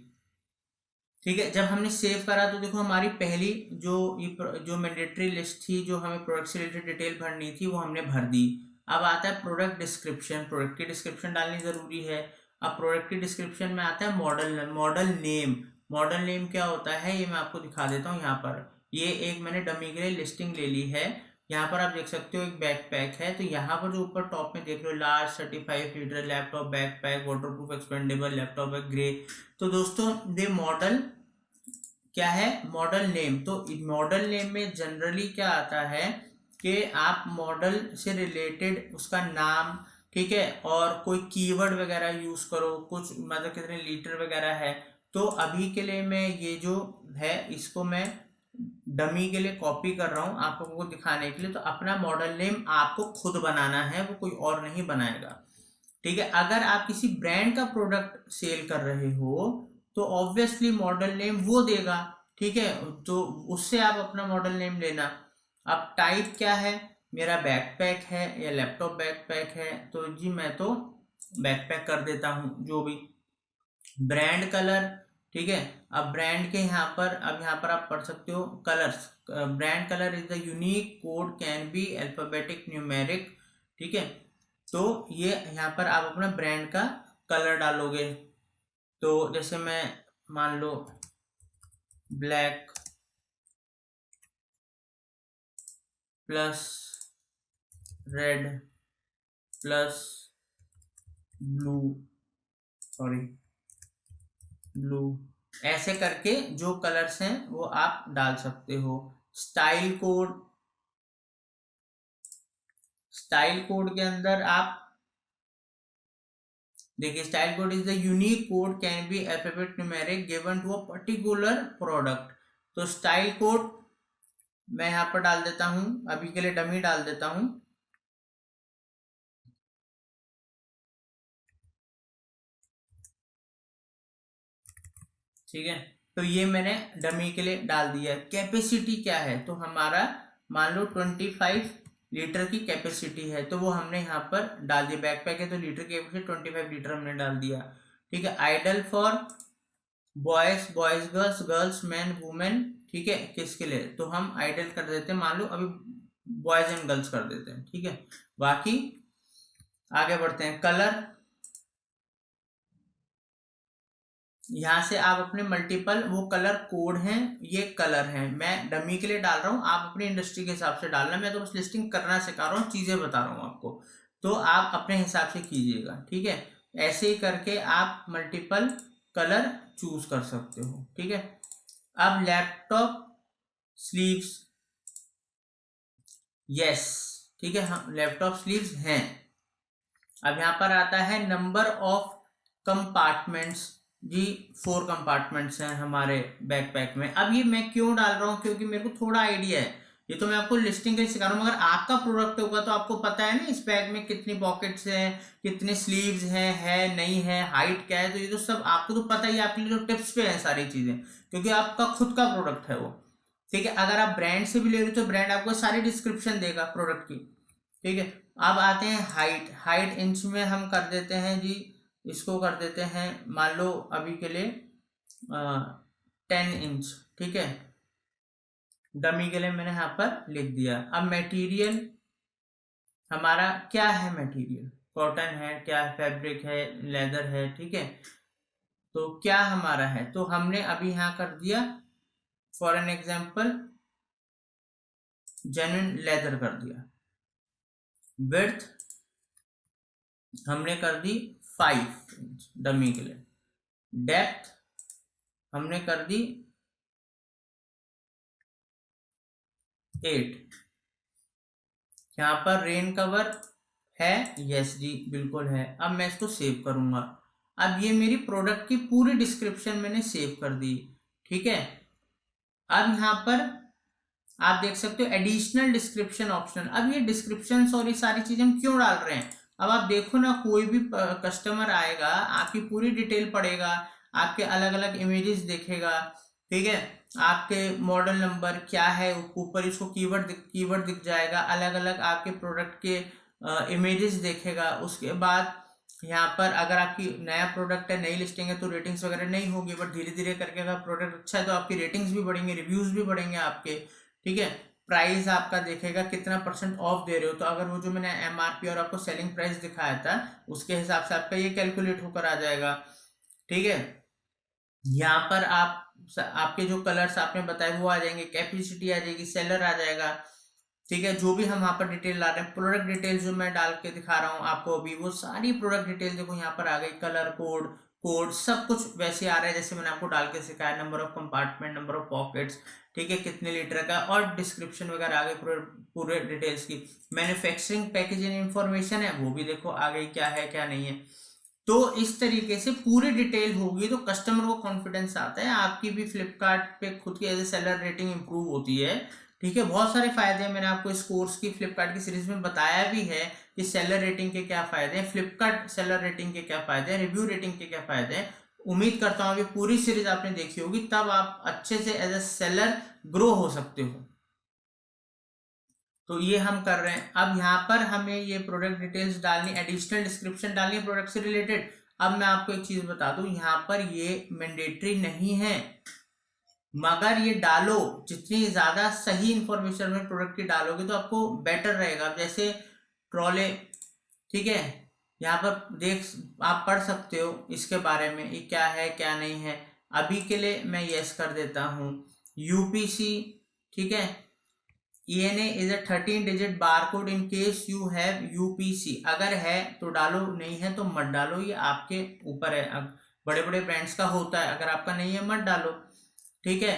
ठीक है। जब हमने सेव करा तो देखो हमारी पहली जो मैंडेटरी लिस्ट थी, जो हमें प्रोडक्ट से रिलेटेड डिटेल भरनी थी, वो हमने भर दी। अब आता है प्रोडक्ट डिस्क्रिप्शन, प्रोडक्ट की डिस्क्रिप्शन डालनी जरूरी है। अब प्रोडक्ट की डिस्क्रिप्शन में आता है मॉडल नेम। मॉडल नेम क्या होता है ये मैं आपको दिखा देता हूँ। यहाँ पर ये एक मैंने डमी के लिए लिस्टिंग ले ली है। यहाँ पर आप देख सकते हो एक बैकपैक है, तो यहाँ पर जो ऊपर टॉप में देख रहे हो large 35 litre laptop backpack waterproof expandable laptop है ग्रे। तो दोस्तों ये मॉडल क्या है, मॉडल नेम। तो मॉडल नेम में जनरली क्या आता है कि आप मॉडल से रिलेटेड उसका नाम, ठीक है, और कोई कीवर्ड वगैरह यूज करो, कुछ मतलब कितने लीटर वगैरह है। तो अभी के लिए मैं ये जो है इसको मैं डमी के लिए कॉपी कर रहा हूँ आप लोगों को दिखाने के लिए। तो अपना मॉडल नेम आपको खुद बनाना है, वो कोई और नहीं बनाएगा, ठीक है। अगर आप किसी ब्रांड का प्रोडक्ट सेल कर रहे हो तो ऑब्वियसली मॉडल नेम वो देगा, ठीक है, तो उससे आप अपना मॉडल नेम लेना। अब टाइप क्या है, मेरा बैकपैक है या लैपटॉप बैकपैक है, तो जी मैं तो बैकपैक कर देता हूँ जो भी। ब्रांड कलर, ठीक है। अब ब्रांड के यहाँ पर आप पढ़ सकते हो colours. Brand colour is the unique code can B alphabetic numeric, ठीक है। तो ये यहाँ पर आप अपना ब्रांड का कलर डालोगे। तो जैसे मैं मान लो black plus red plus blue, ऐसे करके जो कलर्स हैं वो आप डाल सकते हो। स्टाइल कोड के अंदर आप देखिए, style code is the unique code can be alphabet numeric given to a particular product. तो स्टाइल कोड मैं यहाँ पर डाल देता हूं, अभी के लिए डमी डाल देता हूं, ठीक है। तो ये मैंने डमी के लिए डाल दिया। कैपेसिटी क्या है, तो हमारा मान लो 25 लीटर की कैपेसिटी है, तो वो हमने यहाँ पर डाल दिया। बैकपैक है तो लीटर की कैपेसिटी 25 लीटर हमने डाल दिया, ठीक है। Ideal for boys boys girls girls man women, ठीक है, किसके लिए, तो हम आइडल कर देते हैं, मान लो अभी बॉयज एंड गर्ल्स कर देते हैं, ठीक है। बाकी आगे बढ़ते हैं। कलर, यहाँ से आप अपने मल्टीपल वो कलर कोड हैं, ये कलर हैं, मैं डमी के लिए डाल रहा हूँ, आप अपनी इंडस्ट्री के हिसाब से डालना, मैं तो बस लिस्टिंग करना सिखा रहा हूँ, चीजें बता रहा हूँ आपको, तो आप अपने हिसाब से कीजिएगा, ठीक है। ऐसे ही करके आप मल्टीपल कलर चूज कर सकते हो, ठीक है। अब लैपटॉप स्लीव्स, यस, ठीक है, हाँ लैपटॉप स्लीव्स हैं। अब यहाँ पर आता है नंबर ऑफ कंपार्टमेंट्स, जी 4 कंपार्टमेंट्स हैं हमारे बैकपैक में। अब ये मैं क्यों डाल रहा हूँ, क्योंकि मेरे को थोड़ा आइडिया है, ये तो मैं आपको लिस्टिंग के लिए सिखा रहा हूँ, मगर आपका प्रोडक्ट होगा तो आपको पता है ना इस बैग में कितनी पॉकेट्स हैं, कितने स्लीव्स हैं, है नहीं है, हाइट क्या है, तो ये तो सब आपको तो पता ही है, आपके लिए तो टिप्स पे है सारी चीजें, क्योंकि आपका खुद का प्रोडक्ट है वो, ठीक है। अगर आप ब्रांड से भी ले रहे हो तो ब्रांड आपको सारी डिस्क्रिप्शन देगा प्रोडक्ट की, ठीक है। अब आते हैं हाइट, हाइट इंच में हम कर देते हैं जी, इसको कर देते हैं मान लो अभी के लिए 10 इंच, ठीक है, डमी के लिए मैंने यहाँ पर लिख दिया। अब मटेरियल हमारा क्या है, मटेरियल कॉटन है, क्या फैब्रिक है, लेदर है, ठीक है, तो क्या हमारा है, तो हमने अभी यहाँ कर दिया for an example genuine leather कर दिया। विड्थ हमने कर दी 5 इंच डमी के लिए। डेप्थ हमने कर दी 8। यहाँ पर रेन कवर है, यस जी बिल्कुल है। अब मैं इसको सेव करूंगा। अब ये मेरी प्रोडक्ट की पूरी डिस्क्रिप्शन मैंने सेव कर दी, ठीक है। अब यहाँ पर आप देख सकते हो एडिशनल डिस्क्रिप्शन ऑप्शन। अब ये डिस्क्रिप्शन और ये सारी चीजें हम क्यों डाल रहे हैं, अब आप देखो ना, कोई भी कस्टमर आएगा आपकी पूरी डिटेल पढ़ेगा, आपके अलग अलग इमेजेस देखेगा, ठीक है, आपके मॉडल नंबर क्या है, ऊपर इसको कीवर्ड दिख जाएगा, अलग अलग आपके प्रोडक्ट के इमेजेस देखेगा। उसके बाद यहाँ पर अगर आपकी नया प्रोडक्ट है, नई लिस्टिंग है, तो रेटिंग्स वगैरह नहीं होगी, बट धीरे धीरे करके अगर प्रोडक्ट अच्छा है तो आपकी रेटिंग्स भी बढ़ेंगे, रिव्यूज भी बढ़ेंगे आपके, ठीक है। प्राइस आपका देखेगा कितना % ऑफ दे रहे हो, तो अगर वो जो मैंने एमआरपी और आपको सेलिंग प्राइस दिखाया था उसके हिसाब से आपका ये कैलकुलेट होकर आ जाएगा, ठीक है। यहाँ पर आप आपके जो कलर्स आपने बताए वो आ जाएंगे, कैपेसिटी आ जाएगी, सेलर आ जाएगा, ठीक है। जो भी हम यहाँ पर डिटेल ला रहे हैं, प्रोडक्ट डिटेल जो मैं डाल के दिखा रहा हूँ आपको अभी, वो सारी प्रोडक्ट डिटेल देखो यहाँ पर आ गई, कलर कोड कोड सब कुछ वैसे आ रहा है जैसे मैंने आपको डाल के सिखाया, number of compartment, number of pockets, ठीक है, कितने लीटर का, और डिस्क्रिप्शन वगैरह आ गई पूरे डिटेल्स की। मैन्युफैक्चरिंग पैकेजिंग इंफॉर्मेशन है वो भी देखो आ गई, क्या है क्या नहीं है। तो इस तरीके से पूरी डिटेल होगी तो कस्टमर को कॉन्फिडेंस आता है, आपकी भी फ्लिपकार्ट पे खुद की as a seller rating improve होती है, ठीक है। बहुत सारे फायदे हैं, मैंने आपको इस कोर्स की फ्लिपकार्ट की सीरीज में बताया भी है कि सेलर रेटिंग के क्या फायदे हैं, फ्लिपकार्ट सेलर रेटिंग के क्या फायदे हैं, रिव्यू रेटिंग के क्या फायदे हैं। उम्मीद करता हूँ अभी पूरी सीरीज आपने देखी होगी, तब आप अच्छे से एज ए सेलर ग्रो हो सकते हो। तो ये हम कर रहे हैं। अब यहाँ पर हमें ये प्रोडक्ट डिटेल्स डालनी, एडिशनल डिस्क्रिप्शन डालनी है प्रोडक्ट से रिलेटेड। अब मैं आपको एक चीज बता दूं, यहाँ पर ये मैंडेटरी नहीं है, मगर ये डालो, जितनी ज्यादा सही इंफॉर्मेशन में प्रोडक्ट की डालोगे तो आपको बेटर रहेगा। जैसे ट्रॉले, ठीक है, यहाँ पर देख आप पढ़ सकते हो इसके बारे में, ये क्या है क्या नहीं है। अभी के लिए मैं यस कर देता हूँ। यूपीसी, ठीक है, ENA is a 13-digit barcode in case you have UPC। अगर है तो डालो, नहीं है तो मत डालो, ये आपके ऊपर है। बड़े बड़े ब्रांड्स का होता है, अगर आपका नहीं है मत डालो, ठीक है।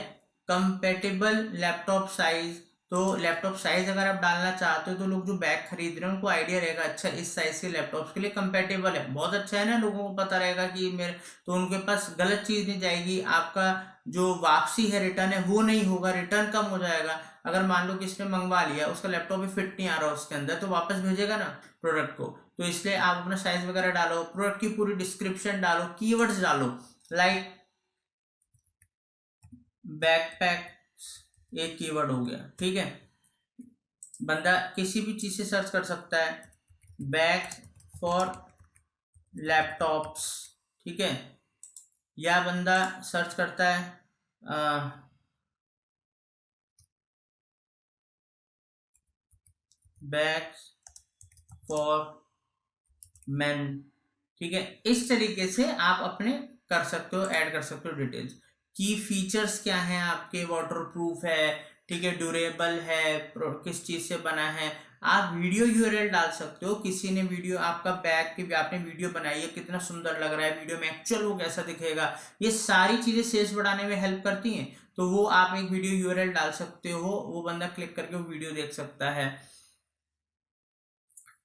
कंपेटेबल लैपटॉप साइज, तो लैपटॉप साइज अगर आप डालना चाहते हो तो लोग जो बैग खरीद रहे हैं उनको आइडिया रहेगा, अच्छा इस साइज के लैपटॉप्स के लिए कंपेटेबल है, बहुत अच्छा है ना, लोगों को पता रहेगा कि मेरे, तो उनके पास गलत चीज नहीं जाएगी, आपका जो वापसी है रिटर्न है वो नहीं होगा, रिटर्न कम हो जाएगा। अगर मान लो किसी ने मंगवा लिया, उसका लैपटॉप भी फिट नहीं आ रहा उसके अंदर, तो वापस भेजेगा ना प्रोडक्ट को, तो इसलिए आप अपना साइज वगैरह डालो, प्रोडक्ट की पूरी डिस्क्रिप्शन डालो, कीवर्ड्स डालो, लाइक बैकपैक एक कीवर्ड हो गया, ठीक है। बंदा किसी भी चीज से सर्च कर सकता है, बैग फॉर लैपटॉप्स, ठीक है, या बंदा सर्च करता है बैग्स फॉर मेन, ठीक है। इस तरीके से आप अपने कर सकते हो, ऐड कर सकते हो डिटेल्स। की फीचर्स क्या हैं आपके, वाटरप्रूफ है, ठीक है, ड्यूरेबल है, किस चीज से बना है। आप वीडियो यूआरएल डाल सकते हो, किसी ने वीडियो आपका बैग की आपने वीडियो बनाई है, कितना सुंदर लग रहा है वीडियो में, एक्चुअल वो कैसा दिखेगा, ये सारी चीजें सेल्स बढ़ाने में हेल्प करती हैं। तो वो आप एक वीडियो यूआरएल डाल सकते हो, वो बंदा क्लिक करके वो वीडियो देख सकता है।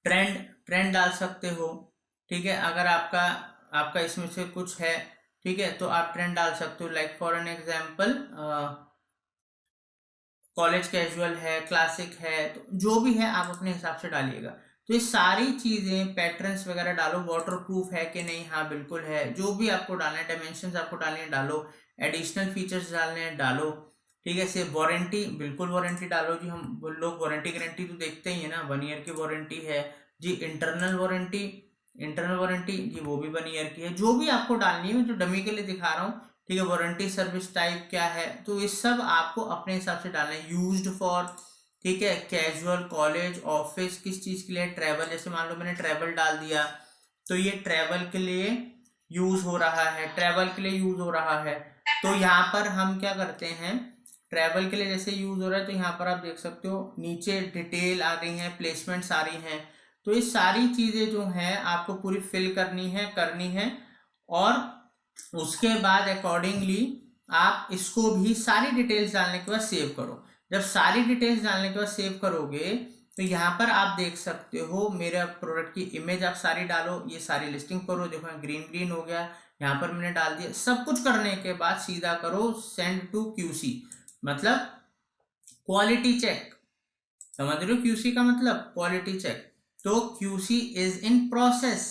ट्रेंड ट्रेंड डाल सकते हो, ठीक है। अगर आपका आपका इसमें से कुछ है, ठीक है, तो आप ट्रेंड डाल सकते हो। Like for an example college casual है, क्लासिक है, तो जो भी है आप अपने हिसाब से डालिएगा। तो ये सारी चीजें पैटर्न्स वगैरह डालो, वाटरप्रूफ है कि नहीं, हाँ बिल्कुल है, जो भी आपको डालना है, डायमेंशंस आपको डालने हैं डालो, एडिशनल फीचर्स डालने हैं डालो, ठीक है। से वारंटी, बिल्कुल वारंटी डालो जी, हम लोग वारंटी गारंटी तो देखते ही है ना, 1 ईयर की वारंटी है जी। इंटरनल वारंटी जी वो भी 1 ईयर की है। जो भी आपको डालनी है, मैं जो डमी के लिए दिखा रहा हूँ, ठीक है। वारंटी सर्विस टाइप क्या है, तो ये सब आपको अपने हिसाब से डालना है। यूज्ड फॉर, ठीक है, कैजुअल, कॉलेज, ऑफिस, किस चीज के लिए, ट्रैवल, जैसे मान लो मैंने ट्रैवल डाल दिया, तो ये ट्रैवल के लिए यूज हो रहा है, ट्रैवल के लिए यूज हो रहा है। तो यहाँ पर हम क्या करते हैं, ट्रैवल के लिए जैसे यूज हो रहा है, तो यहाँ पर आप देख सकते हो नीचे डिटेल आ रही है, प्लेसमेंट्स आ रही हैं। तो ये सारी चीजें जो हैं आपको पूरी फिल करनी है। और उसके बाद अकॉर्डिंगली आप इसको भी सारी डिटेल्स डालने के बाद सेव करो। जब सारी डिटेल्स डालने के बाद सेव करोगे, तो यहाँ पर आप देख सकते हो मेरे प्रोडक्ट की इमेज आप सारी डालो, ये सारी लिस्टिंग करो, देखो ग्रीन ग्रीन हो गया, यहाँ पर मैंने डाल दिया। सब कुछ करने के बाद सीधा करो सेंड टू क्यूसी, मतलब क्वालिटी चेक। समझ रहे हो क्यूसी का मतलब, क्वालिटी चेक। तो क्यूसी इज इन प्रोसेस।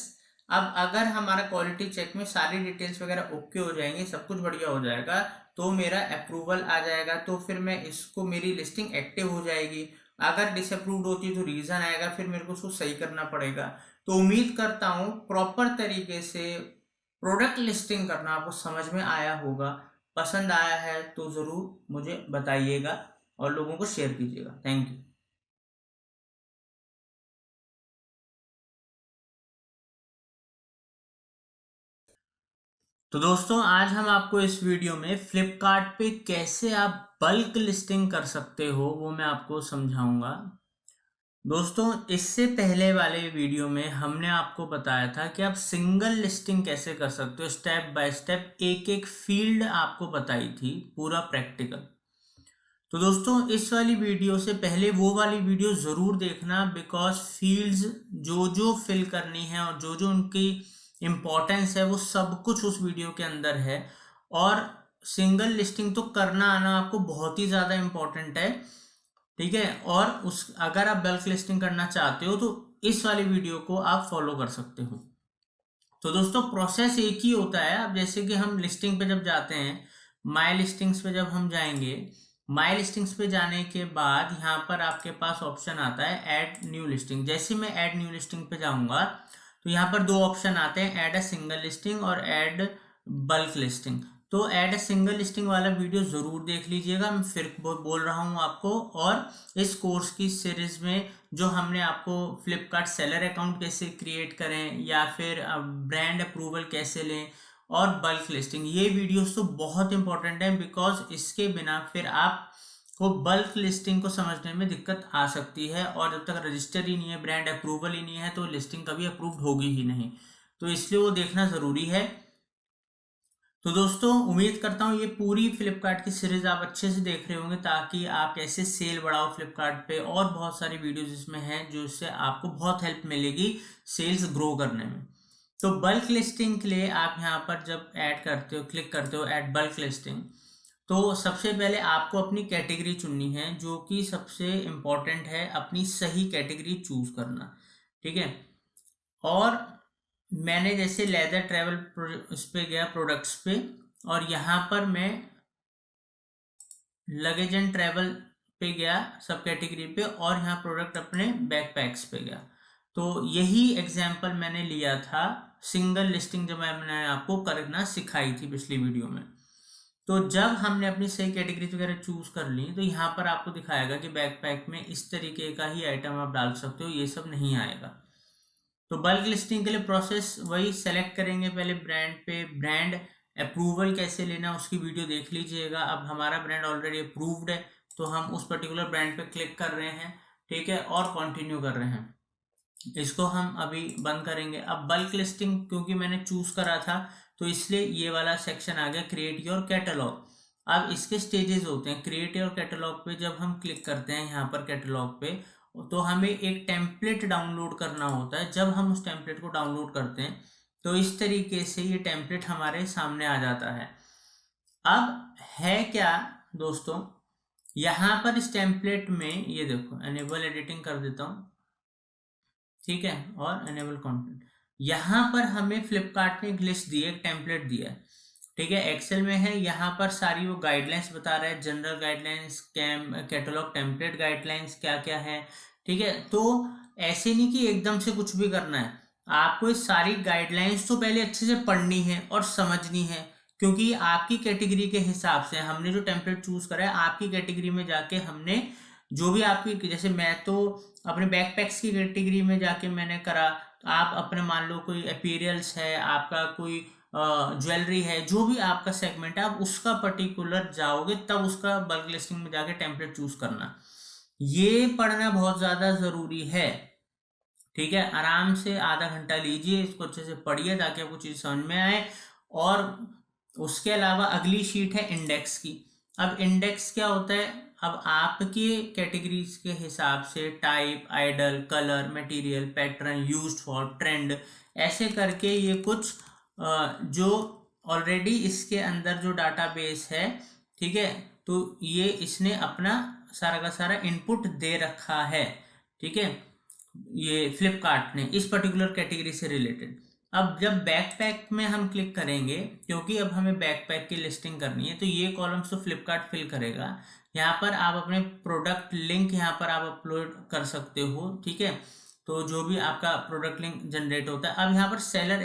अब अगर हमारा क्वालिटी चेक में सारी डिटेल्स वगैरह ओके हो जाएंगे, सब कुछ बढ़िया हो जाएगा, तो मेरा अप्रूवल आ जाएगा, तो फिर मैं इसको, मेरी लिस्टिंग एक्टिव हो जाएगी। अगर डिसअप्रूव्ड होती है तो रीजन आएगा, फिर मेरे को उसको सही करना पड़ेगा। तो उम्मीद करता हूँ प्रॉपर तरीके से प्रोडक्ट लिस्टिंग करना आपको समझ में आया होगा। पसंद आया है तो जरूर मुझे बताइएगा और लोगों को शेयर कीजिएगा। Thank you. तो दोस्तों आज हम आपको इस वीडियो में फ्लिपकार्ट पे कैसे आप बल्क लिस्टिंग कर सकते हो वो मैं आपको समझाऊंगा। दोस्तों इससे पहले वाले वीडियो में हमने आपको बताया था कि आप सिंगल लिस्टिंग कैसे कर सकते हो, स्टेप बाय स्टेप एक एक फील्ड आपको बताई थी, पूरा प्रैक्टिकल। तो दोस्तों इस वाली वीडियो से पहले वो वाली वीडियो ज़रूर देखना, बिकॉज फील्ड्स जो जो फिल करनी है और जो जो उनकी इम्पोर्टेंस है वो सब कुछ उस वीडियो के अंदर है। और सिंगल लिस्टिंग तो करना आना आपको बहुत ही ज़्यादा इम्पोर्टेंट है, ठीक है। और उस अगर आप बल्क लिस्टिंग करना चाहते हो तो इस वाली वीडियो को आप फॉलो कर सकते हो। तो दोस्तों प्रोसेस एक ही होता है। अब जैसे कि हम लिस्टिंग पे जब जाते हैं, माई लिस्टिंग्स पे जब हम जाएंगे, माई लिस्टिंग्स पे जाने के बाद यहाँ पर आपके पास ऑप्शन आता है ऐड न्यू लिस्टिंग। जैसे मैं ऐड न्यू लिस्टिंग पे जाऊंगा तो यहाँ पर 2 ऑप्शन आते हैं, ऐड अ सिंगल लिस्टिंग और ऐड बल्क लिस्टिंग। तो ऐड अ सिंगल लिस्टिंग वाला वीडियो ज़रूर देख लीजिएगा, मैं फिर बोल रहा हूँ आपको। और इस कोर्स की सीरीज में जो हमने आपको फ्लिपकार्ट सेलर अकाउंट कैसे क्रिएट करें या फिर ब्रांड अप्रूवल कैसे लें और बल्क लिस्टिंग, ये वीडियोस तो बहुत इंपॉर्टेंट है, बिकॉज इसके बिना फिर आप को बल्क लिस्टिंग को समझने में दिक्कत आ सकती है। और जब तक रजिस्टर ही नहीं है, ब्रांड अप्रूवल ही नहीं है, तो लिस्टिंग कभी अप्रूव्ड होगी ही नहीं। तो इसलिए वो देखना ज़रूरी है। तो दोस्तों उम्मीद करता हूँ ये पूरी फ्लिपकार्ट की सीरीज आप अच्छे से देख रहे होंगे, ताकि आप कैसे सेल बढ़ाओ फ्लिपकार्ट पे, और बहुत सारी वीडियोज इसमें हैं जो इससे आपको बहुत हेल्प मिलेगी सेल्स ग्रो करने में। तो बल्क लिस्टिंग के लिए आप यहाँ पर जब ऐड करते हो, क्लिक करते हो ऐड बल्क लिस्टिंग, तो सबसे पहले आपको अपनी कैटेगरी चुननी है, जो कि सबसे इम्पॉर्टेंट है, अपनी सही कैटेगरी चूज करना, ठीक है। और मैंने जैसे लेदर ट्रैवल उस पे गया प्रोडक्ट्स पे, और यहाँ पर मैं लगेज एंड ट्रैवल पे गया सब कैटेगरी पे, और यहाँ प्रोडक्ट अपने बैकपैक्स पे गया। तो यही एग्जाम्पल मैंने लिया था सिंगल लिस्टिंग जब मैंने आपको करना सिखाई थी पिछली वीडियो में। तो जब हमने अपनी सही कैटेगरीज वगैरह चूज कर ली तो यहाँ पर आपको दिखाएगा कि बैकपैक में इस तरीके का ही आइटम आप डाल सकते हो, ये सब नहीं आएगा। तो बल्क लिस्टिंग के लिए प्रोसेस वही, सेलेक्ट करेंगे पहले ब्रांड पे, ब्रांड अप्रूवल कैसे लेना उसकी वीडियो देख लीजिएगा। अब हमारा ब्रांड ऑलरेडी अप्रूव्ड है तो हम उस पर्टिकुलर ब्रांड पे क्लिक कर रहे हैं, ठीक है, और कंटिन्यू कर रहे हैं। इसको हम अभी बंद करेंगे। अब बल्क लिस्टिंग क्योंकि मैंने चूज करा था तो इसलिए ये वाला सेक्शन आ गया क्रिएट योर कैटलॉग। अब इसके स्टेजेस होते हैं। क्रिएट योर कैटलॉग पे जब हम क्लिक करते हैं यहाँ पर कैटलॉग पे, तो हमें एक टेम्पलेट डाउनलोड करना होता है। जब हम उस टेम्पलेट को डाउनलोड करते हैं तो इस तरीके से ये टेम्पलेट हमारे सामने आ जाता है। अब है क्या दोस्तों, यहाँ पर इस टेम्पलेट में ये देखो, एनेबल एडिटिंग कर देता हूँ, ठीक है, और एनेबल कंटेंट। यहाँ पर हमें फ्लिपकार्ट ने एक लिस्ट दी है, एक टेम्पलेट दिया है, ठीक है, एक्सेल में है। यहाँ पर सारी वो गाइडलाइंस बता रहा है, general guidelines, catalogue template guidelines क्या क्या है, ठीक है। तो ऐसे नहीं कि एकदम से कुछ भी करना है, आपको ये सारी गाइडलाइंस तो पहले अच्छे से पढ़नी है और समझनी है, क्योंकि आपकी कैटेगरी के हिसाब से हमने जो टेम्पलेट चूज करा है, आपकी कैटेगरी में जाके हमने जो भी आपकी, जैसे मैं तो अपने बैकपैक्स की कैटेगरी में जाके मैंने करा, आप अपने मान लो कोई अपीरियल्स है, आपका कोई ज्वेलरी है, जो भी आपका सेगमेंट है, आप उसका पर्टिकुलर जाओगे तब उसका बल्क लिस्टिंग में जाके टेम्पलेट चूज करना। ये पढ़ना बहुत ज़्यादा ज़रूरी है, ठीक है। आराम से आधा घंटा लीजिए, इसको अच्छे से पढ़िए ताकि आपको चीज़ समझ में आए। और उसके अलावा अगली शीट है इंडेक्स की। अब इंडेक्स क्या होता है, अब आपकी कैटेगरीज के हिसाब से type, ideal, colour, material, pattern, used for, trend, ऐसे करके ये कुछ जो ऑलरेडी इसके अंदर जो डाटाबेस है, ठीक है, तो ये इसने अपना सारा का सारा इनपुट दे रखा है, ठीक है, ये फ्लिपकार्ट ने इस पर्टिकुलर कैटेगरी से रिलेटेड। अब जब बैकपैक में हम क्लिक करेंगे, क्योंकि अब हमें बैकपैक की लिस्टिंग करनी है, तो ये कॉलम्स तो फ्लिपकार्ट फिल करेगा। यहाँ पर आप अपने प्रोडक्ट लिंक यहाँ पर आप अपलोड कर सकते हो, ठीक है। तो जो भी आपका प्रोडक्ट लिंक जनरेट होता है। अब यहाँ पर सेलर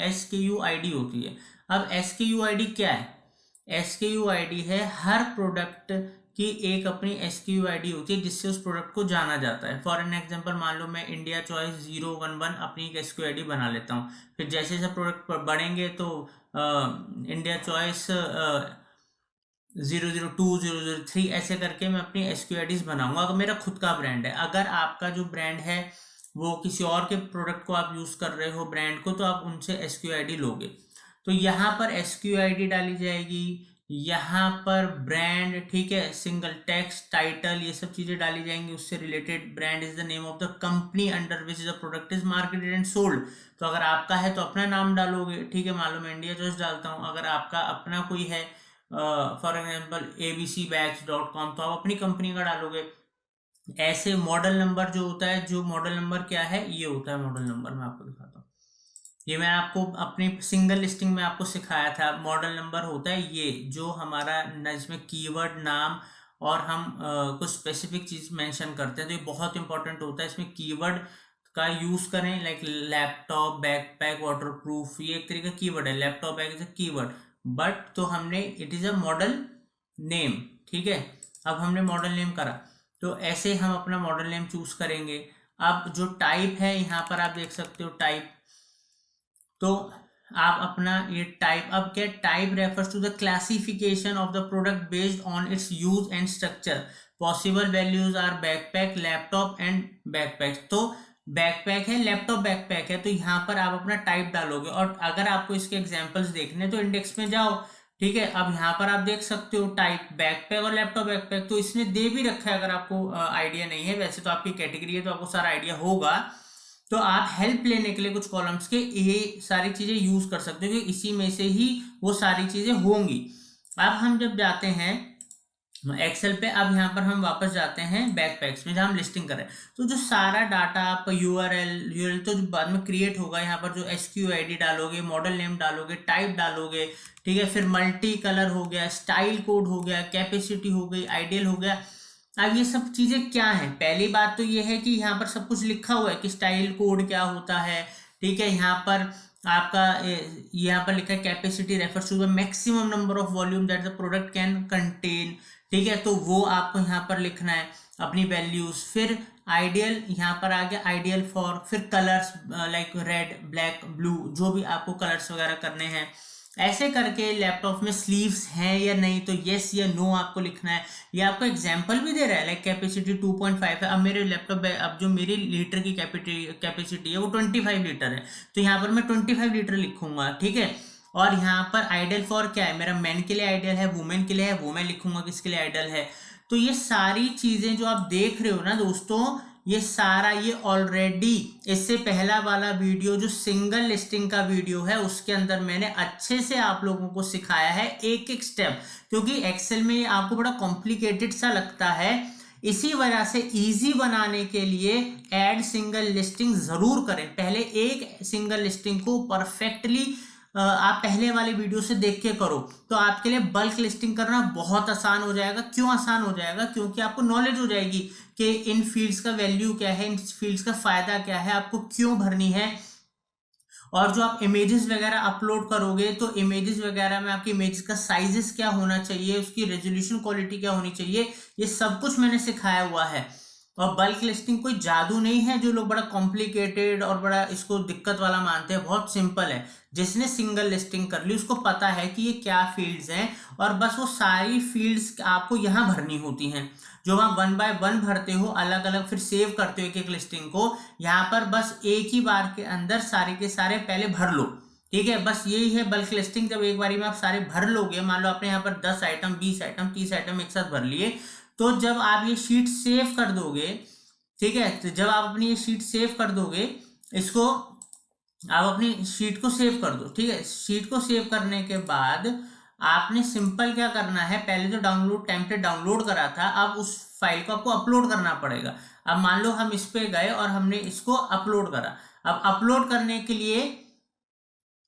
SKU ID होती है। अब SKU ID क्या है? SKU ID है हर प्रोडक्ट की एक अपनी SKU ID होती है जिससे उस प्रोडक्ट को जाना जाता है। फॉर एन एग्जांपल मान लो मैं इंडिया चॉइस 011 अपनी एक SKU ID बना लेता हूँ, फिर जैसे जैसे प्रोडक्ट बढ़ेंगे तो इंडिया चॉइस 002, 003 ऐसे करके मैं अपनी SKU IDs बनाऊंगा। अगर मेरा खुद का ब्रांड है, अगर आपका जो ब्रांड है वो किसी और के प्रोडक्ट को आप यूज़ कर रहे हो ब्रांड को, तो आप उनसे SKU ID लोगे। तो यहाँ पर SKU ID डाली जाएगी, यहाँ पर ब्रांड, ठीक है, सिंगल टेक्स्ट, टाइटल, ये सब चीज़ें डाली जाएंगी उससे related. Brand is the name of the company under which the product is marketed and sold. तो अगर आपका है तो अपना नाम डालोगे, ठीक है, मालूम मैं इंडिया चॉइस डालता हूँ। अगर आपका अपना कोई है फॉर एग्जाम्पल abcbags.com, तो आप अपनी कंपनी का डालोगे। ऐसे मॉडल नंबर जो होता है, जो मॉडल नंबर क्या है, ये होता है मॉडल नंबर। मैं आपको दिखाता हूँ, ये मैं आपको अपनी सिंगल लिस्टिंग में आपको सिखाया था। मॉडल नंबर होता है ये जो हमारा, इसमें कीवर्ड नाम और हम कुछ स्पेसिफिक चीज़ मेंशन करते हैं, तो ये बहुत इंपॉर्टेंट होता है। इसमें कीवर्ड का यूज़ करें, लाइक लैपटॉप, बैकपैक, वाटरप्रूफ, ये एक तरीका कीवर्ड है। Laptop bag is a keyword, but तो हमने it is a model name, ठीक है। अब हमने मॉडल नेम करा, तो ऐसे हम अपना मॉडल नेम चूज करेंगे। अब जो टाइप है यहाँ पर आप देख सकते हो टाइप, तो आप अपना ये टाइप, अब क्या, type refers to the classification of the product based on its use and structure. Possible values are backpack, laptop and backpack. तो बैकपैक है, लैपटॉप बैकपैक है, तो यहाँ पर आप अपना टाइप डालोगे। और अगर आपको इसके एग्जांपल्स देखने तो इंडेक्स में जाओ, ठीक है। अब यहाँ पर आप देख सकते हो टाइप बैकपैक और लैपटॉप बैकपैक, तो इसने दे भी रखा है। अगर आपको आइडिया नहीं है, वैसे तो आपकी कैटेगरी है तो आपको सारा आइडिया होगा, तो आप हेल्प लेने के लिए कुछ कॉलम्स के ये सारी चीजें यूज कर सकते हो, क्योंकि इसी में से ही वो सारी चीजें होंगी। अब हम जब जाते हैं एक्सेल पे, अब यहाँ पर हम वापस जाते हैं बैकपैक्स में जहाँ हम लिस्टिंग करें, तो जो सारा डाटा आप URL तो जो बाद में क्रिएट होगा, यहाँ पर जो SKU ID डालोगे, मॉडल नेम डालोगे, टाइप डालोगे, ठीक है, फिर मल्टी कलर हो गया, स्टाइल कोड हो गया, कैपेसिटी हो गई, आइडियल हो गया, अब ये सब चीजें क्या हैं? पहली बात तो ये है कि यहाँ पर सब कुछ लिखा हुआ है कि स्टाइल कोड क्या होता है, ठीक है। यहाँ पर आपका यहाँ पर लिखा है capacity refers to the maximum number of volume that the product can contain, ठीक है। तो वो आपको यहाँ पर लिखना है अपनी वैल्यूज। फिर आइडियल, यहाँ पर आ गया आइडियल फॉर, फिर colours like red, black, blue, जो भी आपको कलर्स वगैरह करने हैं। ऐसे करके लैपटॉप में स्लीव्स हैं या नहीं, तो येस या नो आपको लिखना है। ये आपको एग्जांपल भी दे रहा है, लाइक कैपेसिटी 2.5 है। अब मेरे लैपटॉप, अब जो मेरी लीटर की कैपेसिटी है वो 25 लीटर है, तो यहाँ पर मैं 25 लीटर लिखूंगा, ठीक है। और यहाँ पर आइडियल फॉर क्या है, मेरा मैन के लिए आइडियल है, वुमेन के लिए है, वो मैं लिखूंगा किसके लिए आइडियल है। तो ये सारी चीजें जो आप देख रहे हो ना दोस्तों, ये सारा, ये ऑलरेडी इससे पहला वाला वीडियो जो सिंगल लिस्टिंग का वीडियो है उसके अंदर मैंने अच्छे से आप लोगों को सिखाया है एक एक स्टेप, क्योंकि एक्सेल में ये आपको बड़ा कॉम्प्लिकेटेड सा लगता है। इसी वजह से इजी बनाने के लिए ऐड सिंगल लिस्टिंग जरूर करें। पहले एक सिंगल लिस्टिंग को परफेक्टली आप पहले वाले वीडियो से देख के करो, तो आपके लिए बल्क लिस्टिंग करना बहुत आसान हो जाएगा। क्यों आसान हो जाएगा? क्योंकि आपको नॉलेज हो जाएगी कि इन फील्ड्स का वैल्यू क्या है, इन फील्ड्स का फायदा क्या है, आपको क्यों भरनी है। और जो आप इमेजेस वगैरह अपलोड करोगे, तो इमेजेस वगैरह में आपकी इमेजेस का साइजेस क्या होना चाहिए, उसकी रेजोल्यूशन क्वालिटी क्या होनी चाहिए, ये सब कुछ मैंने सिखाया हुआ है। और बल्क लिस्टिंग कोई जादू नहीं है जो लोग बड़ा कॉम्प्लिकेटेड और बड़ा इसको दिक्कत वाला मानते हैं। बहुत सिंपल है। जिसने सिंगल लिस्टिंग कर ली उसको पता है कि ये क्या फील्ड्स हैं, और बस वो सारी फील्ड्स आपको यहाँ भरनी होती हैं। जो आप 1 बाय 1 भरते हो, अलग अलग फिर सेव करते हो एक एक लिस्टिंग को, यहाँ पर बस एक ही बार के अंदर सारे के सारे पहले भर लो, ठीक है। बस यही है बल्क लिस्टिंग। जब एक बारी में आप सारे भर लोगे, मान लो आपने यहाँ पर 10 आइटम, 20 आइटम, 30 आइटम एक साथ भर लिए, तो जब आप ये शीट सेव कर दोगे, ठीक है, तो जब आप अपनी ये शीट सेव कर दोगे, इसको आप अपनी शीट को सेव कर दो, ठीक है। शीट को सेव करने के बाद आपने सिंपल क्या करना है, पहले जो डाउनलोड टेम्पलेट डाउनलोड करा था, अब उस फाइल को आपको अपलोड करना पड़ेगा। अब मान लो हम इस पे गए और हमने इसको अपलोड करा। अब अपलोड करने के लिए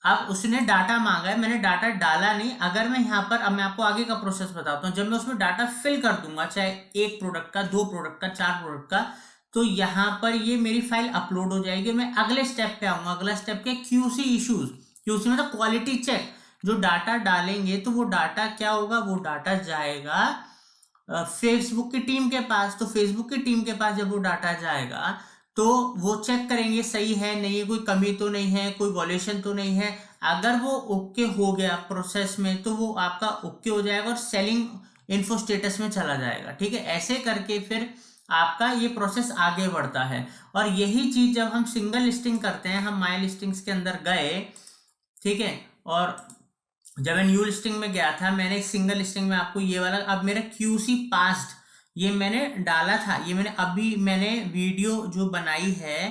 अब उसने डाटा मांगा है, मैंने डाटा डाला नहीं। अगर मैं यहाँ पर, अब मैं आपको आगे का प्रोसेस बताता हूँ, जब मैं उसमें डाटा फिल कर दूंगा, चाहे एक प्रोडक्ट का, 2 प्रोडक्ट का, 4 प्रोडक्ट का, तो यहाँ पर ये मेरी फाइल अपलोड हो जाएगी। मैं अगले स्टेप पे आऊंगा। अगला स्टेप क्या? QC issues. क्यूसी मतलब क्वालिटी चेक। जो डाटा डालेंगे तो वो डाटा क्या होगा, वो डाटा जाएगा फेसबुक की टीम के पास। तो फेसबुक की टीम के पास जब वो डाटा जाएगा तो वो चेक करेंगे सही है नहीं है, कोई कमी तो नहीं है, कोई वॉल्यूशन तो नहीं है। अगर वो ओके हो गया प्रोसेस में, तो वो आपका ओके हो जाएगा और सेलिंग इन्फो स्टेटस में चला जाएगा, ठीक है। ऐसे करके फिर आपका ये प्रोसेस आगे बढ़ता है। और यही चीज जब हम सिंगल लिस्टिंग करते हैं, हम माई लिस्टिंग्स के अंदर गए, ठीक है, और जब मैं न्यू लिस्टिंग में गया था, मैंने सिंगल लिस्टिंग में आपको ये वाला, अब मेरा क्यूसी पास्ड, ये मैंने डाला था, ये मैंने वीडियो जो बनाई है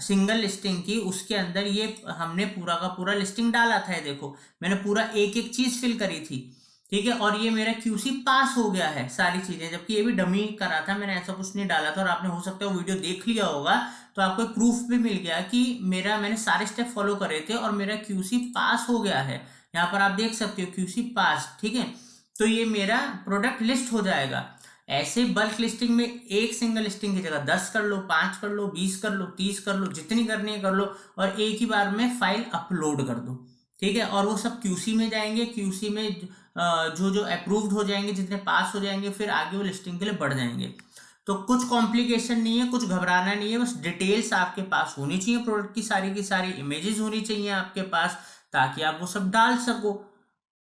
सिंगल लिस्टिंग की, उसके अंदर ये हमने पूरा का पूरा लिस्टिंग डाला था। देखो मैंने पूरा एक एक चीज फिल करी थी, ठीक है। और ये मेरा क्यूसी पास हो गया है सारी चीजें, जबकि ये भी डमी करा था, मैंने ऐसा कुछ नहीं डाला था। और आपने हो सकता है वो वीडियो देख लिया होगा, तो आपको प्रूफ भी मिल गया कि मैंने सारे स्टेप फॉलो करे थे और मेरा क्यूसी पास हो गया है। यहाँ पर आप देख सकते हो क्यूसी पास, ठीक है। तो ये मेरा प्रोडक्ट लिस्ट हो जाएगा। ऐसे बल्क लिस्टिंग में एक सिंगल लिस्टिंग की जगह 10 कर लो, 5 कर लो, 20 कर लो, 30 कर लो, जितनी करनी है कर लो, और एक ही बार में फाइल अपलोड कर दो, ठीक है। और वो सब क्यूसी में जाएंगे। क्यूसी में जो जो अप्रूव्ड हो जाएंगे, जितने पास हो जाएंगे, फिर आगे वो लिस्टिंग के लिए बढ़ जाएंगे। तो कुछ कॉम्प्लिकेशन नहीं है, कुछ घबराना नहीं है, बस डिटेल्स आपके पास होनी चाहिए, प्रोडक्ट की सारी इमेजेस होनी चाहिए आपके पास, ताकि आप वो सब डाल सको,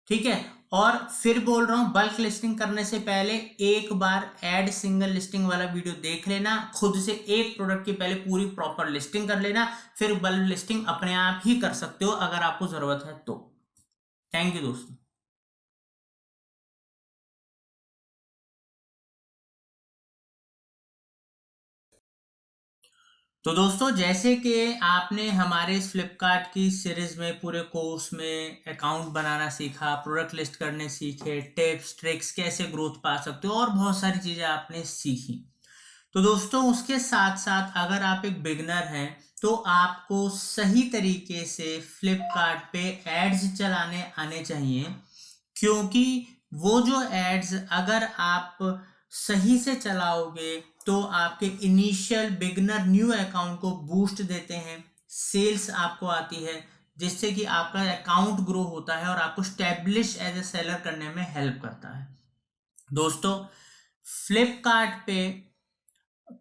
ठीक है। और फिर बोल रहा हूं, बल्क लिस्टिंग करने से पहले एक बार ऐड सिंगल लिस्टिंग वाला वीडियो देख लेना, खुद से एक प्रोडक्ट की पहले पूरी प्रॉपर लिस्टिंग कर लेना, फिर बल्क लिस्टिंग अपने आप ही कर सकते हो अगर आपको जरूरत है तो। थैंक यू दोस्तों। तो दोस्तों, जैसे कि आपने हमारे इस फ्लिपकार्ट की सीरीज में पूरे कोर्स में अकाउंट बनाना सीखा, प्रोडक्ट लिस्ट करने सीखे, टिप्स ट्रिक्स, कैसे ग्रोथ पा सकते हो, और बहुत सारी चीजें आपने सीखी। तो दोस्तों, उसके साथ साथ अगर आप एक बिगनर हैं तो आपको सही तरीके से फ्लिपकार्ट पे एड्स चलाने आने चाहिए। क्योंकि वो जो एड्स अगर आप सही से चलाओगे तो आपके इनिशियल बिगनर न्यू अकाउंट को बूस्ट देते हैं, सेल्स आपको आती है, जिससे कि आपका अकाउंट ग्रो होता है और आपको स्टैब्लिश एज ए सेलर करने में हेल्प करता है। दोस्तों, फ्लिपकार्ट पे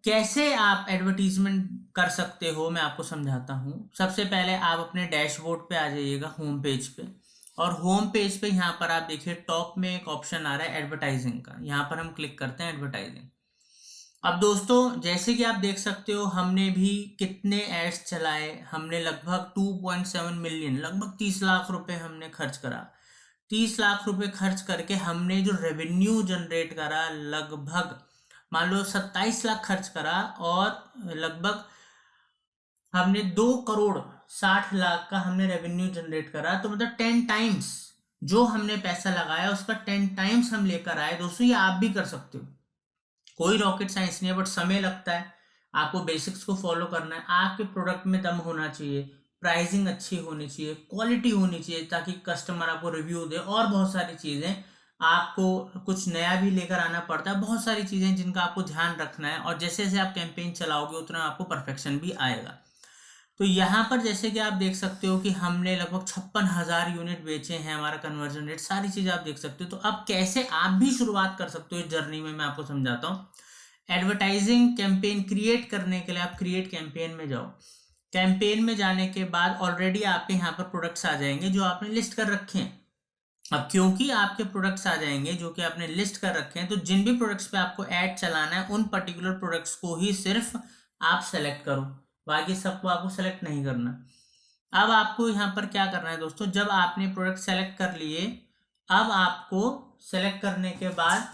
कैसे आप एडवर्टीजमेंट कर सकते हो मैं आपको समझाता हूँ। सबसे पहले आप अपने डैशबोर्ड पे आ जाइएगा, होम पेज पे, और होम पेज पे यहाँ पर आप देखिए टॉप में एक ऑप्शन आ रहा है एडवर्टाइजिंग का, यहाँ पर हम क्लिक करते हैं एडवर्टाइजिंग। अब दोस्तों, जैसे कि आप देख सकते हो हमने भी कितने एड्स चलाए, हमने लगभग 2.7 मिलियन, लगभग 30 लाख रुपए हमने खर्च करा। 30 लाख रुपए खर्च करके हमने जो रेवेन्यू जनरेट करा, लगभग मान लो 27 लाख खर्च करा, और लगभग हमने 2,60,00,000 का हमने रेवेन्यू जनरेट करा। तो मतलब 10 टाइम्स जो हमने पैसा लगाया उसका 10 टाइम्स हम लेकर आए। दोस्तों, ये आप भी कर सकते हो, कोई रॉकेट साइंस नहीं है, बट समय लगता है, आपको बेसिक्स को फॉलो करना है, आपके प्रोडक्ट में दम होना चाहिए, प्राइसिंग अच्छी होनी चाहिए, क्वालिटी होनी चाहिए ताकि कस्टमर आपको रिव्यू दे, और बहुत सारी चीज़ें, आपको कुछ नया भी लेकर आना पड़ता है, बहुत सारी चीज़ें जिनका आपको ध्यान रखना है, और जैसे जैसे आप कैंपेन चलाओगे उतना आपको परफेक्शन भी आएगा। तो यहाँ पर जैसे कि आप देख सकते हो कि हमने लगभग 56,000 यूनिट बेचे हैं, हमारा कन्वर्जन रेट, सारी चीज़ आप देख सकते हो। तो अब कैसे आप भी शुरुआत कर सकते हो इस जर्नी में, मैं आपको समझाता हूँ। एडवर्टाइजिंग कैंपेन क्रिएट करने के लिए आप क्रिएट कैंपेन में जाओ। कैंपेन में जाने के बाद ऑलरेडी आपके यहाँ पर प्रोडक्ट्स आ जाएंगे जो आपने लिस्ट कर रखे हैं। अब क्योंकि आपके प्रोडक्ट्स आ जाएंगे जो कि आपने लिस्ट कर रखे हैं, तो जिन भी प्रोडक्ट्स पे आपको ऐड चलाना है उन पर्टिकुलर प्रोडक्ट्स को ही सिर्फ आप सेलेक्ट करो, बाकी सबको आपको सेलेक्ट नहीं करना। अब आपको यहाँ पर क्या करना है दोस्तों, जब आपने प्रोडक्ट सेलेक्ट कर लिए, अब आपको सेलेक्ट करने के बाद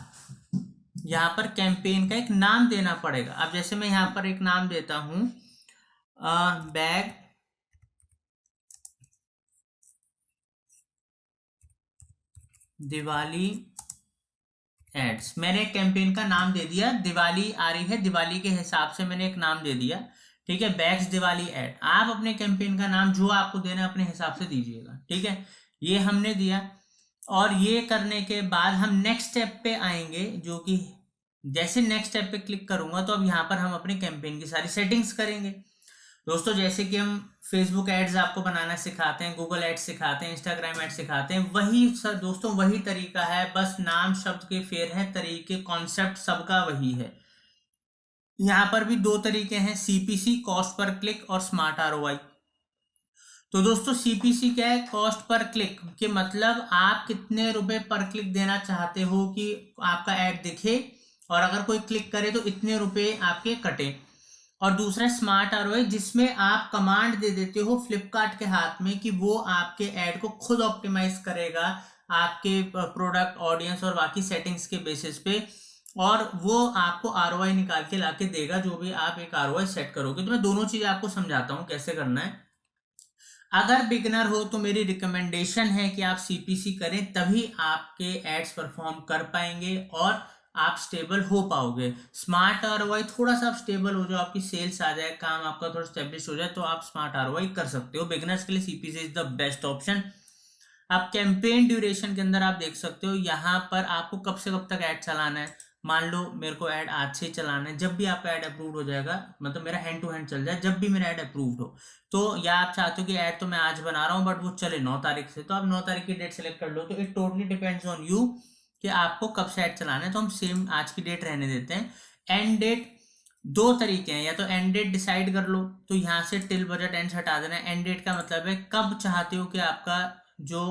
यहाँ पर कैंपेन का एक नाम देना पड़ेगा। अब जैसे मैं यहाँ पर एक नाम देता हूँ, बैग दिवाली एड्स। मैंने कैंपेन का नाम दे दिया, दिवाली आ रही है, दिवाली के हिसाब से मैंने एक नाम दे दिया, ठीक है, बैग्स दिवाली एड। आप अपने कैंपेन का नाम जो आपको देना है अपने हिसाब से दीजिएगा, ठीक है, ये हमने दिया। और ये करने के बाद हम नेक्स्ट स्टेप पे आएंगे, जो कि जैसे नेक्स्ट स्टेप पे क्लिक करूंगा तो अब यहाँ पर हम अपने कैंपेन की सारी सेटिंग्स करेंगे। दोस्तों, जैसे कि हम फेसबुक एड्स आपको बनाना सिखाते हैं, गूगल एड्स सिखाते हैं, इंस्टाग्राम एड्स सिखाते हैं, वही सर दोस्तों वही तरीका है, बस नाम शब्द के फेर हैं, तरीके कॉन्सेप्ट सबका वही है। यहाँ पर भी दो तरीके हैं, सीपीसी कॉस्ट पर क्लिक और स्मार्ट आरओआई। तो दोस्तों, सीपीसी क्या है, कॉस्ट पर क्लिक के मतलब आप कितने रुपए पर क्लिक देना चाहते हो कि आपका ऐड दिखे, और अगर कोई क्लिक करे तो इतने रुपए आपके कटे। और दूसरा स्मार्ट आरओआई, जिसमें आप कमांड दे देते हो फ्लिपकार्ट के हाथ में कि वो आपके ऐड को खुद ऑप्टिमाइज करेगा आपके प्रोडक्ट, ऑडियंस और बाकी सेटिंग्स के बेसिस पे, और वो आपको आरओआई निकाल के लाके देगा जो भी आप एक आरओआई सेट करोगे। तो मैं दोनों चीजें आपको समझाता हूँ कैसे करना है। अगर बिगनर हो तो मेरी रिकमेंडेशन है कि आप सीपीसी करें, तभी आपके एड्स परफॉर्म कर पाएंगे और आप स्टेबल हो पाओगे। स्मार्ट आरओआई थोड़ा सा आप स्टेबल हो जाओ, आपकी सेल्स आ जाए, काम आपका थोड़ा स्टेब्लिश हो जाए, तो आप स्मार्ट आरओआई कर सकते हो। बिगनर्स के लिए CPC is the best option. आप कैंपेन ड्यूरेशन के अंदर आप देख सकते हो यहाँ पर आपको कब से कब तक ऐड चलाना है। मान लो मेरे को ऐड आज से ही चलाना है, जब भी आपका ऐड अप्रूव्ड हो जाएगा, मतलब मेरा हैंड टू हैंड चल जाए, जब भी मेरा ऐड अप्रूव्ड हो, तो या आप चाहते हो कि ऐड तो मैं आज बना रहा हूँ बट वो चले 9 तारीख से, तो आप 9 तारीख की डेट सेलेक्ट कर लो। तो it totally depends on you कि आपको कब से ऐड चलाना है। तो हम सेम आज की डेट रहने देते हैं। एंड डेट दो तरीके हैं, या तो एंड डेट डिसाइड कर लो, तो यहाँ से टिल बजट एंड हटा देना। एंड डेट का मतलब है कब चाहते हो कि आपका जो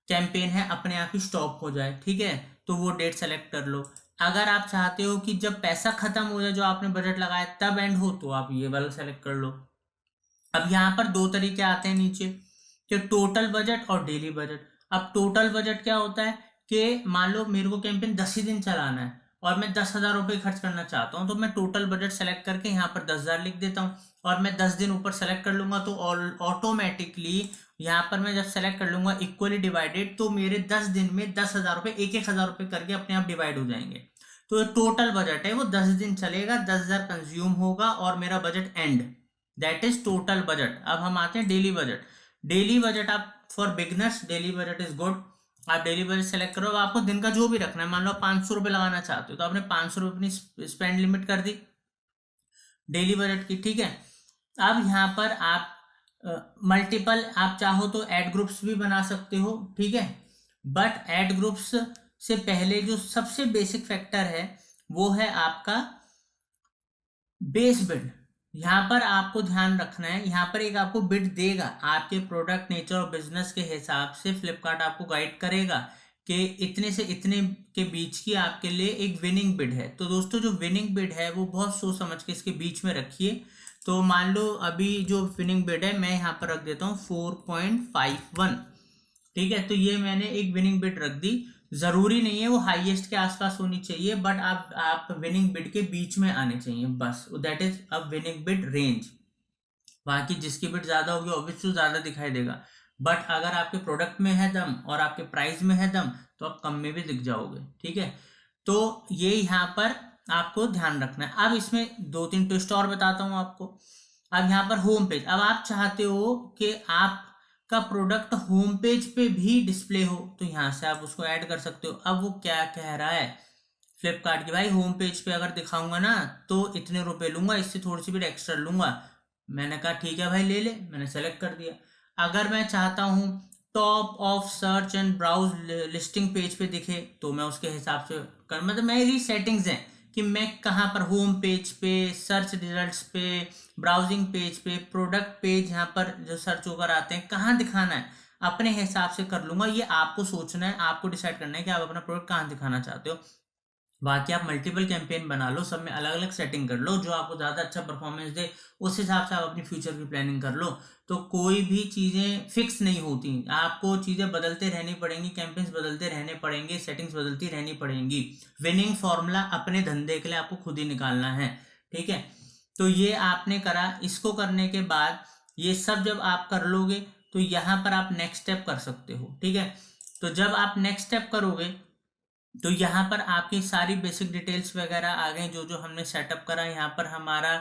कैंपेन है अपने आप ही स्टॉप हो जाए, ठीक है, तो वो डेट सेलेक्ट कर लो। अगर आप चाहते हो कि जब पैसा खत्म हो जाए जो आपने बजट लगाया तब एंड हो, तो आप ये वाला सेलेक्ट कर लो। अब यहाँ पर दो तरीके आते हैं नीचे, कि टोटल बजट और डेली बजट। अब टोटल बजट क्या होता है कि मान लो मेरे को कैंपेन 10 ही दिन चलाना है और मैं 10,000 रुपये खर्च करना चाहता हूँ, तो मैं टोटल बजट सेलेक्ट करके यहाँ पर 10,000 लिख देता हूँ, और मैं 10 दिन ऊपर सेलेक्ट कर लूंगा तो ऑटोमेटिकली यहाँ पर मैं जब सेलेक्ट कर लूंगा इक्वली डिवाइडेड, तो मेरे 10 दिन में 10,000 रुपये 1,000 रुपये करके अपने आप डिवाइड हो जाएंगे। तो टोटल बजट है वो 10 दिन चलेगा, 10,000 कंज्यूम होगा और मेरा budget and, that is total budget. अब हम आते हैं डेली बजट। डेली बजट आप for beginners daily budget is good. आप डेली बजट सेलेक्ट करो, आपको दिन का जो भी रखना है, मान लो 500 रुपये लगाना चाहते हो तो आपने 500 रुपये अपनी स्पेंड लिमिट कर दी डेली बजट की, ठीक है। अब यहाँ पर आप मल्टीपल आप चाहो तो ऐड ग्रुप्स भी बना सकते हो, ठीक है। बट ऐड ग्रुप्स से पहले जो सबसे बेसिक फैक्टर है वो है आपका बेस बिड। यहाँ पर आपको ध्यान रखना है, यहाँ पर एक आपको बिड देगा, आपके प्रोडक्ट नेचर और बिजनेस के हिसाब से फ्लिपकार्ट आपको गाइड करेगा कि इतने से इतने के बीच की आपके लिए एक विनिंग बिड है। तो दोस्तों जो विनिंग बिड है वो बहुत सोच समझ के इसके बीच में रखिए। तो मान लो अभी जो विनिंग बिड है मैं यहाँ पर रख देता हूँ 4.51, ठीक है। तो ये मैंने एक विनिंग बिड रख दी, जरूरी नहीं है वो हाईएस्ट के आसपास होनी चाहिए, बट आप विनिंग बिड के बीच में आने चाहिए बस, that is a winning bid range. बाकी जिसकी बिड ज्यादा होगी ऑब्वियसली ज्यादा दिखाई देगा, बट अगर आपके प्रोडक्ट में है दम और आपके प्राइस में है दम तो आप कम में भी दिख जाओगे, ठीक है। तो ये यहाँ पर आपको ध्यान रखना है। अब इसमें 2-3 ट्विस्ट और बताता हूँ आपको। अब यहाँ पर होम पेज, अब आप चाहते हो कि आपका प्रोडक्ट होम पेज पे भी डिस्प्ले हो तो यहाँ से आप उसको ऐड कर सकते हो। अब वो क्या कह रहा है फ्लिपकार्ट की, भाई होम पेज पे अगर दिखाऊंगा ना तो इतने रुपए लूंगा, इससे थोड़ी सी भी एक्स्ट्रा लूंगा। मैंने कहा ठीक है भाई ले ले, मैंने सेलेक्ट कर दिया। अगर मैं चाहता हूँ top of search and browse listing page पे दिखे तो मैं उसके हिसाब से कर, मतलब मेरी सेटिंग्स हैं कि मैं कहाँ पर होम पेज पे, सर्च रिजल्ट्स पे, ब्राउजिंग पेज पे, प्रोडक्ट पेज यहाँ पर जो सर्च होकर आते हैं कहाँ दिखाना है, अपने हिसाब से कर लूंगा। ये आपको सोचना है, आपको डिसाइड करना है कि आप अपना प्रोडक्ट कहाँ दिखाना चाहते हो। बाकी आप मल्टीपल कैंपेन बना लो, सब में अलग अलग सेटिंग कर लो, जो आपको ज़्यादा अच्छा परफॉर्मेंस दे उस हिसाब से आप अपनी फ्यूचर की प्लानिंग कर लो। तो कोई भी चीज़ें फिक्स नहीं होती, आपको चीज़ें बदलते रहनी पड़ेंगी, कैंपेन्स बदलते रहने पड़ेंगे, सेटिंग्स बदलती रहनी पड़ेंगी। विनिंग फॉर्मूला अपने धंधे के लिए आपको खुद ही निकालना है, ठीक है। तो ये आपने करा, इसको करने के बाद ये सब जब आप कर लोगे तो यहाँ पर आप नेक्स्ट स्टेप कर सकते हो, ठीक है। तो जब आप नेक्स्ट स्टेप करोगे तो यहाँ पर आपकी सारी बेसिक डिटेल्स वगैरह आ गई, जो जो हमने सेटअप करा। यहाँ पर हमारा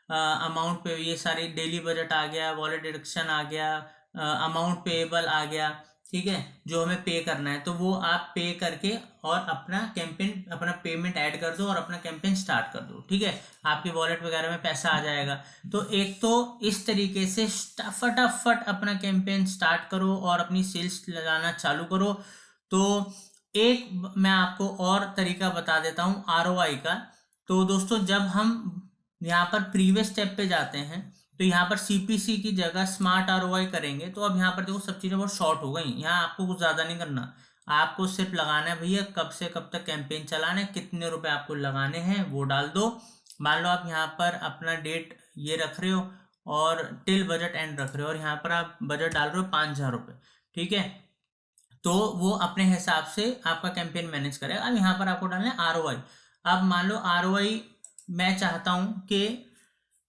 अमाउंट पे ये सारी डेली बजट आ गया, वॉलेट डिडक्शन आ गया, अमाउंट पेएबल आ गया, ठीक है, जो हमें पे करना है। तो वो आप पे करके और अपना कैंपेन, अपना पेमेंट ऐड कर दो और अपना कैंपेन स्टार्ट कर दो, ठीक है। आपकी वॉलेट वगैरह में पैसा आ जाएगा। तो एक तो इस तरीके से फटाफट अपना कैंपेन स्टार्ट करो और अपनी सेल्स लगाना चालू करो। तो एक मैं आपको और तरीका बता देता हूँ ROI का। तो दोस्तों जब हम यहाँ पर प्रीवियस स्टेप पे जाते हैं तो यहाँ पर CPC की जगह स्मार्ट ROI करेंगे। तो अब यहाँ पर देखो सब चीज़ें बहुत शॉर्ट हो गई, यहाँ आपको कुछ ज़्यादा नहीं करना, आपको सिर्फ लगाना है भैया कब से कब तक कैंपेन चलाना है, कितने रुपए आपको लगाने हैं वो डाल दो। मान लो आप यहाँ पर अपना डेट ये रख रहे हो और टिल बजट एंड रख रहे हो और यहाँ पर आप बजट डाल रहे हो 5,000 रुपये, ठीक है। तो वो अपने हिसाब से आपका कैंपेन मैनेज करेगा। अब यहाँ पर आपको डालना है ROI। अब मान लो ROI मैं चाहता हूँ कि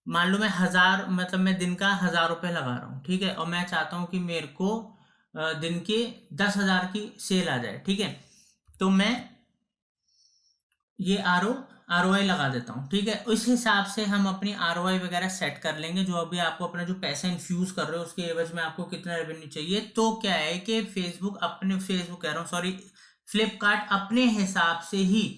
मान लो मैं 1,000, मतलब मैं दिन का 1,000 रुपये लगा रहा हूँ, ठीक है, और मैं चाहता हूँ कि मेरे को दिन के 10,000 की सेल आ जाए, ठीक है। तो मैं ये ROI लगा देता हूँ, ठीक है। उस हिसाब से हम अपनी ROI वगैरह सेट कर लेंगे, जो अभी आपको अपना जो पैसा इन्फ्यूज कर रहे हो उसके एवज में आपको कितना रेवेन्यू चाहिए। तो क्या है कि फेसबुक कह रहा हूँ, सॉरी, फ्लिपकार्ट अपने हिसाब से ही,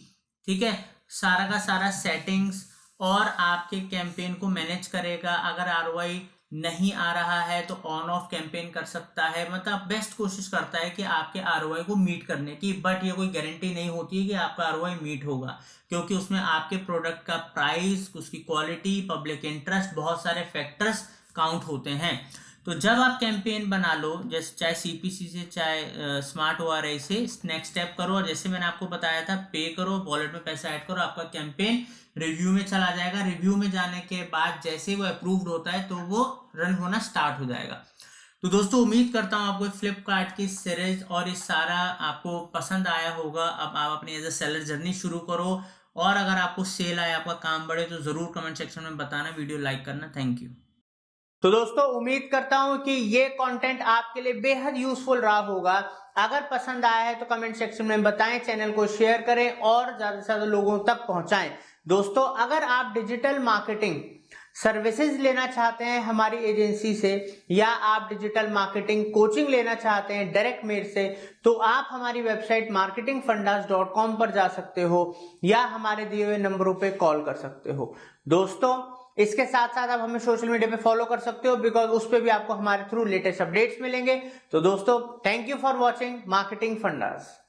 ठीक है, सारा का सारा सेटिंग्स और आपके कैंपेन को मैनेज करेगा। अगर ROI नहीं आ रहा है तो ऑन ऑफ कैंपेन कर सकता है, मतलब बेस्ट कोशिश करता है कि आपके ROI को मीट करने की। बट ये कोई गारंटी नहीं होती है कि आपका ROI मीट होगा, क्योंकि उसमें आपके प्रोडक्ट का प्राइस, उसकी क्वालिटी, पब्लिक इंटरेस्ट, बहुत सारे फैक्टर्स काउंट होते हैं। तो जब आप कैंपेन बना लो, जैसे चाहे CPC से चाहे स्मार्ट ORI से, नेक्स्ट स्टेप करो और जैसे मैंने आपको बताया था पे करो, वॉलेट में पैसा ऐड करो, आपका कैंपेन रिव्यू में चला जाएगा। रिव्यू में जाने के बाद जैसे वो अप्रूव्ड होता है तो वो रन होना स्टार्ट हो जाएगा। तो दोस्तों उम्मीद करता हूँ आपको फ्लिपकार्ट की सीरीज और इस सारा आपको पसंद आया होगा। अब आप अपनी एज ए सेलर जर्नी शुरू करो और अगर आपको सेल आए, आपका काम बढ़े तो जरूर कमेंट सेक्शन में बताना, वीडियो लाइक करना। Thank you. तो दोस्तों उम्मीद करता हूं कि ये कंटेंट आपके लिए बेहद यूजफुल रहा होगा। अगर पसंद आया है तो कमेंट सेक्शन में बताएं, चैनल को शेयर करें और ज्यादा से ज्यादा लोगों तक पहुंचाएं। दोस्तों अगर आप डिजिटल मार्केटिंग सर्विसेज लेना चाहते हैं हमारी एजेंसी से, या आप डिजिटल मार्केटिंग कोचिंग लेना चाहते हैं डायरेक्ट मेरे से, तो आप हमारी वेबसाइट marketingfundas.com पर जा सकते हो या हमारे दिए हुए नंबरों पे कॉल कर सकते हो। दोस्तों, इसके साथ साथ आप हमें सोशल मीडिया पे फॉलो कर सकते हो, बिकॉज उस पे भी आपको हमारे थ्रू लेटेस्ट अपडेट्स मिलेंगे। तो दोस्तों, thank you for watching marketing fundas.